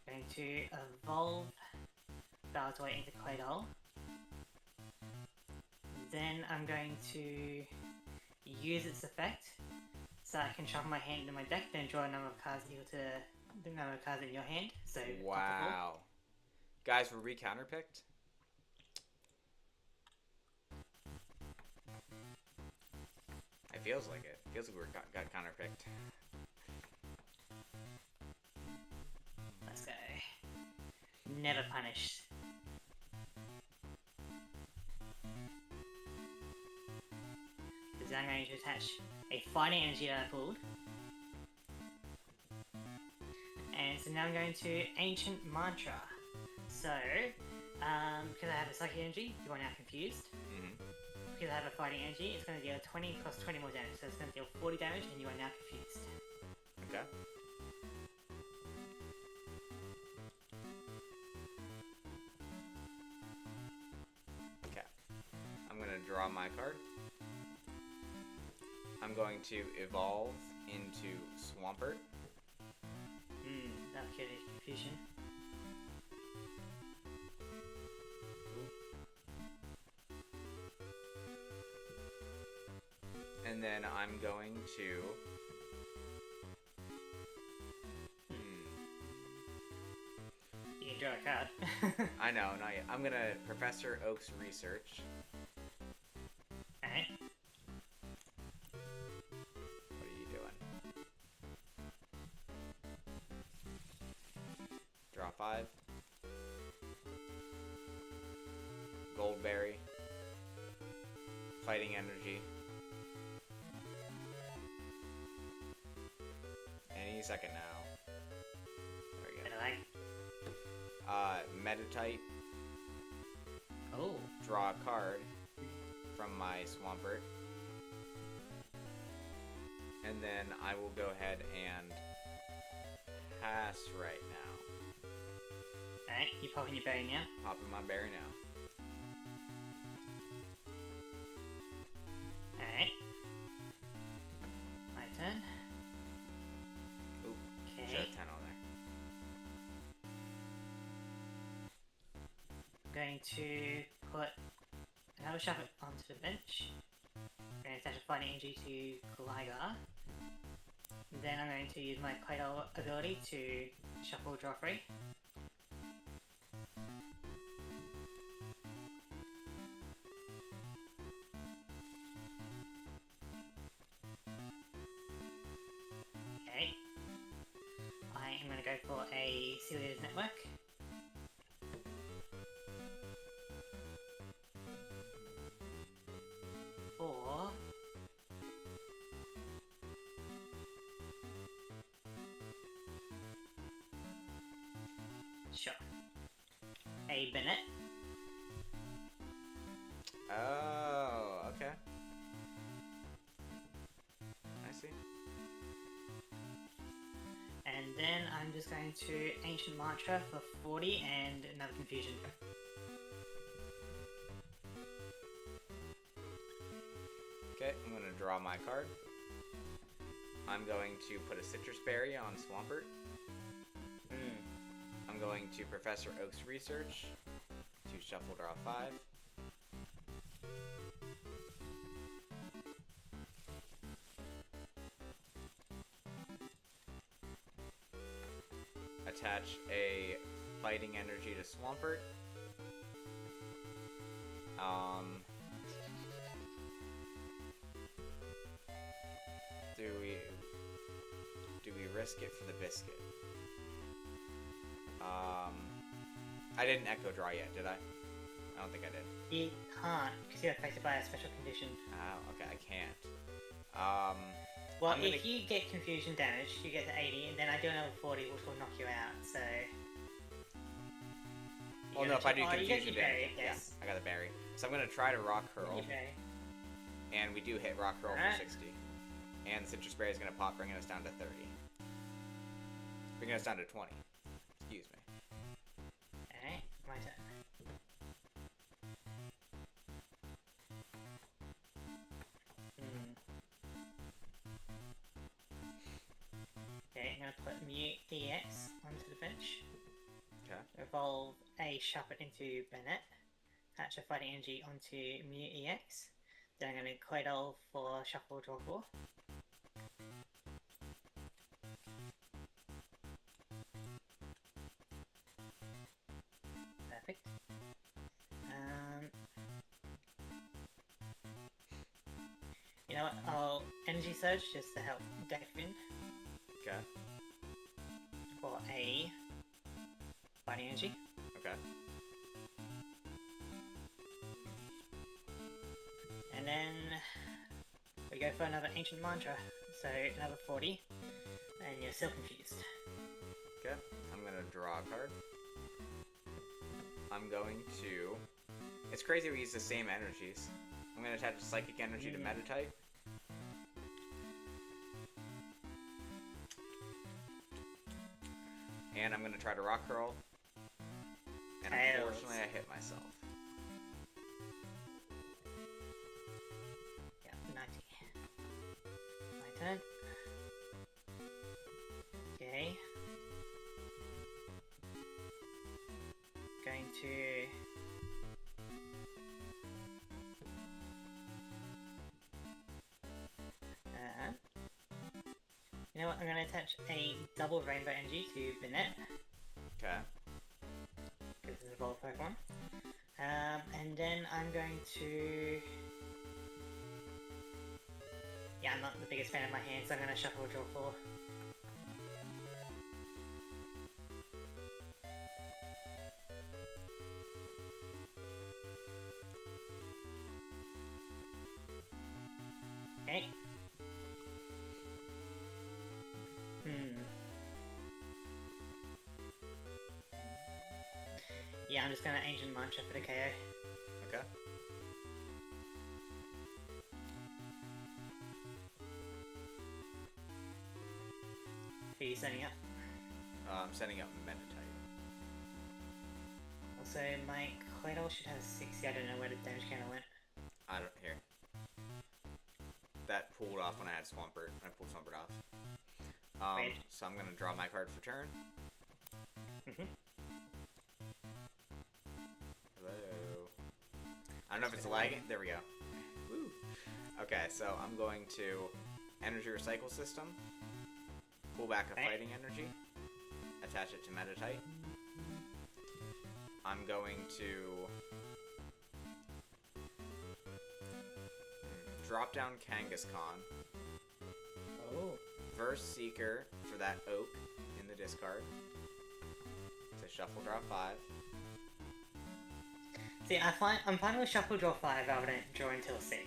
Going to evolve Baltoy into Claydol. Then I'm going to use its effect so I can shuffle my hand into my deck, then draw a number of cards equal to the number of cards in your hand. So Wow. Guys, were we counterpicked? It feels like it. Feels like we got counterpicked. Let's go. Never punished. Because I'm going to attach a Fighting Energy that I pulled. And so now I'm going to Ancient Mantra. So, because I have a Psychic Energy, you are now confused. Mm-hmm. Because I have a Fighting Energy, it's going to deal 20 plus 20 more damage. So it's going to deal 40 damage and you are now confused. Okay. Okay. I'm going to draw my card. I'm going to evolve into Swampert. That'll create confusion. And then I'm going to... You can draw a card. I know, not yet. I'm gonna Professor Oak's Research. Alright. What are you doing? Draw 5. Goldberry. Fighting Energy. Any second now. There we go. Better like. Meditite. Oh. Draw a card from my Swampert. And then I will go ahead and pass right now. Alright, you popping your berry now? Popping my berry now. going to put another shuffle onto the bench. I'm going to attach a fighting energy to Gligar. Then I'm going to use my Claydol ability to shuffle draw 3. Okay. I am going to go for a Celia's Network. Or sure. A Bennett. Oh, okay. I see. And then I'm just going to Ancient Mantra for 40 and another Confusion. Okay, I'm going to draw my card. I'm going to put a Citrus Berry on Swampert. I'm going to Professor Oak's Research to shuffle draw 5. Attach a Fighting Energy to Swampert. Do we risk it for the biscuit? I didn't Echo Draw yet, did I? I don't think I did. You can't, because you're affected by a special condition. Oh, okay, I can't. Well, I'm gonna- if you get Confusion damage, you get to 80, and then I do another 40, which will knock you out, so... Well, no, if I do you get Confusion your berry, damage, yes. yeah, I got the berry. So I'm gonna try to Rock Hurl, Your berry. and we do hit Rock Hurl Alright. for 60. And Citrus Berry is gonna pop, bringing us down to 30. Bringing us down to 20. Excuse me. Alright, my turn. Okay, I'm gonna put Mute EX onto the bench. Okay. Evolve a Shuppet into Bennett. Attach a Fighting Energy onto Mute EX. Then I'm gonna Claydol for Shuffle Draw 4. Perfect. You know what? I'll Energy Surge just to help deck win Okay. for a Fighting Energy. Okay. And then we go for another Ancient Mantra. So another 40. And you're still confused. Okay. I'm gonna draw a card. I'm going to... It's crazy we use the same energies. I'm gonna attach a Psychic Energy to Metatype. And I'm gonna try to Rock Hurl. And unfortunately I hit myself. Yeah, 90. My turn. Okay. Going to... you know what, I'm going to attach a double Rainbow Energy to Bennett, Okay. because it's a Evolved Pokemon. And then I'm going to... yeah, I'm not the biggest fan of my hand, so I'm going to shuffle draw 4. Okay. Yeah, I'm just gonna Ancient Mantra for the KO. Okay. Who are you setting up? I'm setting up Metatype. Also, my Claydol should have 60. I don't know where the damage counter went. I don't... Here. That pulled off when I had Swampert. I pulled Swampert off. Right. So I'm gonna draw my card for turn. Mhm. Hello. don't know if it's lagging. There we go. Woo. Okay, so I'm going to energy recycle system, pull back a fighting energy, attach it to Metatite. I'm going to drop down Kangaskhan, Oh. Verse Seeker for that Oak in the discard, to shuffle draw 5. See, I'm fine with shuffle draw 5 rather than draw until 6.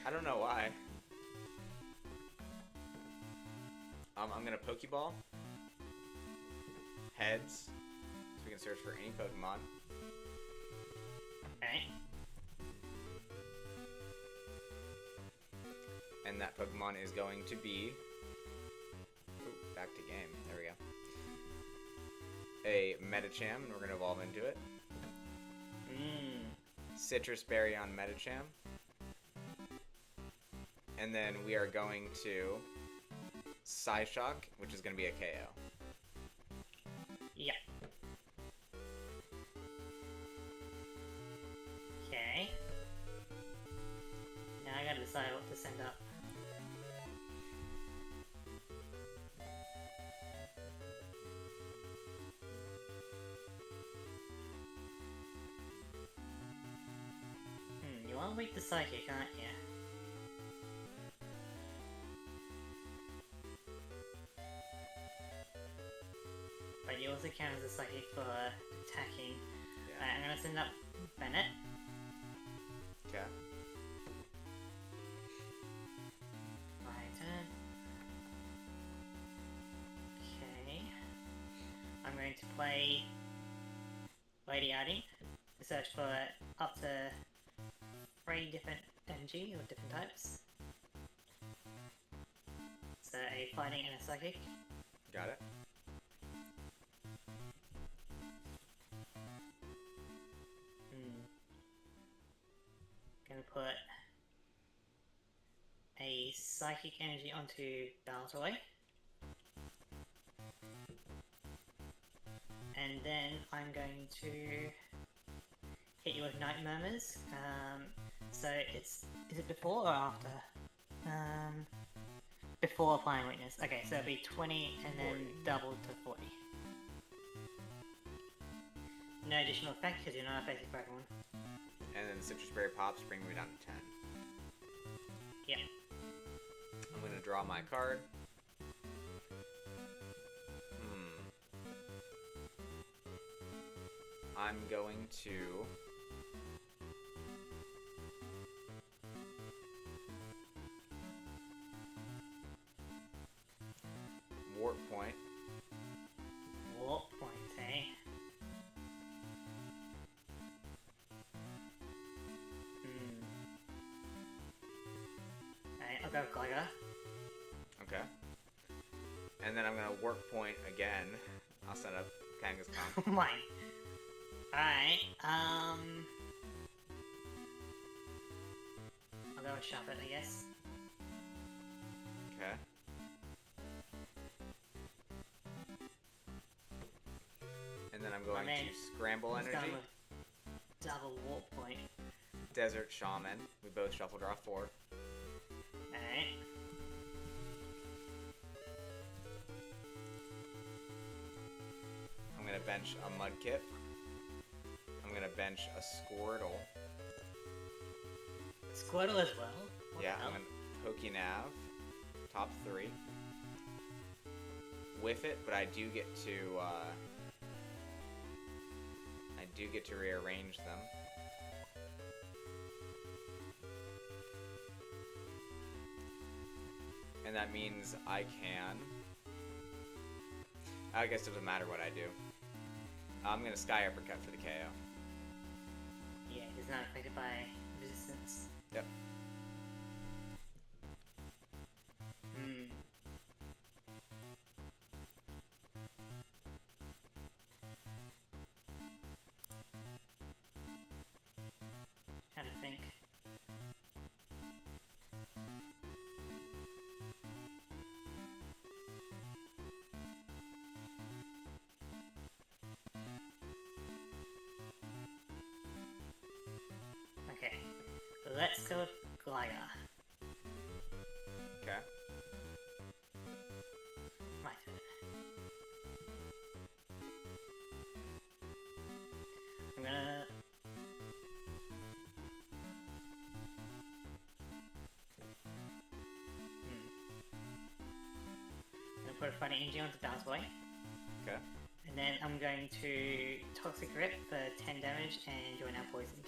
I don't know why. I'm gonna Pokeball. Heads. So we can search for any Pokemon. Okay. And that Pokemon is going to be... Ooh, back to game. There we go. A Medicham, and we're gonna evolve into it. Citrus Berry on Medicham. And then we are going to Psyshock, which is going to be a KO. Yeah. Okay. Now I gotta decide what to send up. You want to weak the psychic, aren't you? But you also count as a psychic for attacking. Yeah. Alright, I'm gonna send up Bennett. Okay. My turn. Okay. I'm going to play Lady Addy. Search for up to 3 different energy or different types. So a fighting and a psychic. Got it. Gonna put a psychic energy onto Baltoy. And then I'm going to hit you with Night Murmurs. So is it before or after? Before applying weakness. Okay, so it'll be 20 and then 40. doubled to 40. No additional effect because you're not affected by everyone. And then Citrus Berry pops, bringing me down to 10. Yep. I'm going to draw my card. I'm going to... Warp Point. Warp Point, eh? Alright, I'll go Glider. Okay. And then I'm going to Warp Point again. I'll set up Kangaskhan. Oh my. Alright, I'll go with Shuffle, I guess. Okay. And then I'm going man, to Scramble He's gone Energy. with double Warp Point. Desert Shaman. We both shuffle draw 4. Alright. I'm gonna bench a Mudkip. I'm gonna bench a Squirtle. Squirtle as well? What Yeah, the hell? I'm gonna Pokinav. Top 3. Whiff it, but I do get to rearrange them. And that means I can... I guess it doesn't matter what I do. I'm gonna Sky Uppercut for the KO. Yeah, he's not affected by resistance. Yep. Trying to think. Okay. Let's go with Gligar. Okay. My turn. I'm gonna... I'm gonna put a Fighting Energy onto Bounce Boy. Okay. And then I'm going to Toxic Rip for 10 damage and you're now poisoned.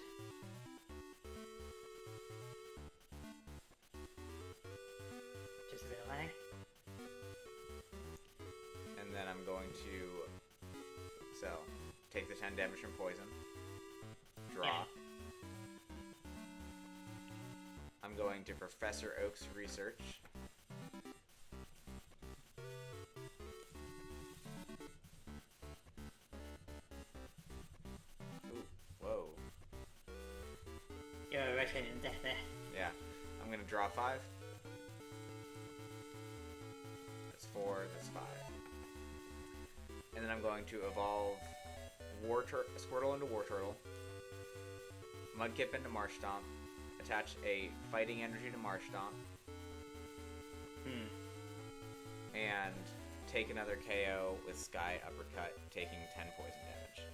Just a bit of lag. And then I'm going to take the 10 damage from poison. Draw. Yeah. I'm going to Professor Oak's Research. Ooh, whoa. You're rotating death there. Yeah. I'm gonna draw 5. That's 4, that's 5. And then I'm going to evolve Squirtle into Wartortle, Mudkip into Marshtomp, attach a Fighting Energy to Marshtomp, and take another KO with Sky Uppercut, taking 10 poison damage.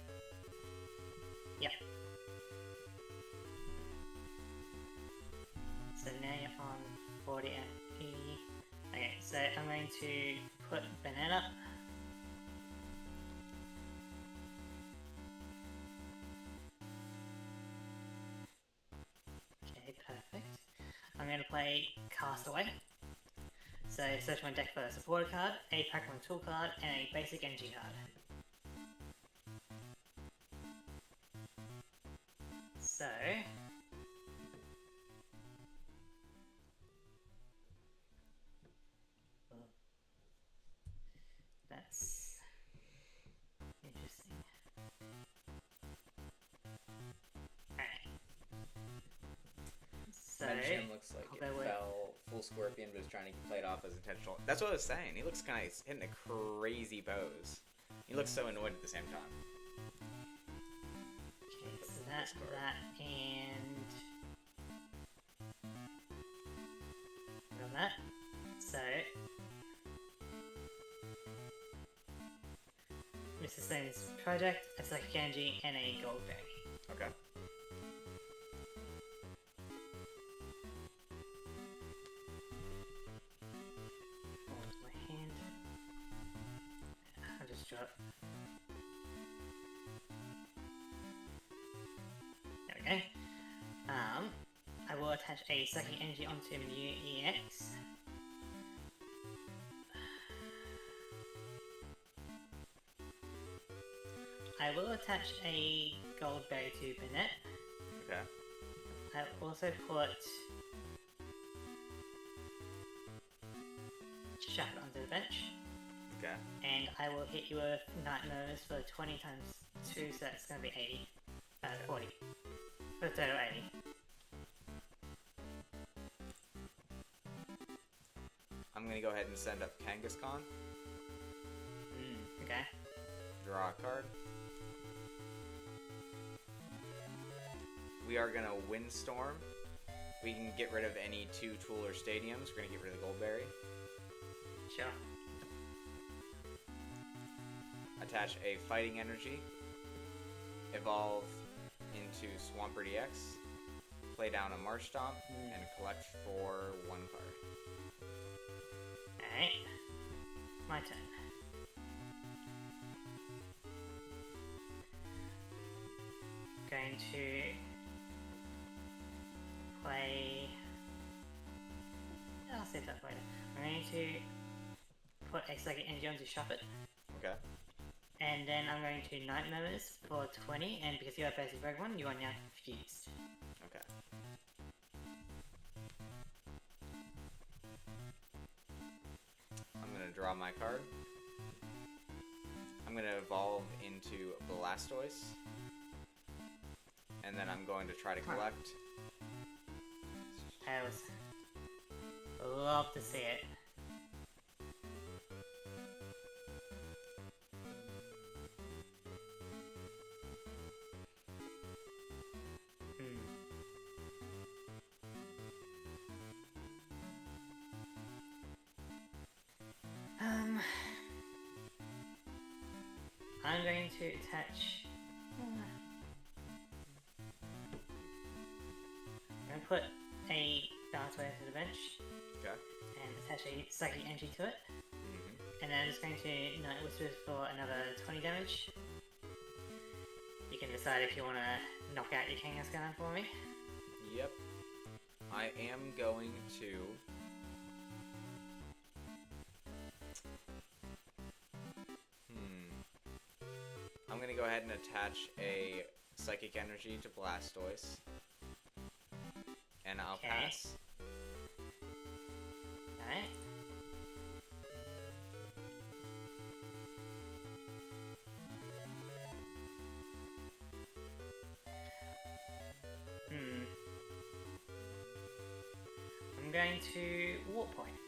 Yep. So now you're on 40 MP. Okay, so I'm going to put Banana. Okay, perfect. I'm going to play Castaway. So search my deck for a supporter card, a Pokemon tool card, and a basic energy card. So that's interesting. Alright. So Mention looks like I'll it go with- fell full Scorpion, but is trying to play it off as Intentional. That's what I was saying. He looks kind of hitting a crazy pose. He looks so annoyed at the same time. okay, so that, and got that. So Mr. Stone's project, a Psychic Energy, and a Goldberry. Okay. Hold my hand. I'll just draw it. There we go. I will attach a Psychic Energy onto Mew EX. I will attach a Goldberry to Bennett. Okay. I'll also put Shackle onto the bench. Okay. And I will hit you with Nightmares for 20 times 2, so that's going to be 80. 40. For a total 80. I'm gonna go ahead and send up Kangaskhan. Okay. Draw a card. We are gonna Windstorm. We can get rid of any 2 Tool or Stadiums. We're gonna get rid of the Goldberry. Sure. Attach a Fighting Energy. Evolve into Swampert EX. Play down a Marshtomp and collect for 1 card. Alright. My turn. Going to play. I'll save that for later. I'm going to put a Psychic Energy onto Shuffle, Okay. and then I'm going to Night Murmurs for 20, and because you have basic Pokemon, you are now confused. Okay. I'm gonna draw my card. I'm gonna evolve into Blastoise. And then I'm going to try to collect. I was love to see it. I'm going to attach... I'm going to put a Dark Wave to the bench. Okay. And attach a Psychic Energy to it. Mm-hmm. And then I'm just going to Night Whisper for another 20 damage. You can decide if you want to knock out your Kangaskhan for me. Yep. I am going to... I'm going to go ahead and attach a Psychic Energy to Blastoise. And I'll pass. Alright. I'm going to Warp Point.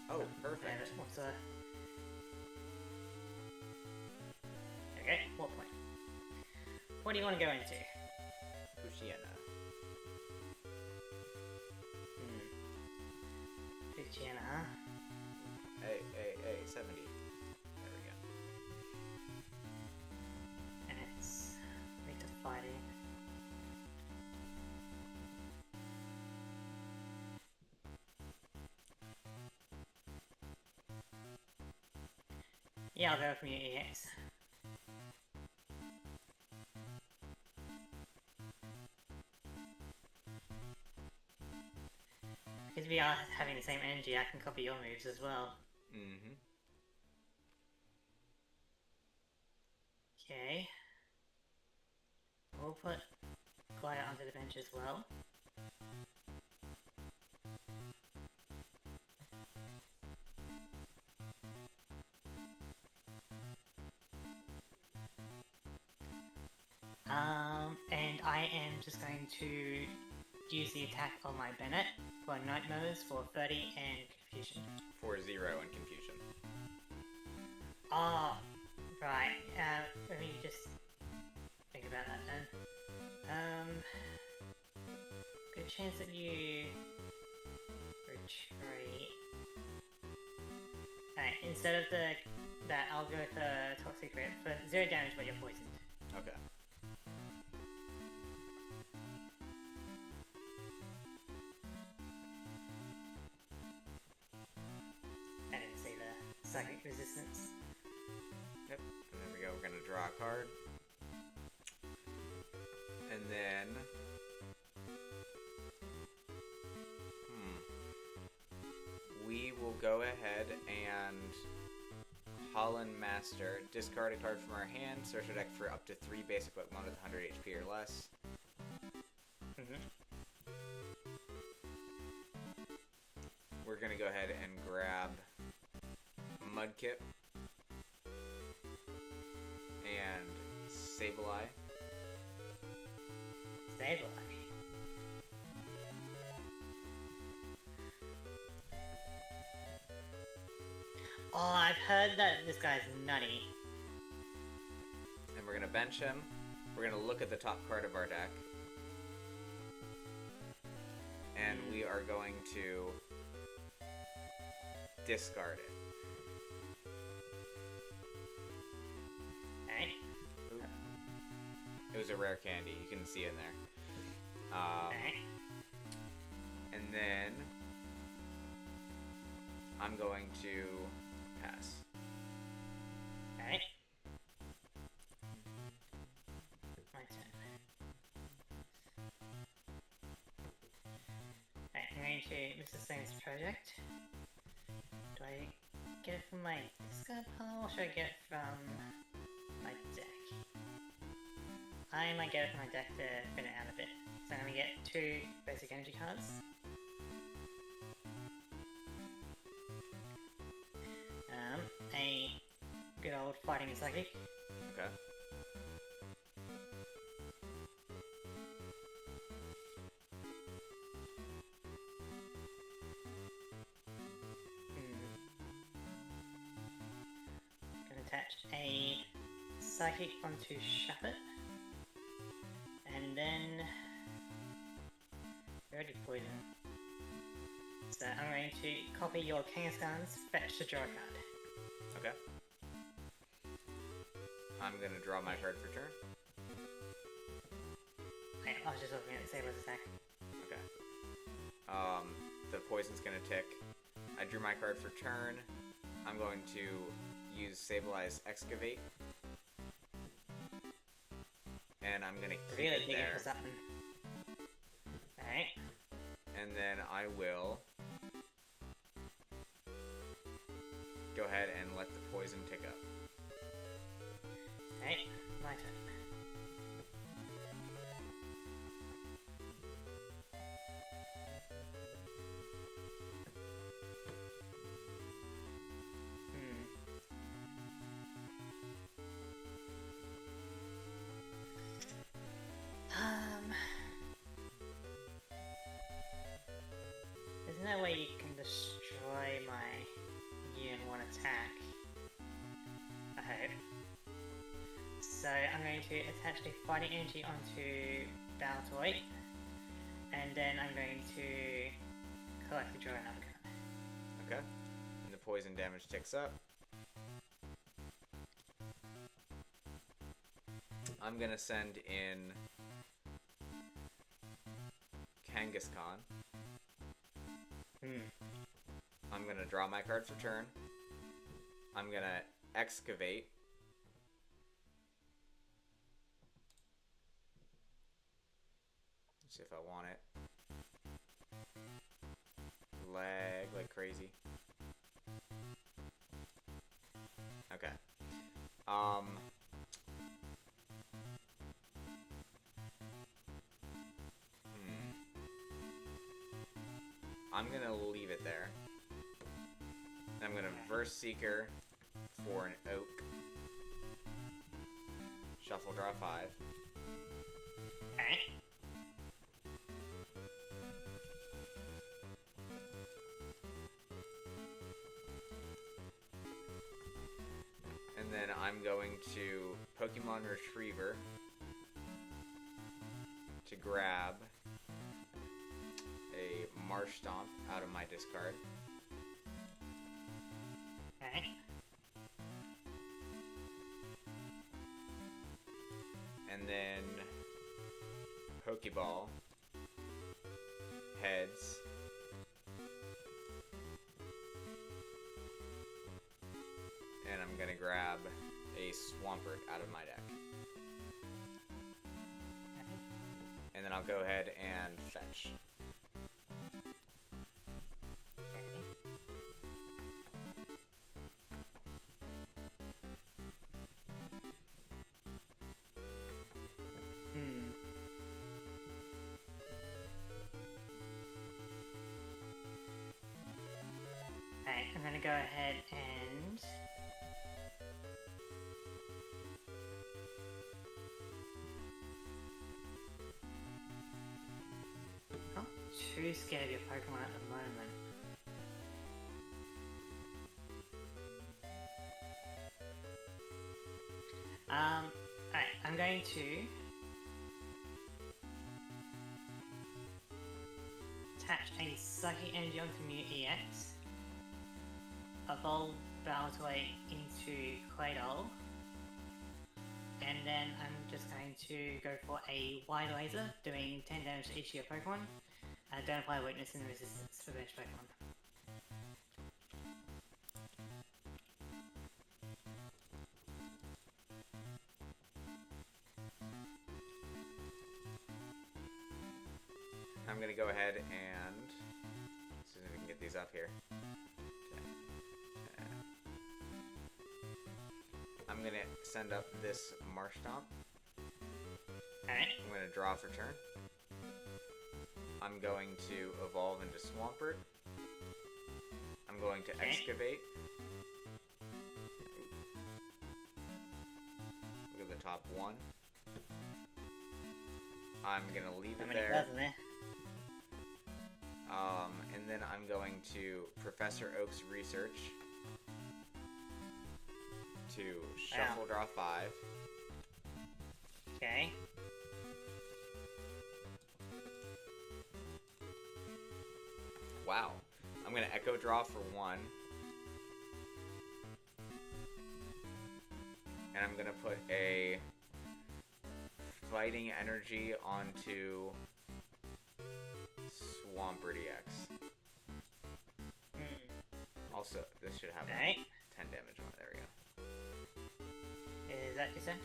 Oh, perfect. What's a... Okay, Warp Point. What do you want to go into? Pushiena. Pushiena, huh? Hey, 70. There we go. And it's weak to fighting. Yeah, I'll go from your EX. Because we are having the same energy, I can copy your moves as well. Mm-hmm. Okay. We'll put Glider onto the bench as well. And I am just going to use the attack on my Bennett for Night Modes for 30 and Confusion. For 0 and Confusion. Oh, right. Let me just think about that then. Good chance that you retreat. Alright, instead of that, I'll go for Toxic Rip for 0 damage, but you're poisoned. Okay. I didn't see the psychic resistance. Yep. And there we go. We're gonna draw a card. And then... we will go ahead and Holland Master. Discard a card from our hand. Search our deck for up to 3 basic Pokemon with 100 HP or less. We're gonna go ahead and grab Mudkip and Sableye. Sableye. Oh, I've heard that this guy's nutty. And we're gonna bench him. We're gonna look at the top card of our deck. And we are going to discard it. Alright. It was a rare candy, you can see in there. Alright. And then I'm going to pass. Alright. My turn. Alright, I'm going to Mr. Slane's project. Do I get it from my discard pile or should I get it from my deck? I might get it from my deck to thin it out a bit. So I'm going to get 2 basic energy cards. A good old fighting psychic. Okay. Gonna attach a psychic onto Shuffit. And then we already poison. So I'm going to copy your Kangaskhan's fetch to draw a card. Okay. I'm gonna draw my card for turn. Wait, I was just looking at the Sable's attack. Okay. The poison's gonna tick. I drew my card for turn. I'm going to use Sableye Excavate. And I'm gonna keep Really it digging there. for something. Alright. And then I will go ahead and let the poison tick up. Alright, my turn. There's no way you can destroy my unit in one attack. I hope. So I'm going to attach a fighting energy onto Baltoy, and then I'm going to collect the draw another card. Okay. And the poison damage ticks up. I'm gonna send in Kangaskhan. I'm gonna draw my card for turn. I'm gonna excavate. Let's see if I want it. Lag like crazy. Okay. I'm gonna leave it there. I'm gonna Verse Seeker for an Oak. Shuffle, draw 5. Alright. And then I'm going to Pokemon Retriever to grab a Marsh Stomp out of my discard. Alright. And then Pokeball heads. And I'm gonna grab a Swampert out of my deck. And then I'll go ahead and fetch. Alright, I'm gonna go ahead and I'm too scared of your Pokemon at the moment. Alright, I'm going to attach a Psychic Energy onto Mew EX, evolve Baltoy into Claydol, and then I'm just going to go for a Wide Laser, doing 10 damage to each of your Pokemon. Don't apply weakness and resistance for each Pokemon. I'm gonna go ahead and see if we can get these up here. Okay. I'm gonna send up this Marsh Stomp. Alright. I'm gonna draw for turn. I'm going to evolve into Swampert. I'm going to excavate. Look at the top one. I'm gonna leave it there. And then I'm going to Professor Oak's Research to shuffle, draw 5. Okay. Wow. I'm gonna Echo Draw for 1. And I'm I'm gonna put a fighting energy onto Swampert EX. Also, this should have Alright. 10 damage on it. There we go. Is that your turn?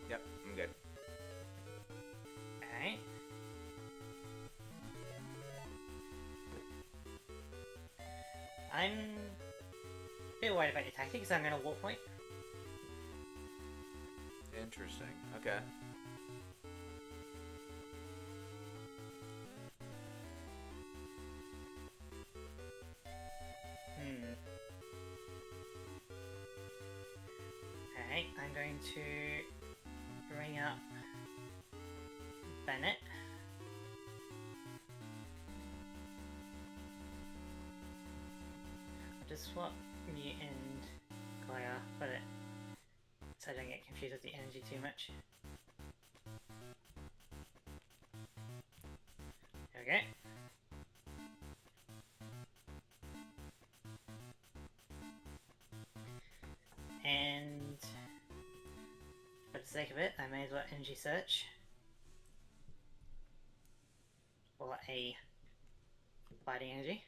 Yep, I'm good. Alright. I'm a bit worried about your tactics, so I'm gonna Warp Point. Interesting. Okay. Alright, I'm going to bring up Bennett. I'll just swap Mute and Gaia, but so I don't get confused with the energy too much. There we go. And for the sake of it, I may as well energy search for a fighting energy.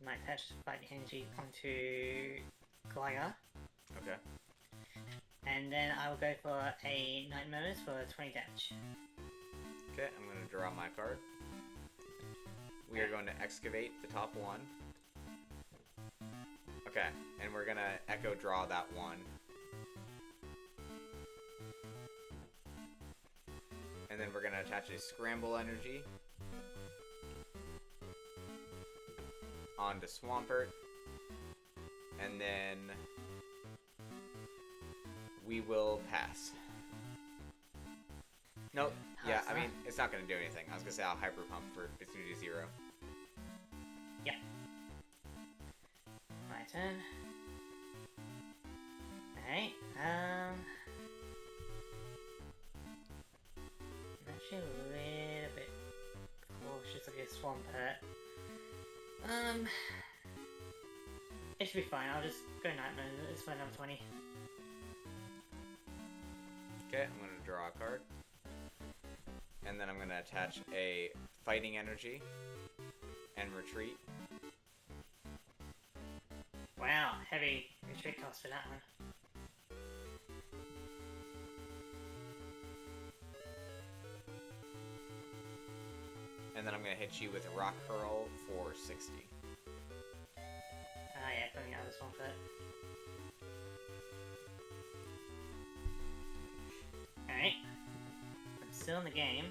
Might attach fighting energy onto Gaia. Okay. And then I will go for a Night Murders for 20 damage. Okay, I'm gonna draw my card. We are going to excavate the top one. Okay, and we're gonna echo draw that one. And then we're gonna attach a scramble energy onto Swampert. And then we will pass. Nope. Yeah, I mean, it's not gonna do anything. I was gonna say I'll hyper pump for it's gonna do 0. Yeah. My turn. Alright, I'm actually a little bit cautious of your Swampert. It should be fine, I'll just go Night Mode, it's for number 20. Okay, I'm gonna draw a card. And then I'm gonna attach a fighting energy and retreat. Wow, heavy retreat cost for that one. And then I'm gonna hit you with a rock hurl for 60. Ah, yeah, coming out of this one for it. Alright. I'm still in the game.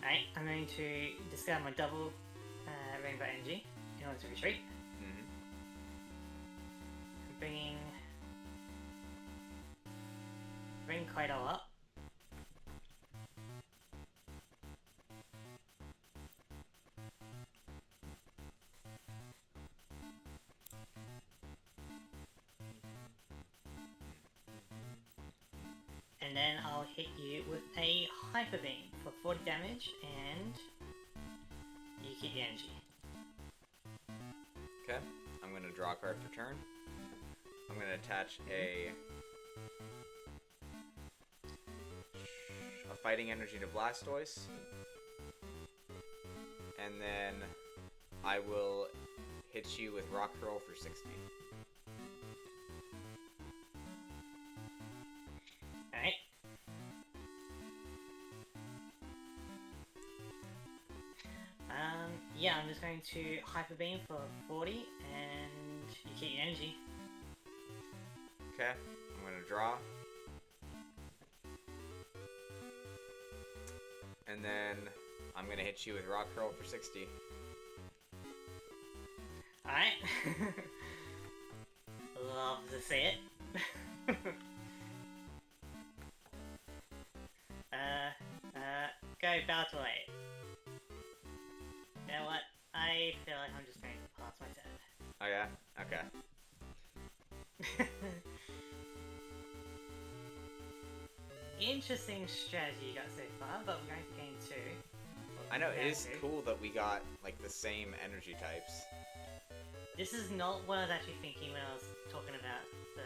Alright, I'm going to discard my double rainbow energy in order to retreat. Bring Kaido up. And then I'll hit you with a Hyper Beam for 40 damage, and you keep the energy. Okay, I'm gonna draw a card for turn. I'm gonna attach a fighting energy to Blastoise, and then I will hit you with Rock Hurl for 60. Alright. Yeah, I'm just going to Hyper Beam for 40, and you keep your energy. Okay, I'm gonna draw. And then I'm gonna hit you with Rock Hurl for 60. Alright. Love to see it. Go Battle 8. You know what? I feel like I'm just going to pass my turn. Oh yeah? Okay. Interesting strategy you got so far, but we're going to game 2. I know, it Round is 2. cool that we got, like, the same energy types. This is not what I was actually thinking when I was talking about the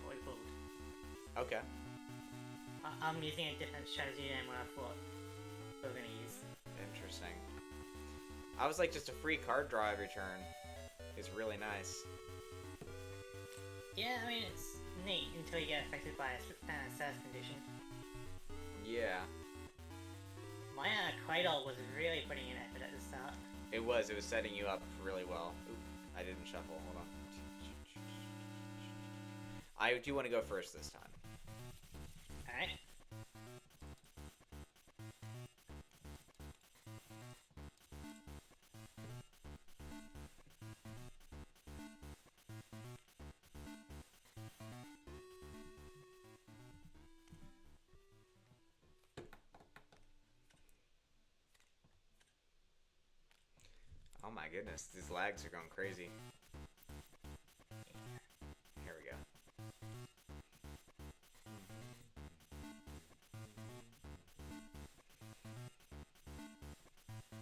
what we pulled. Okay. I'm using a different strategy than what I thought we were going to use. Interesting. I was like, just a free card draw every turn is really nice. Yeah, I mean, it's neat until you get affected by a status condition. Yeah. My Cradle was really putting in effort at the start. It was setting you up really well. Oop, I didn't shuffle, hold on. I do want to go first this time. Alright. Oh my goodness, these lags are going crazy. Here we go.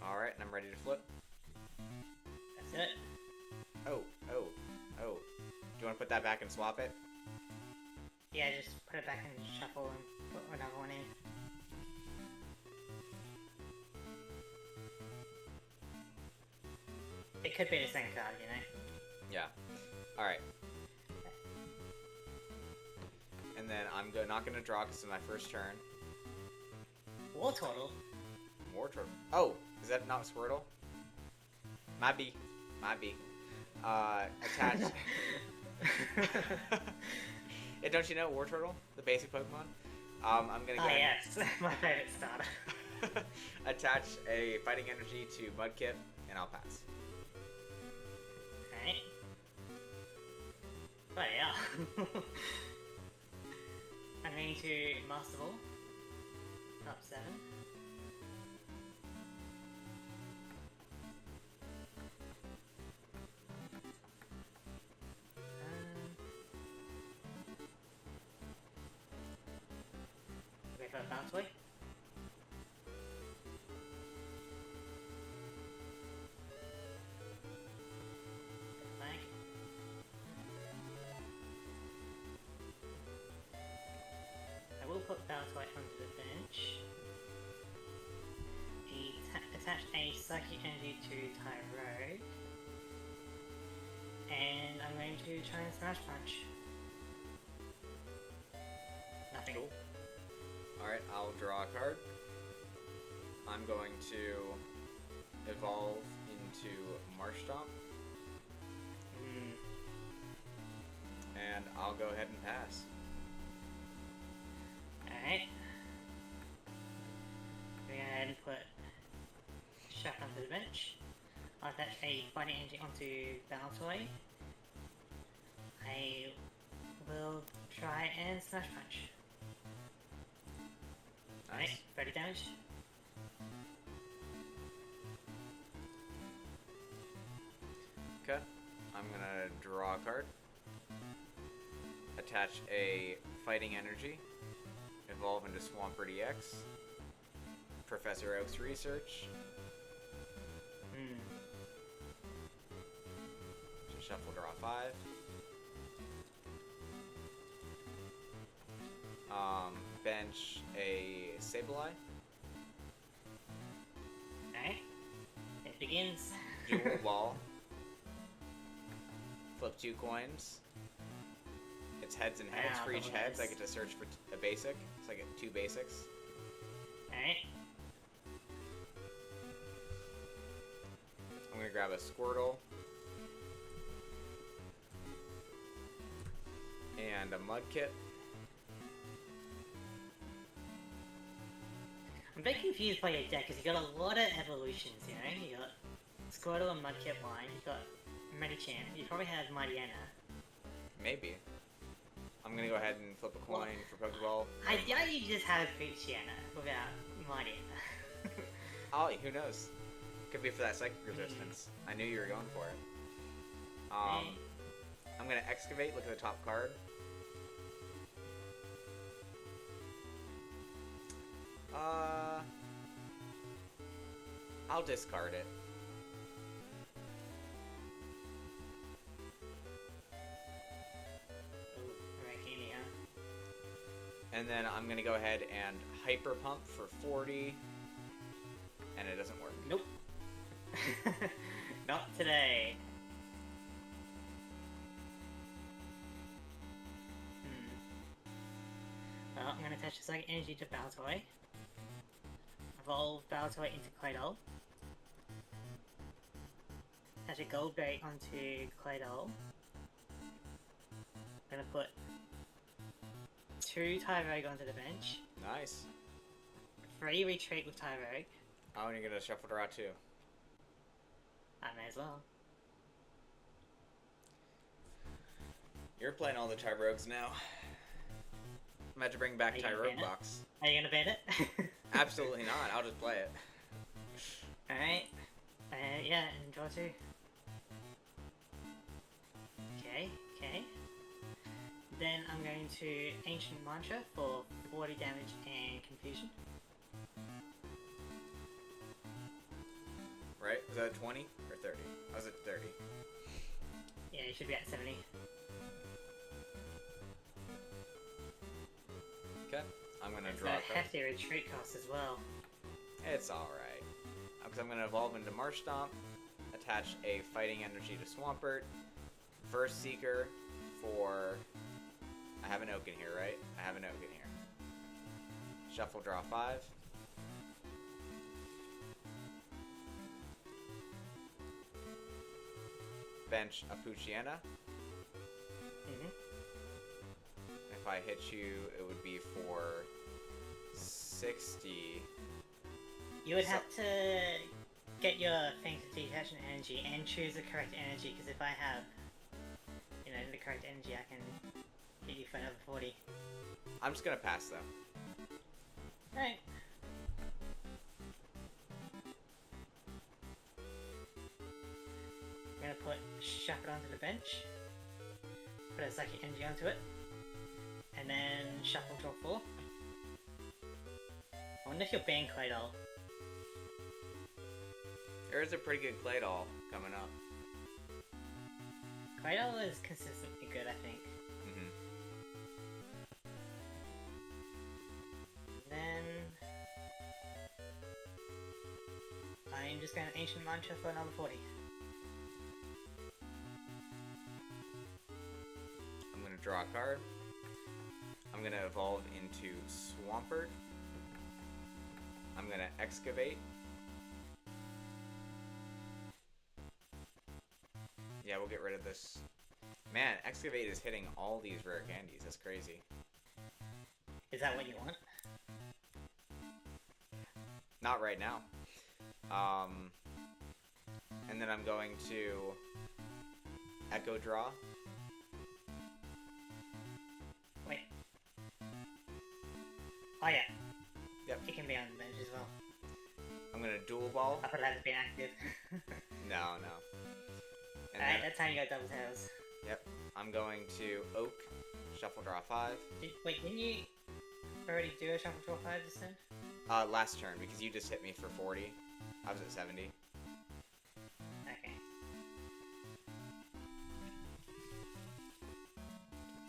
Alright, and I'm ready to flip. That's it. Oh. Do you want to put that back and swap it? Yeah, just put it back and shuffle and put another one in. It could be the same card, you know? Yeah. Alright. And then I'm not going to draw because it's my first turn. War Turtle? Wardrobe. Oh, is that not Squirtle? Might be. Attach. Yeah, don't you know War Turtle, the basic Pokemon? I'm gonna go Oh ahead yes, my favorite starter. attach a Fighting Energy to Mudkip, and I'll pass. Alright. Oh yeah. I'm going to Master Ball. Up 7. Wait for a bounce way. Flag. I will put bounce way onto the bench. Attach a Psychic Energy to Tyrogue. And I'm going to try and Smash Punch. Nothing. Cool. Alright, I'll draw a card. I'm going to evolve into Marshtomp, and I'll go ahead and pass. Alright. Go ahead and put Shaft onto the bench. I'll attach a Fighting Energy onto Battletoy. I will try and Smash Punch. Nice. 30 damage. Okay. I'm gonna draw a card. Attach a Fighting Energy. Evolve into Swampert EX. Professor Oak's Research. Shuffle, draw 5. Bench a Sableye. Alright. It begins. Dual Ball. Flip 2 coins. It's heads and heads. Wow, For each double heads, I heads. get to search for a basic. So I get 2 basics. Alright. I'm gonna grab a Squirtle. And a Mudkip. I'm very confused by your deck because you got a lot of evolutions, you know? You got Squirtle and Mudkip line, you got Medicham, you probably have Mightyena. Maybe. I'm gonna go ahead and flip a coin for Pokeball. I doubt you just have Poochiana without Mightyena. Oh, who knows? Could be for that psychic resistance. I knew you were going for it. I'm gonna excavate. Look at the top card. I'll discard it. Rakini, huh? And then I'm gonna go ahead and hyper pump for 40, and it doesn't work. Nope. Not today. Well, I'm going to attach a Psychic Energy to Baltoy. Evolve Baltoy into Claydol. Attach a Gold Bait onto Claydol. I'm going to put 2 Tyrogue onto the bench. Nice. 3 Retreat with Tyrogue. Oh, and you're gonna shuffle draw too. I may as well. You're playing all the Tyrogues now. I'm about to bring back Tyrogue box. Are you gonna ban it? Absolutely not. I'll just play it. Alright. Yeah, and draw 2. Okay. Then I'm going to Ancient Mantra for 40 damage and Confusion. Right? Was that 20 or 30? I was at 30. Yeah, you should be at 70. Okay. I'm gonna It's draw a a card. hefty retreat cost as well. It's alright. Because I'm gonna evolve into Marsh Stomp, attach a Fighting Energy to Swampert, Verse Seeker for... I have an Oak in here, right? I have an Oak in here. Shuffle, draw 5. Bench a Poochyena. If I hit you, it would be for 60. You would have to get your thing to detach an energy and choose the correct energy, because if I have, the correct energy, I can hit you for another 40. I'm just gonna pass though. Alright. I'm gonna put Shuffle onto the bench, put a Psychic Energy onto it, and then Shuffle draw 4. I wonder if you're banning Claydol. There is a pretty good Claydol coming up. Claydol is consistently good, I think. Then I'm just going to Ancient Mantra for another 40. I'm gonna draw a card. I'm gonna evolve into Swampert. I'm gonna excavate. Yeah, we'll get rid of this. Man, excavate is hitting all these rare candies. That's crazy. Is that what you want? Not right now. And then I'm going to Echo Draw. Wait. Oh yeah. Yep. It can be on the bench as well. I'm gonna Dual Ball. I thought that was being active. No. And Alright, then, that's how you got double tails. yep. I'm going to Oak. Shuffle, draw 5. Wait, didn't you already do a Shuffle draw 5 just then? Last turn, because you just hit me for 40. I was at 70. Okay.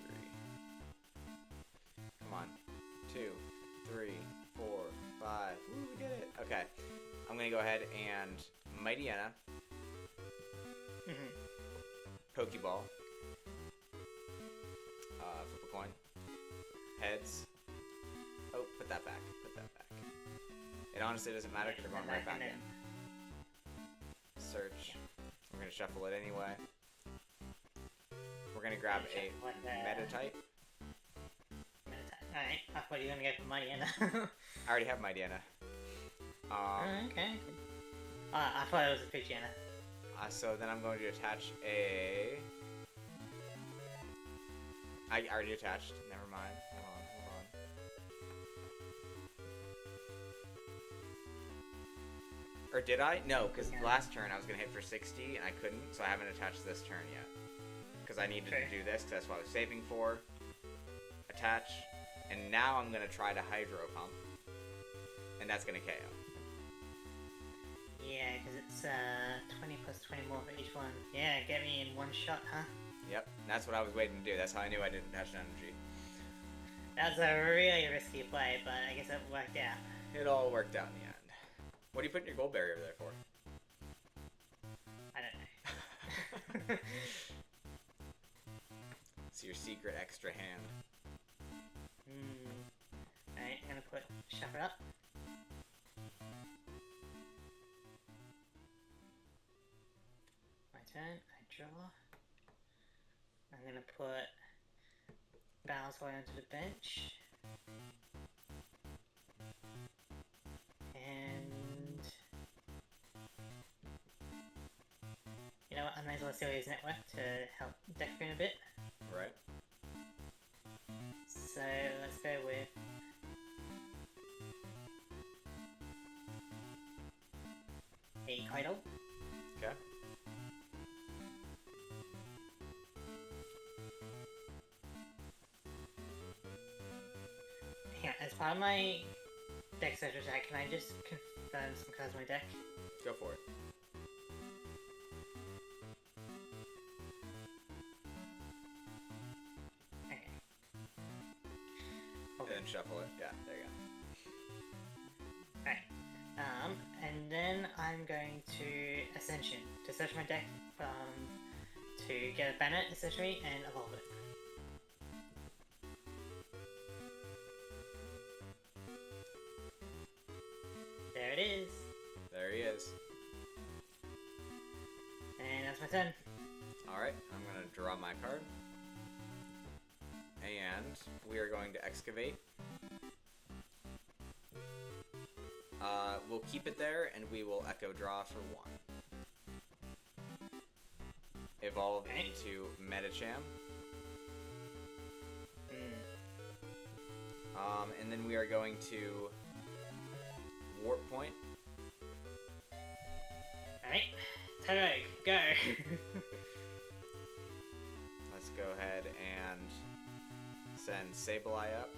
3. Come on. 2, 3, 4, 5. Woo, we did it. Okay. I'm gonna go ahead and Mightyena. Pokeball. Flip a coin. Heads. Oh, put that back. Put that back. It honestly doesn't matter because they're going right back in. Search. We're gonna shuffle it anyway. We're gonna grab a meta type. Alright, I thought you were gonna go for Mightyena. I already have Mightyena. Okay. I thought it was a Pidgeotto. So then I'm going to attach a... I already attached. Never mind. Hold on. Or did I? No, because last turn I was going to hit for 60 and I couldn't, so I haven't attached this turn yet. because I needed Okay. to do this, 'cause that's what I was saving for. Attach, and now I'm gonna try to Hydro Pump, and that's gonna KO. Yeah, because it's 20 plus 20 more for each one. Yeah, get me in one shot, huh? Yep, that's what I was waiting to do. That's how I knew I didn't touch energy. That was a really risky play, but I guess it worked out. It all worked out in the end. What are you putting your gold barrier there for? I don't know. It's your secret extra hand. Alright, I'm gonna put Shuffle up. My turn, I draw. I'm gonna put Bowsway onto the bench. And you know what, I might as well steal his network to help deck green a bit. Right. So let's go with a Cradle. Okay. Yeah, as part of my deck search attack, can I just confirm some cards in my deck? Go for it. Okay. And then shuffle it. Yeah, there you go. Alright. And then I'm going to Ascension to search my deck to get a banner essentially and evolve it. There it is. There he is. And that's my turn. Alright, I'm gonna draw my card. And we are going to excavate. We'll keep it there, and we will Echo Draw for 1. Evolve Okay. into Metacham. And then we are going to Warp Point. Alright. Tyrone, go! Let's go ahead and send Sableye up.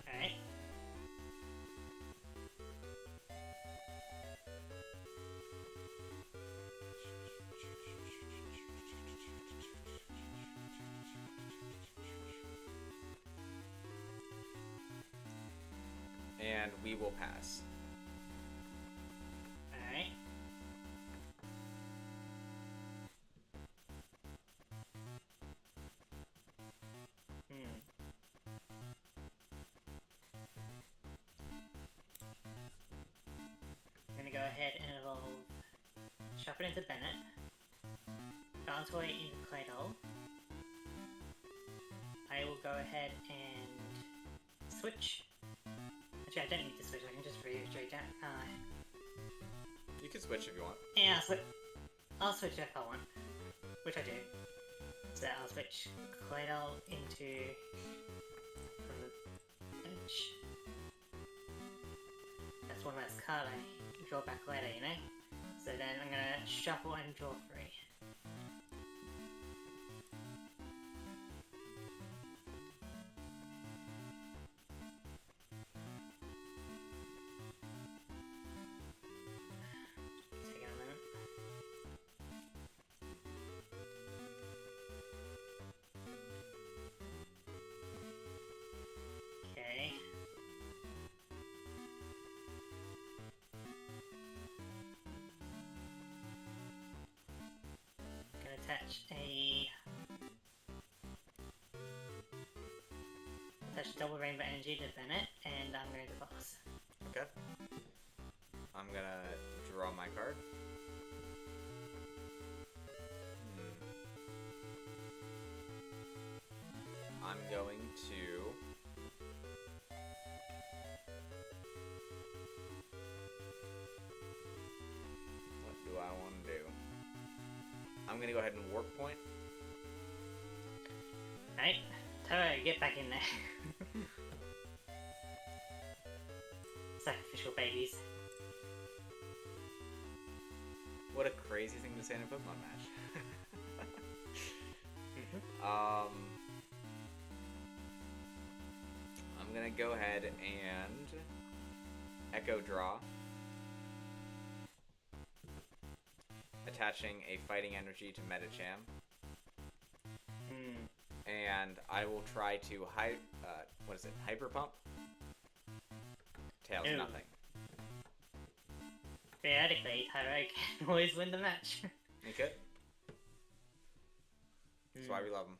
Alright. And we will pass. Alright. I'm gonna go ahead and evolve Shuffle into Bennett. Bounce into Claydol. I will go ahead and switch. Actually, I don't need to switch, I can just reiterate that. You can switch if you want. Yeah, I'll switch if I want, which I do. So I'll switch Claydol into from the bench. That's one less card I draw back later, you know? So then I'm gonna shuffle and draw 3. Take a moment. Okay. Gonna attach double rainbow energy to Bennett, and I'm going to pass. Okay. I'm gonna draw my card. I'm going to what do I want to do? I'm gonna go ahead and Warp Point. Alright, Taro, get back in there. Sacrificial babies. What a crazy thing to say in a Pokemon match. I'm gonna go ahead and Echo Draw, attaching a Fighting Energy to Medicham, and I will try to Hyper Pump. Tails Ooh. nothing. Theoretically, Tyro can always win the match. He could. That's why we love him.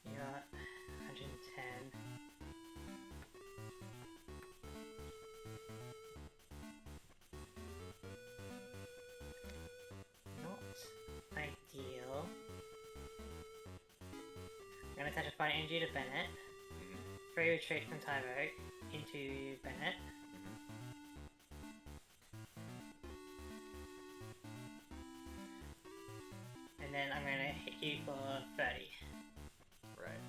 You got 110. Not ideal. I'm gonna attach a Fighting Energy to Bennett. Free retreat from Tyro into Bennett. And then I'm gonna hit you for 30. Right.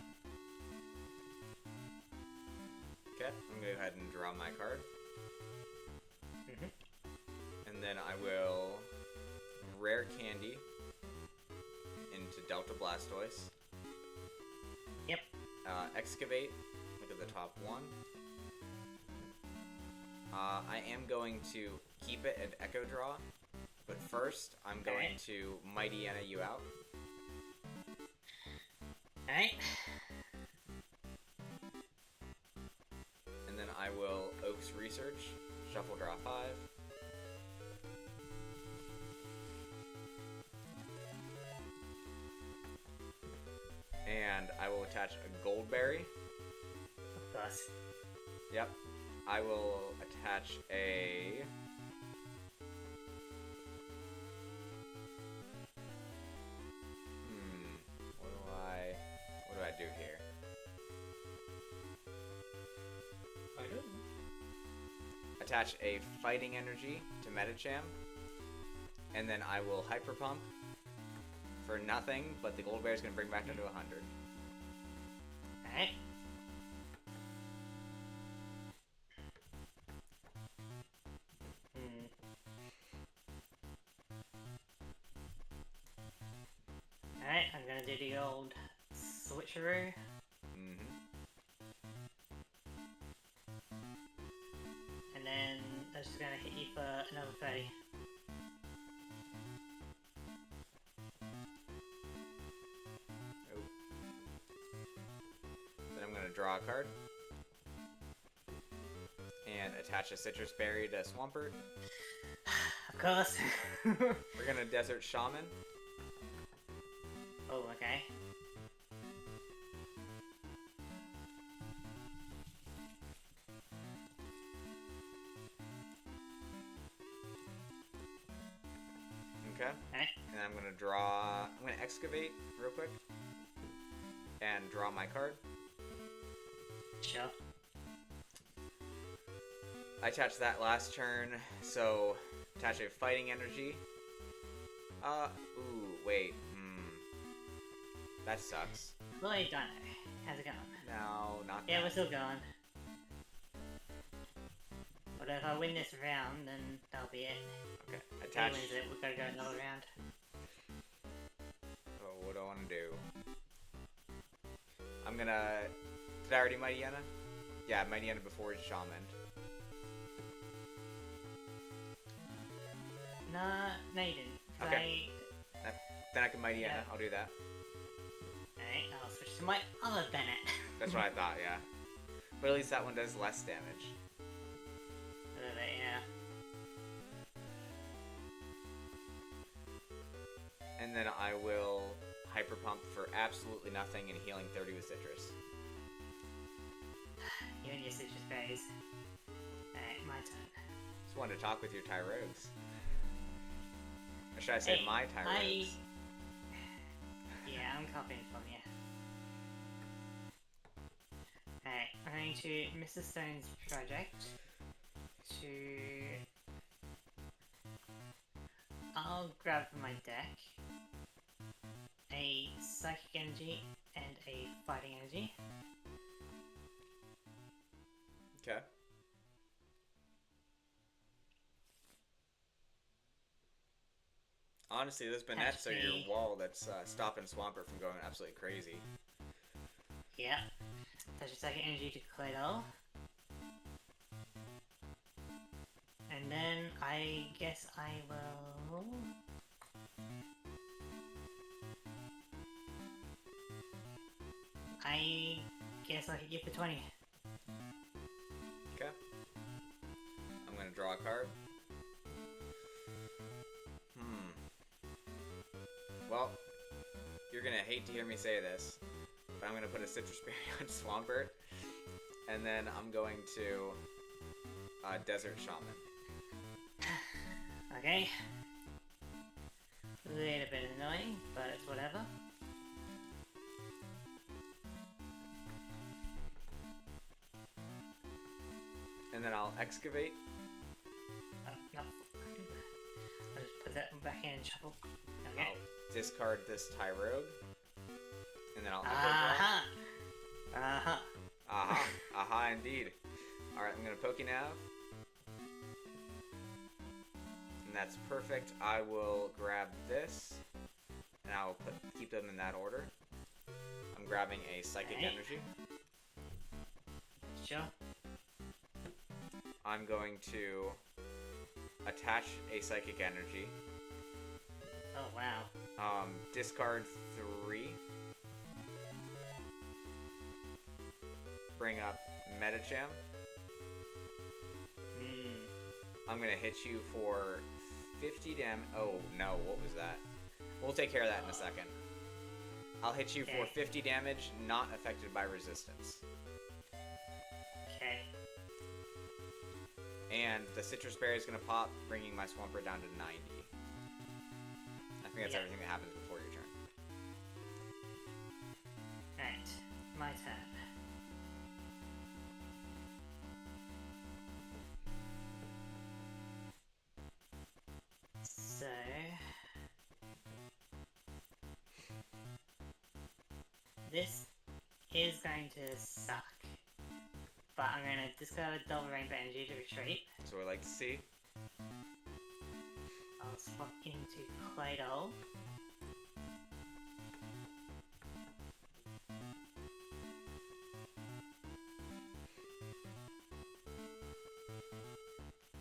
Okay, I'm gonna go ahead and draw my card. And then I will Rare Candy into Delta Blastoise. Yep. Excavate, look at the top one. I am going to keep it and Echo Draw, but first I'm going to Mighty Anna you out. Alright. And then I will Oaks Research, Shuffle Draw 5. And I will attach a Goldberry. Of course. Yep. I will attach a... What do I do here? I don't know. Attach a Fighting Energy to Medicham. And then I will Hyper Pump for nothing, but the Goldberry is going to bring back down to 100. Alright. Alright, I'm gonna do the old switcheroo. And then I'm just gonna hit you for another 30. Then I'm going to draw a card. And attach a Citrus Berry to Swampert. Of course. We're going to Desert Shaman. Oh, okay. Okay. And I'm going to draw... I'm going to Excavate real quick. And draw my card. Sure. I attached that last turn, so attach a Fighting Energy. Ooh, wait. That sucks. Lloyd Dino, how's it going? No, not Yeah, that. we're still going. But if I win this round, then that'll be it. Okay, If attach... he wins it, we've got to go another round. Oh, what do I want to do? I'm gonna... Did I already Mighty Anna? Yeah, Mighty Anna before his Shaman. No, you didn't. Okay. Then I can Mighty Anna. I'll do that. Alright, I'll switch to my other Bennett. That's what I thought, yeah. But at least that one does less damage. A little bit, yeah. And then I will Hyper Pump for absolutely nothing and healing 30 with Citrus. You and your citrus berries. Alright, my turn. Just wanted to talk with your Tyrogues. Or should I say Hey, my Tyrogues? Yeah, I'm copying from you. Alright, I'm going going to Mrs. Stone's project to... I'll grab from my deck a Psychic Energy and a Fighting Energy. Okay. Honestly, those bonnets are your wall that's stopping Swampert from going absolutely crazy. Yeah. Touch a Psychic Energy to Claydol. And then I guess I will... I guess I'll hit you for 20. Okay. I'm gonna draw a card. Well, you're gonna hate to hear me say this, but I'm gonna put a Citrus Berry on Swampert, and then I'm going to Desert Shaman. Okay. A little bit annoying, but it's whatever. And then I'll Excavate. No. I'll just put that one back in and shuffle. Okay. I'll discard this Tyrogue. And then I'll Aha! Aha! Aha! Aha indeed. Alright, I'm gonna Pokenav. And that's perfect. I will grab this. And I will keep them in that order. I'm grabbing a Psychic Energy. Sure. I'm going to attach a Psychic Energy. Oh wow. Discard 3. Bring up Metacham. I'm gonna hit you for 50 damage. Oh no, what was that? We'll take care of that in a second. I'll hit you for 50 damage, not affected by resistance. Okay. And the Citrus Berry is gonna pop, bringing my Swampert down to 90. I think that's everything that happens before your turn. Alright, my turn. So... this is going to suck. But I'm going to discard Double Rainbow Energy to retreat. So we like to see. I'll swap into Claydol.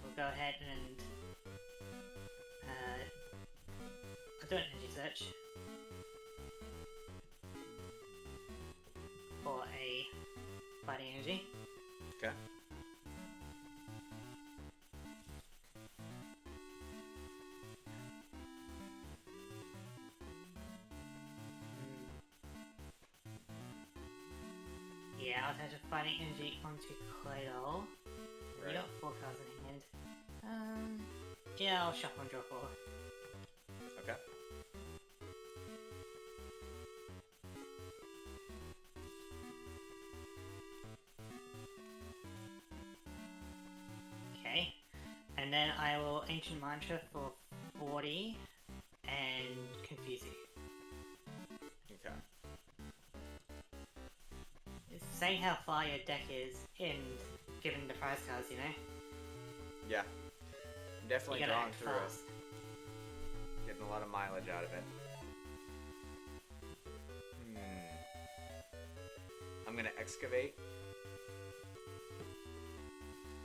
We'll go ahead and I'll do an energy search for a Fighting Energy. Okay. Yeah, I'll attach a Fighting Energy onto Claydol. Right. You got 4 cards in hand. Yeah, I'll shuffle and draw 4. Okay. Okay. And then I will Ancient Mantra for 40 and Confuse you. Okay. It's saying how far your deck is in given the prize cards, you know? Yeah. I'm definitely You gotta drawing act through fast. it. Getting a lot of mileage out of it. I'm gonna Excavate.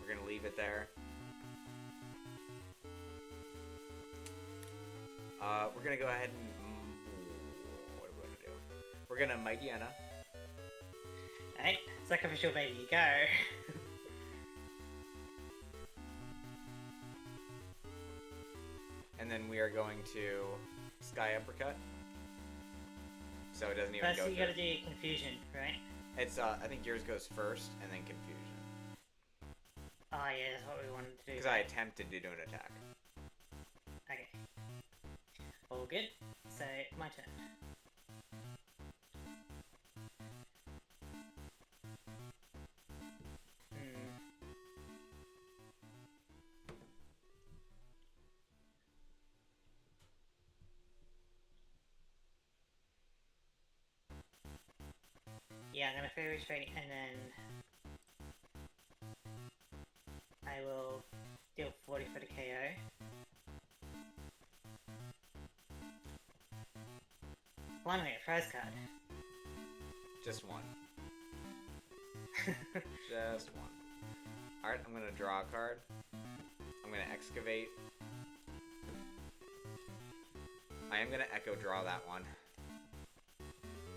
We're gonna leave it there. We're gonna go ahead and... what are we gonna do? We're gonna Mighty Enna. Alright, sacrificial baby, go! And then we are going to Sky Uppercut. So it doesn't even First go you through. gotta do Confusion, right? It's, I think yours goes first, and then Confusion. Oh yeah, that's what we wanted to do. Because I attempted to do an attack. Okay. All good. So, my turn. Yeah, I'm gonna free retreat and then I will deal 40 for the KO. Finally, a prize card. Just one. Just one. Alright, I'm gonna draw a card. I'm gonna excavate. I am gonna echo draw that one.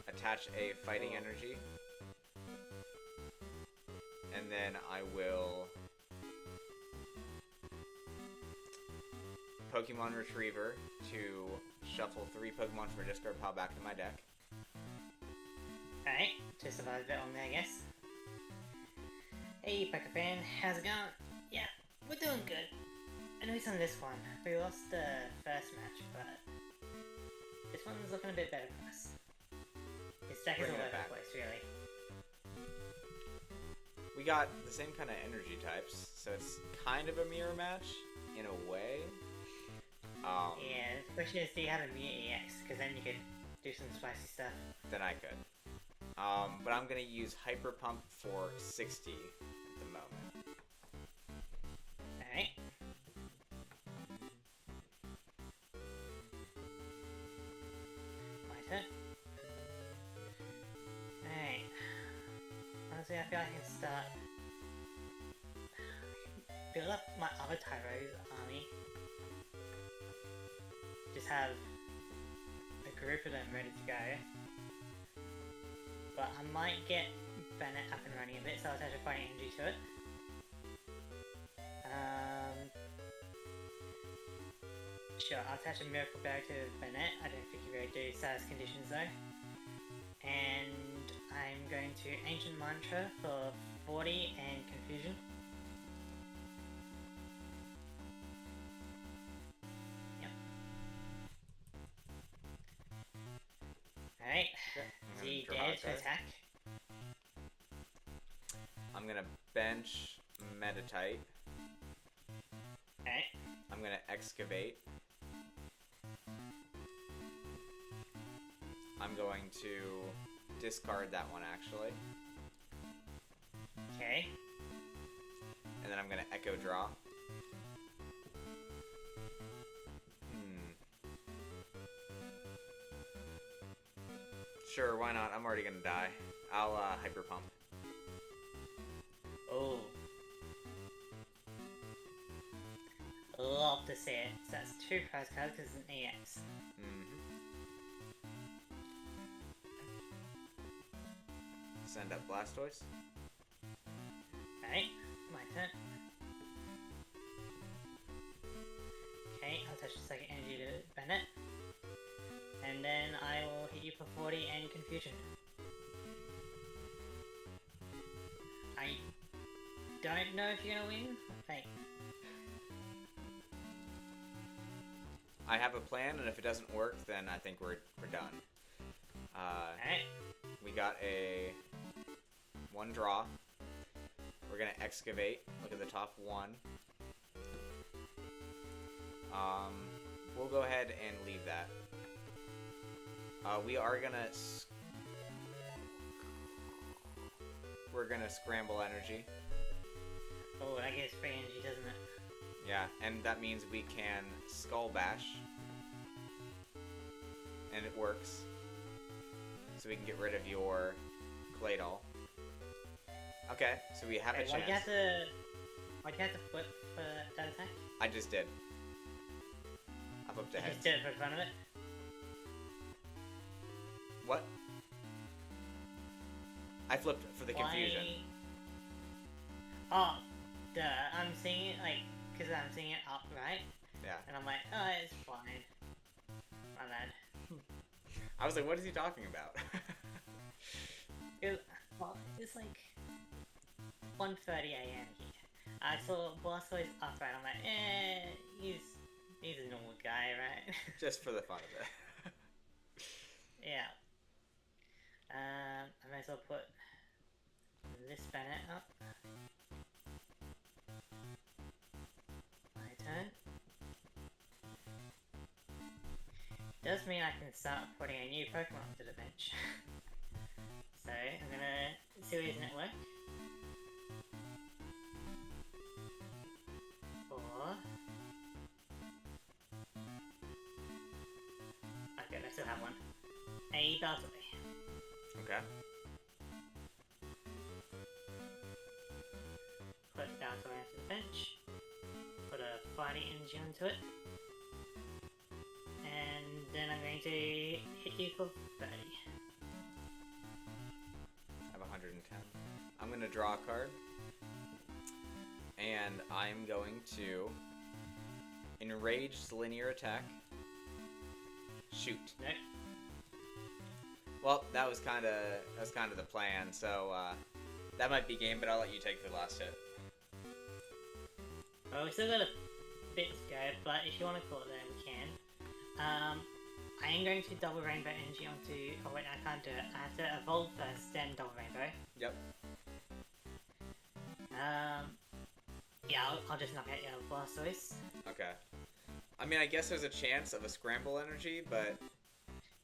Attach a fighting energy. And then I will Pokemon Retriever to shuffle 3 Pokemon from a discard pile back to my deck. Alright, to survive a bit on there, I guess. Hey, Poker fan, how's it going? Yeah, we're doing good. At least on this one. We lost the first match, but this one's looking a bit better for us. This deck is all Bringing it over back. the place, really. We got the same kind of energy types, so it's kind of a mirror match in a way. Yeah, the question is, do you have a Mute EX? Because then you could do some spicy stuff. Then I could. But I'm gonna use Hyper Pump for 60 at the moment. Alright. My turn. Alright. Honestly, I feel like I can start... build up my other Tyro's army. Just have a group of them ready to go. But I might get Bennett up and running a bit, so I'll attach a fighting energy to it. Sure, I'll attach a Miracle Berry to Bennett. I don't think you really do status conditions though. And I'm going to Ancient Mantra for 40 and Confusion. Yep. Alright, I'm Z gonna draw dead a to card. attack. I'm gonna bench Meditite. Alright, I'm gonna excavate. I'm going to discard that one actually. okay. And then I'm gonna echo draw. Sure, why not? I'm already gonna die. I'll hyper pump. Oh. Love to see it. So that's 2 prize cards because it's an EX. Send up Blastoise. Alright, my turn. Okay, I'll touch the second energy to Bennett. And then I will hit you for 40 and Confusion. I don't know if you're gonna win. Like, I have a plan, and if it doesn't work, then I think we're done. alright. We got a 1 draw. We're gonna excavate. Look at the top 1. We'll go ahead and leave that. We are gonna we're gonna scramble energy. Oh, that gives free energy, doesn't it? Yeah, and that means we can Skull Bash. And it works. So we can get rid of your Claydol. Okay, so we have a Wait, why'd you chance. have to flip for that attack? I just did. I flipped You ahead. just did it for fun of it? What? I flipped for the confusion. Oh, duh. I'm seeing it, like, because I'm seeing it up, right? Yeah. And I'm like, oh, it's fine. My bad. I was like, what is he talking about? Well, it's like 1:30 a.m. here. I saw Blastoise upright. I'm like, he's a normal guy, right? Just for the fun of it. Yeah. I might as well put this Bennett up. My turn. Does mean I can start putting a new Pokemon to the bench. So I'm gonna Series Network. Or... Okay, I still have one. A Battle. Okay. Put Battle onto the bench. Put a fighting energy onto it. And then I'm going to hit you for 30. I have 110. I'm going to draw a card. And I'm going to Enraged Linear Attack. Shoot. Nope. Well, that was kind of the plan. So that might be game, but I'll let you take the last hit. Well, we still got a bit to go, but if you want to call it there, we can. I am going to double rainbow energy onto... Oh wait, I can't do it. I have to evolve first, then double rainbow. Yep. Yeah, I'll just knock out your Blastoise. Okay. I mean, I guess there's a chance of a scramble energy, but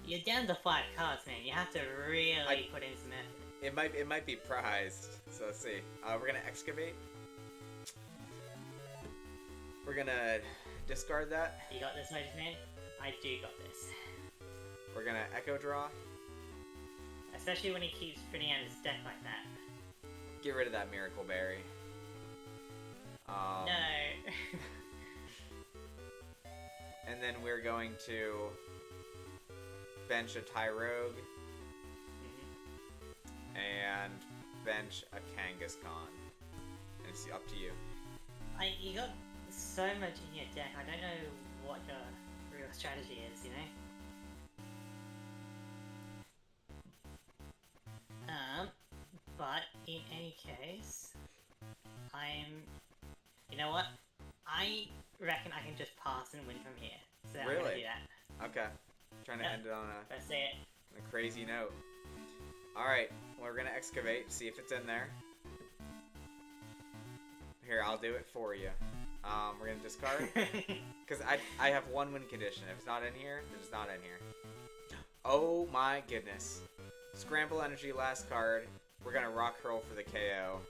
You're down to 5 cards, man. You have to really put in some effort. it might be prized. So let's see. We're gonna excavate. We're gonna discard that. You got this, Ledisman? I do got this. We're gonna echo draw. Especially when he keeps putting out his deck like that. Get rid of that miracle berry. No. And then we're going to bench a Tyrogue and bench a Kangaskhan. And it's up to you. You got so much in your deck, I don't know what your real strategy is, you know? But in any case, you know what? I reckon I can just pass and win from here. So I'm gonna Really? do that. Okay. Trying to Yep. end it on Let's see it. a crazy note. Alright, we're gonna excavate, see if it's in there. Here, I'll do it for you. We're gonna discard. Because I have one win condition. If it's not in here, then it's not in here. Oh my goodness. Scramble energy, last card. We're gonna rock hurl for the KO.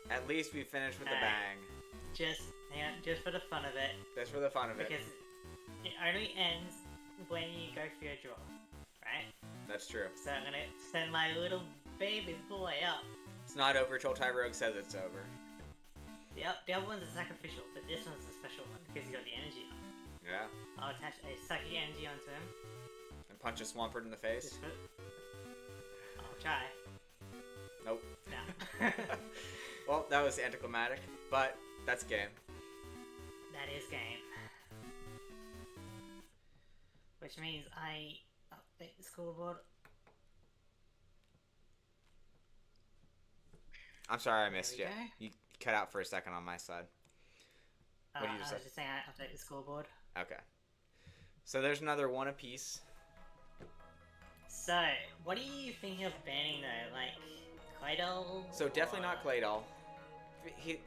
At least we finished with the bang. Just for the fun of it. Just for the fun of it. Because it only ends when you go for your draw, right? That's true. So I'm gonna send my little baby boy up. It's not over till Tyrogue says it's over. The other one's a sacrificial, but this one's a special one because you got the energy on. Yeah. I'll attach a psychic energy onto him. And punch a Swampert in the face. Just for... I'll try. Nope. No. Well, that was anticlimactic, but that's game. That is game. Which means I update the scoreboard. I'm sorry I missed you. There we You cut out for a second on my side. What did you I say? was just saying I update the scoreboard. Okay. So there's another one apiece. So, what are you thinking of banning though? Like, Claydol? So definitely not or- Claydol.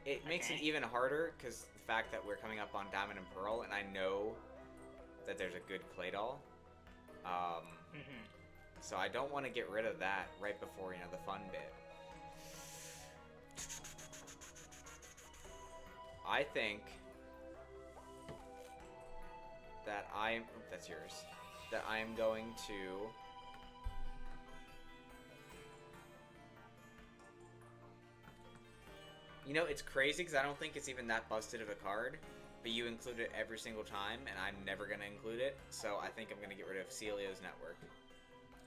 It makes it Okay. even harder because the fact that we're coming up on Diamond and Pearl, and I know that there's a good Claydol. Mhm. So I don't want to get rid of that right before, the fun bit. I think that that's yours. That I am going to it's crazy because I don't think it's even that busted of a card, but you include it every single time, and I'm never going to include it, so I think I'm going to get rid of Celia's Network.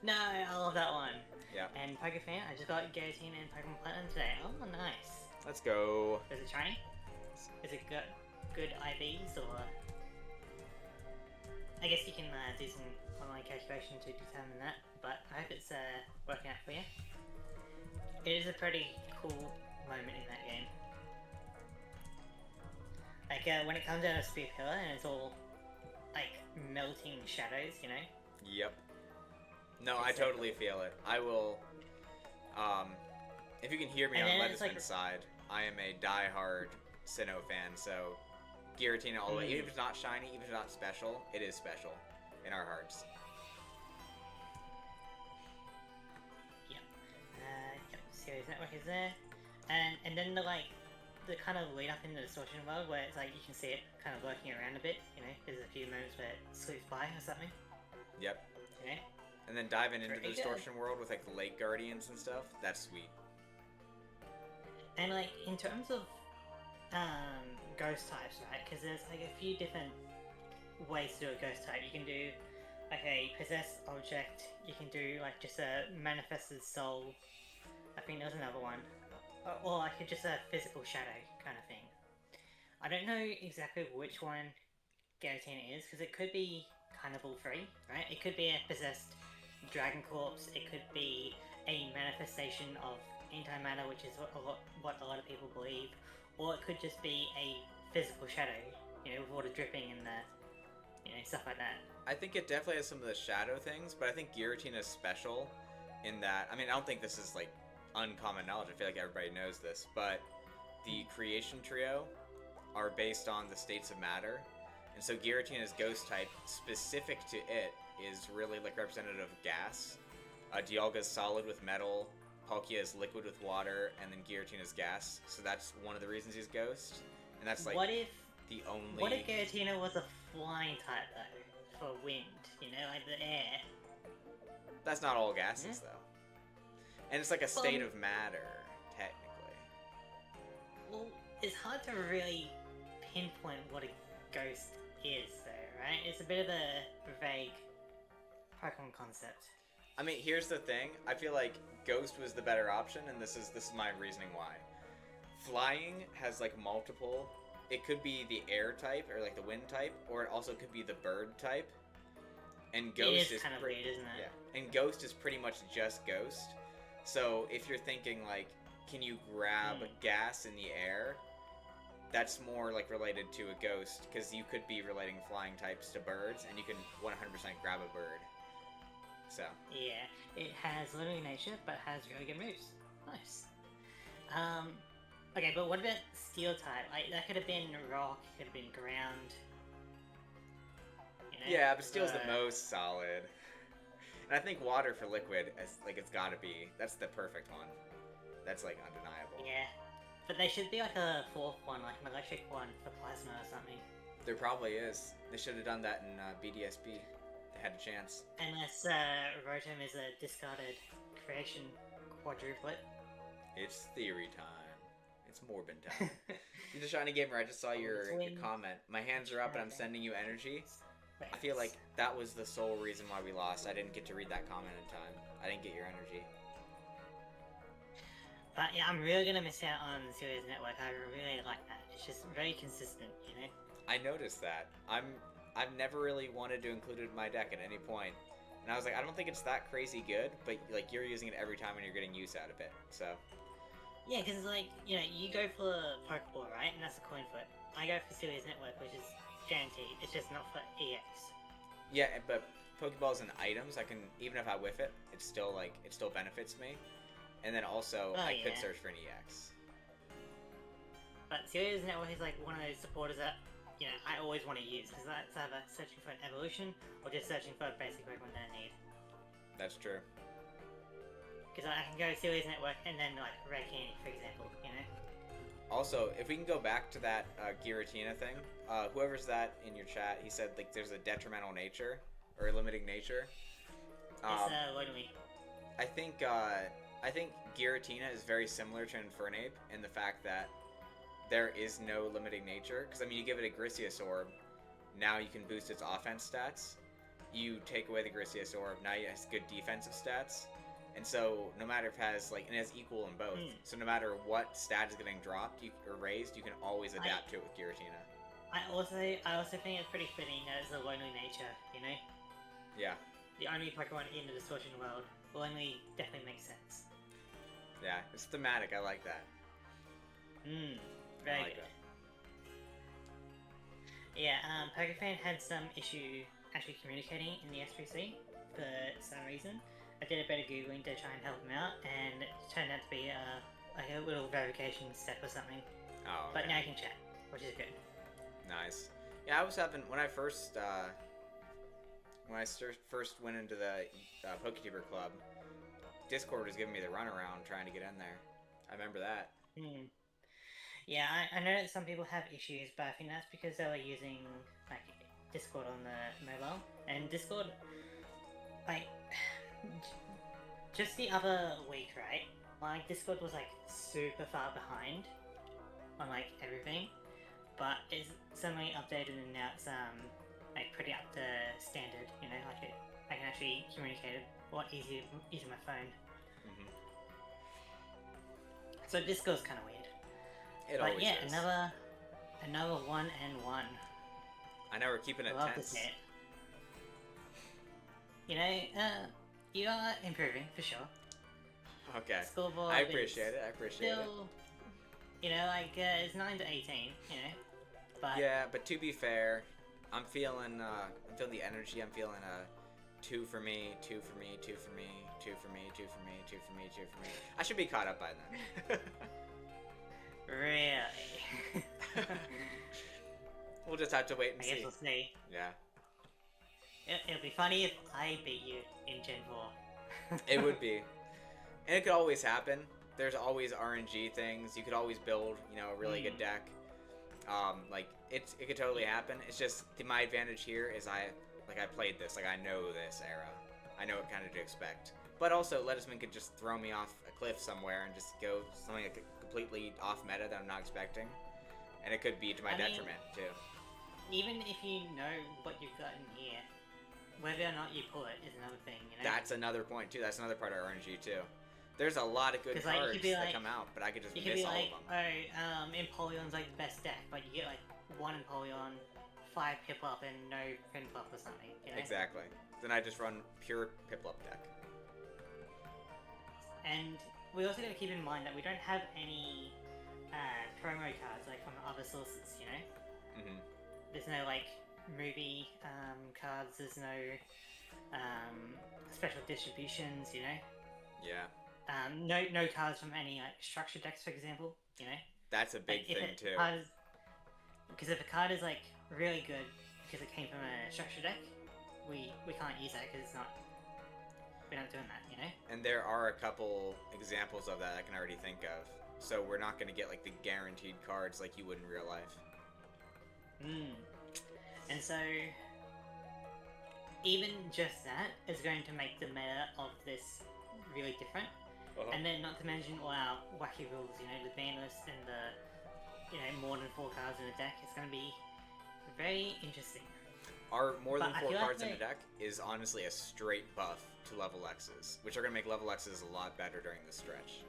No, I love that one. Yeah. And Pokefan, I just got Guillotine and Pokemon Platinum today. Oh, nice. Let's go. Is it shiny? Is it good IVs or? I guess you can do some online calculation to determine that, but I hope it's working out for you. It is a pretty cool moment in that game. Like when it comes out of Spear Pillar and it's all like melting shadows, Yep. No, I totally feel it. I will, if you can hear me And on then it's Ledisman's like- side, I am a die-hard Sinnoh fan, so Giratina all the way. Even if it's not shiny, even if it's not special, it is special in our hearts. Yep. Yep. Series Network is there, and then the kind of lead up in the Distortion world where it's like you can see it kind of lurking around a bit. You know, there's a few moments where it sweeps by or something. Yep. You know. And then diving into the Pretty Distortion world with like the Lake Guardians and stuff. That's sweet. And like in terms of ghost types, right? Because there's like a few different ways to do a ghost type. You can do like a possessed object. You can do like just a manifested soul. I think there was another one, or like just a physical shadow kind of thing. I don't know exactly which one Giratina is because it could be kind of all three, right? It could be a possessed dragon corpse. It could be a manifestation of antimatter, which is what a lot of people believe, or it could just be a physical shadow, you know, with water dripping and the, you know, stuff like that. I think it definitely has some of the shadow things, but I think Giratina is special in that, I mean, I don't think this is like uncommon knowledge. I feel like everybody knows this, but the creation trio are based on the states of matter, and so Giratina's ghost type specific to it is really like representative of gas. Dialga's solid with metal, Palkia is liquid with water, and then Giratina's gas. So that's one of the reasons he's ghost, and that's like what if what if Giratina was a flying type though, for wind? You know, like the air. That's not all gases though, and it's like a state of matter technically. Well, it's hard to really pinpoint what a ghost is, though, right? It's a bit of a vague Pokemon concept. I mean, here's the thing. I feel like Ghost was the better option, and this is my reasoning why. Flying has like multiple. It could be the air type or like the wind type, or it also could be the bird type. And Ghost is kind of weird, isn't it? Yeah. And Ghost is pretty much just Ghost. So if you're thinking like, can you grab gas in the air? That's more like related to a ghost, because you could be relating flying types to birds, and you can 100% grab a bird. So. Yeah, it has living nature, but has really good moves. Nice. Okay, but what about steel type? Like that could have been rock, could have been ground. You know? Yeah, but steel's the most solid. And I think water for liquid, it's gotta be. That's the perfect one. That's like undeniable. Yeah. But there should be like a fourth one, like an electric one for plasma or something. There probably is. They should have done that in BDSP. They had a chance. Unless Rotom is a discarded creation quadruplet. It's theory time. It's Morbin time. You're the Shiny Gamer, I just saw your comment. My hands are up and I'm sending you energy. I feel like that was the sole reason why we lost. I didn't get to read that comment in time. I didn't get your energy. But yeah, I'm really gonna miss out on the Series Network. I really like that. It's just very consistent, you know? I noticed that. I've never really wanted to include it in my deck at any point. And I was like, I don't think it's that crazy good, but like you're using it every time and you're getting use out of it. So yeah, because like, you know, you go for Pokeball, right? And that's a coin flip. I go for Series Network, which is guaranteed. It's just not for EX. yeah, but Pokeballs and items, I can, even if I whiff it, it still benefits me. And then also, I could search for an EX. But Series Network is like one of those supporters that, you know, I always want to use, because that's either searching for an evolution, or just searching for a basic Pokemon that I need. That's true. Because I can go Series Network and then, like, Red Candy, for example, you know? Also, if we can go back to that Giratina thing, whoever's that in your chat, he said, like, there's a detrimental nature, or a limiting nature. It's, Lodomy. I think Giratina is very similar to Infernape in the fact that there is no limiting nature. Because, I mean, you give it a Grisius Orb, now you can boost its offense stats. You take away the Grisius Orb, now it has good defensive stats. And so, no matter if it has, like, and it has equal in both. So no matter what stat is getting dropped or raised, you can always adapt to it with Giratina. I also think it's pretty fitting that it's a lonely nature, you know? Yeah. The only Pokemon in the Distortion world lonely definitely makes sense. Yeah, it's thematic, I like that. Very good. Yeah, Pokefan had some issue actually communicating in the SPC for some reason. I did a bit of Googling to try and help him out, and it turned out to be like a little verification step or something. Oh, okay. But now I can chat, which is good. Nice. Yeah, I was having, when I first went into the PokeTuber Club, Discord was giving me the runaround trying to get in there. I remember that. Hmm. Yeah, I know that some people have issues, but I think that's because they were using like Discord on the mobile, and Discord, like, just the other week, right? Like Discord was like super far behind on like everything, but it's suddenly updated and now it's like pretty up to standard. You know, like I can actually communicate a lot easier using my phone. Hmm. So Discord's kind of weird. It But always yeah, is. another 1-1. I know we're keeping it Love to tense. see it. You know, you are improving for sure. Okay. Scoreboard I is appreciate it. I appreciate it. still, you know, like it's 9 to 18. You know, but Yeah, but to be fair, I'm feeling the energy. I'm feeling 2 for me, 2 for me, 2 for me, 2 for me, 2 for me, 2 for me, 2 for me. I should be caught up by then. really, We'll just have to wait and I guess see. we'll see. Yeah, It'll be funny if I beat you in Gen 4. it would be, and it could always happen. There's always RNG things. You could always build, a really good deck. Like it could totally happen. It's just my advantage here is I played this. Like I know this era. I know what kind of to expect. But also, Ledisman could just throw me off a cliff somewhere and just go something like completely off meta that I'm not expecting, and it could be to my I mean, detriment too. Even if you know what you've got in here, whether or not you pull it is another thing. You know. That's another point too. That's another part of RNG too. There's a lot of good 'Cause, like, you cards could be that like- come out, but I could just You could miss be all like, of them. oh, Empoleon's like the best deck, but you get like 1 Empoleon, 5 Piplup, and no Prinplup or something, you know? Exactly. Then I just run pure Piplup deck. And we also gotta keep in mind that we don't have any promo cards like from other sources, you know? Hmm. There's no like movie cards, there's no special distributions, you know? Yeah, No cards from any like structure decks, for example, you know? that's a big Like, thing too. Because if a card is like really good because it came from a structure deck, we can't use that because we're not doing that, you know. And there are a couple examples of that I can already think of. So we're not going to get like the guaranteed cards like you would in real life. And so even just that is going to make the meta of this really different. And then not to mention all our wacky rules, you know, the ban list and the, more than 4 cards in a deck. It's going to be very interesting. Our more than But I 4 feel like cards in a they- deck is honestly a straight buff to level X's, which are going to make level X's a lot better during this stretch.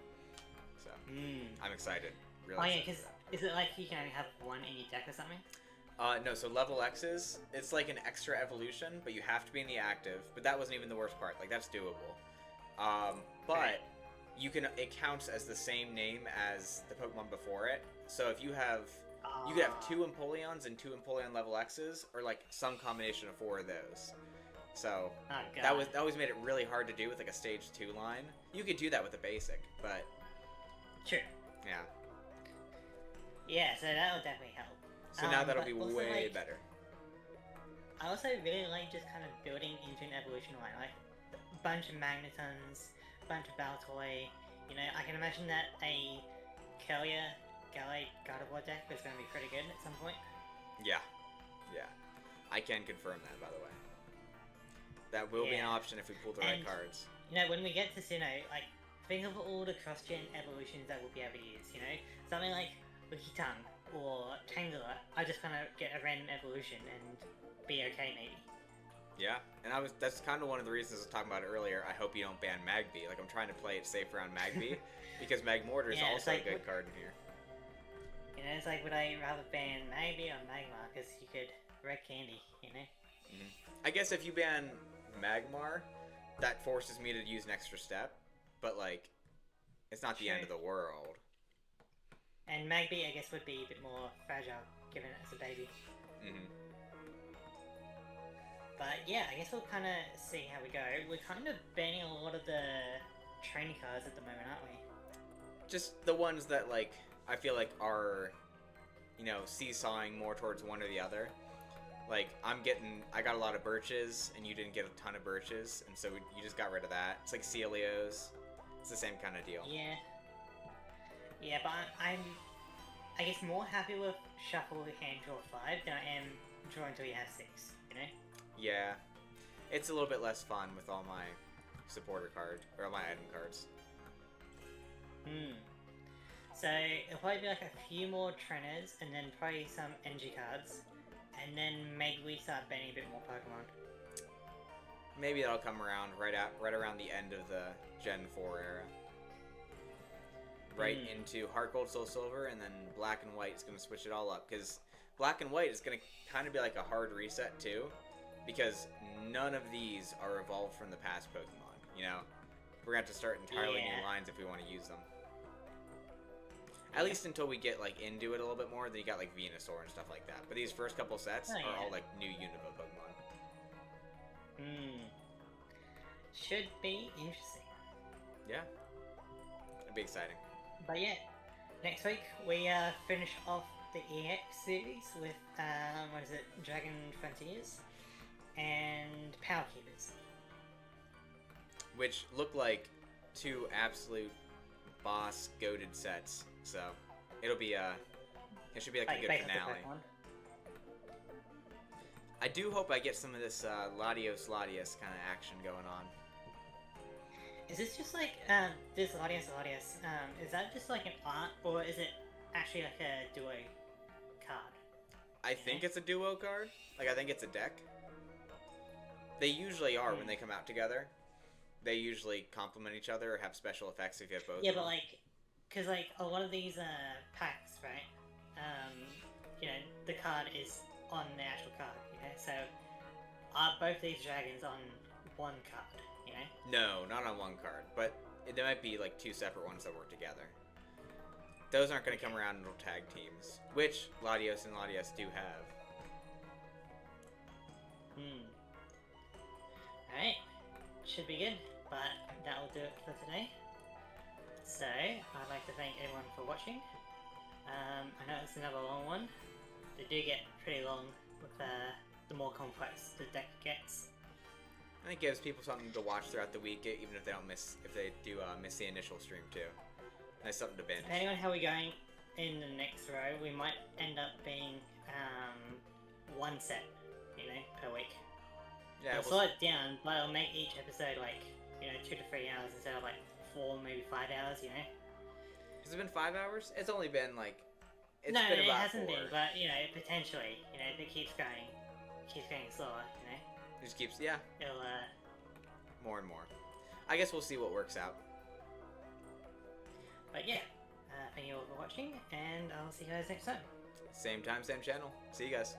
So I'm excited. Really Oh yeah, excited because for that. is it like you can only have 1 in your deck or something? No, so level X's, it's like an extra evolution, but you have to be in the active. But that wasn't even the worst part. Like, that's doable. But Right. it counts as the same name as the Pokemon before it. So if you have, you could have 2 Empoleons and 2 Empoleon level X's, or like some combination of 4 of those. So Oh god. that always made it really hard to do with like a stage 2 line. You could do that with a basic, but True. yeah. Yeah, so that would definitely help. So now that'll but be also, way like, better. I also really like just kind of building into an evolution line, like a bunch of Magnetons, bunch of Baltoy. You know, I can imagine that a Kelia Gallade Gardevoir deck is going to be pretty good at some point. Yeah. I can confirm that, by the way. That will be an Yeah. option if we pull the right And- cards. You know, when we get to Sinnoh, like, think of all the cross-gen evolutions that we'll be able to use, you know? Something like Lickitung or Tangela, I just kind of get a random evolution and be okay, maybe. Yeah, and that's kind of one of the reasons I was talking about it earlier. I hope you don't ban Magby. Like, I'm trying to play it safe around Magby, because Magmortar is Yeah, it's also like, a good card in here. You know, it's like, would I rather ban Magby or Magmar? Because you could wreck Candy, you know? I guess if you ban Magmar, that forces me to use an extra step, but, like, it's not the end of Sure. the world. And Magby, I guess, would be a bit more fragile, given it's a baby. Hmm. But yeah, I guess we'll kind of see how we go. We're kind of banning a lot of the training cards at the moment, aren't we? Just the ones that, like, I feel like are, seesawing more towards one or the other. Like, I got a lot of birches, and you didn't get a ton of birches, and so you just got rid of that. It's like Celios. It's the same kind of deal. Yeah. Yeah, but I'm, I guess, more happy with shuffle hand draw 5 than I am draw until you have 6, you know? Yeah. It's a little bit less fun with all my supporter cards, or my item cards. So, it'll probably be like a few more trainers, and then probably some energy cards, and then maybe we start banning a bit more Pokemon. Maybe that'll come around right around the end of the Gen 4 era. Right into Heart Gold, Soul Silver, and then Black and White is going to switch it all up. Because Black and White is going to kind of be like a hard reset too. Because none of these are evolved from the past Pokemon, you know? We're going to have to start entirely new lines if we want to use them. At least until we get like into it a little bit more, then you got like Venusaur and stuff like that. But these first couple sets are all like new Unova Pokemon. Should be interesting. Yeah. It'd be exciting. But yeah, next week we finish off the EX series with, what is it, Dragon Frontiers and Power Keepers. Which look like two absolute boss goated sets. So it'll be it should be like a good finale. I do hope I get some of this Latios kind of action going on. Is this just like, this Latios, is that just like an art, or is it actually like a duo card? I think it's a duo card. Like, I think it's a deck. They usually are when they come out together. They usually complement each other or have special effects if you have both. Yeah, but like, because like a lot of these packs, right? You know, the card is on the actual card, you know? So, are both these dragons on one card? You know? No, not on one card, but there might be like two separate ones that work together. Those aren't going to come around until tag teams, which Latios and Latias do have. Alright, should be good, but that will do it for today. So, I'd like to thank everyone for watching. I know it's another long one. They do get pretty long with the more complex the deck gets. And it gives people something to watch throughout the week, even if they don't miss the initial stream too. Nice something to binge. Depending on how we're going in the next row, we might end up being one set, you know, per week. Yeah, we'll slow it down, but it'll make each episode like, you know, 2 to 3 hours instead of like 4, maybe 5 hours, you know. Has it been 5 hours? It's only been like. It's no, been it about hasn't 4. been, but you know, potentially, you know, if it keeps going slower, you know. It just keeps, yeah. It'll more and more. I guess we'll see what works out. But yeah, thank you all for watching, and I'll see you guys next time. Same time, same channel. See you guys.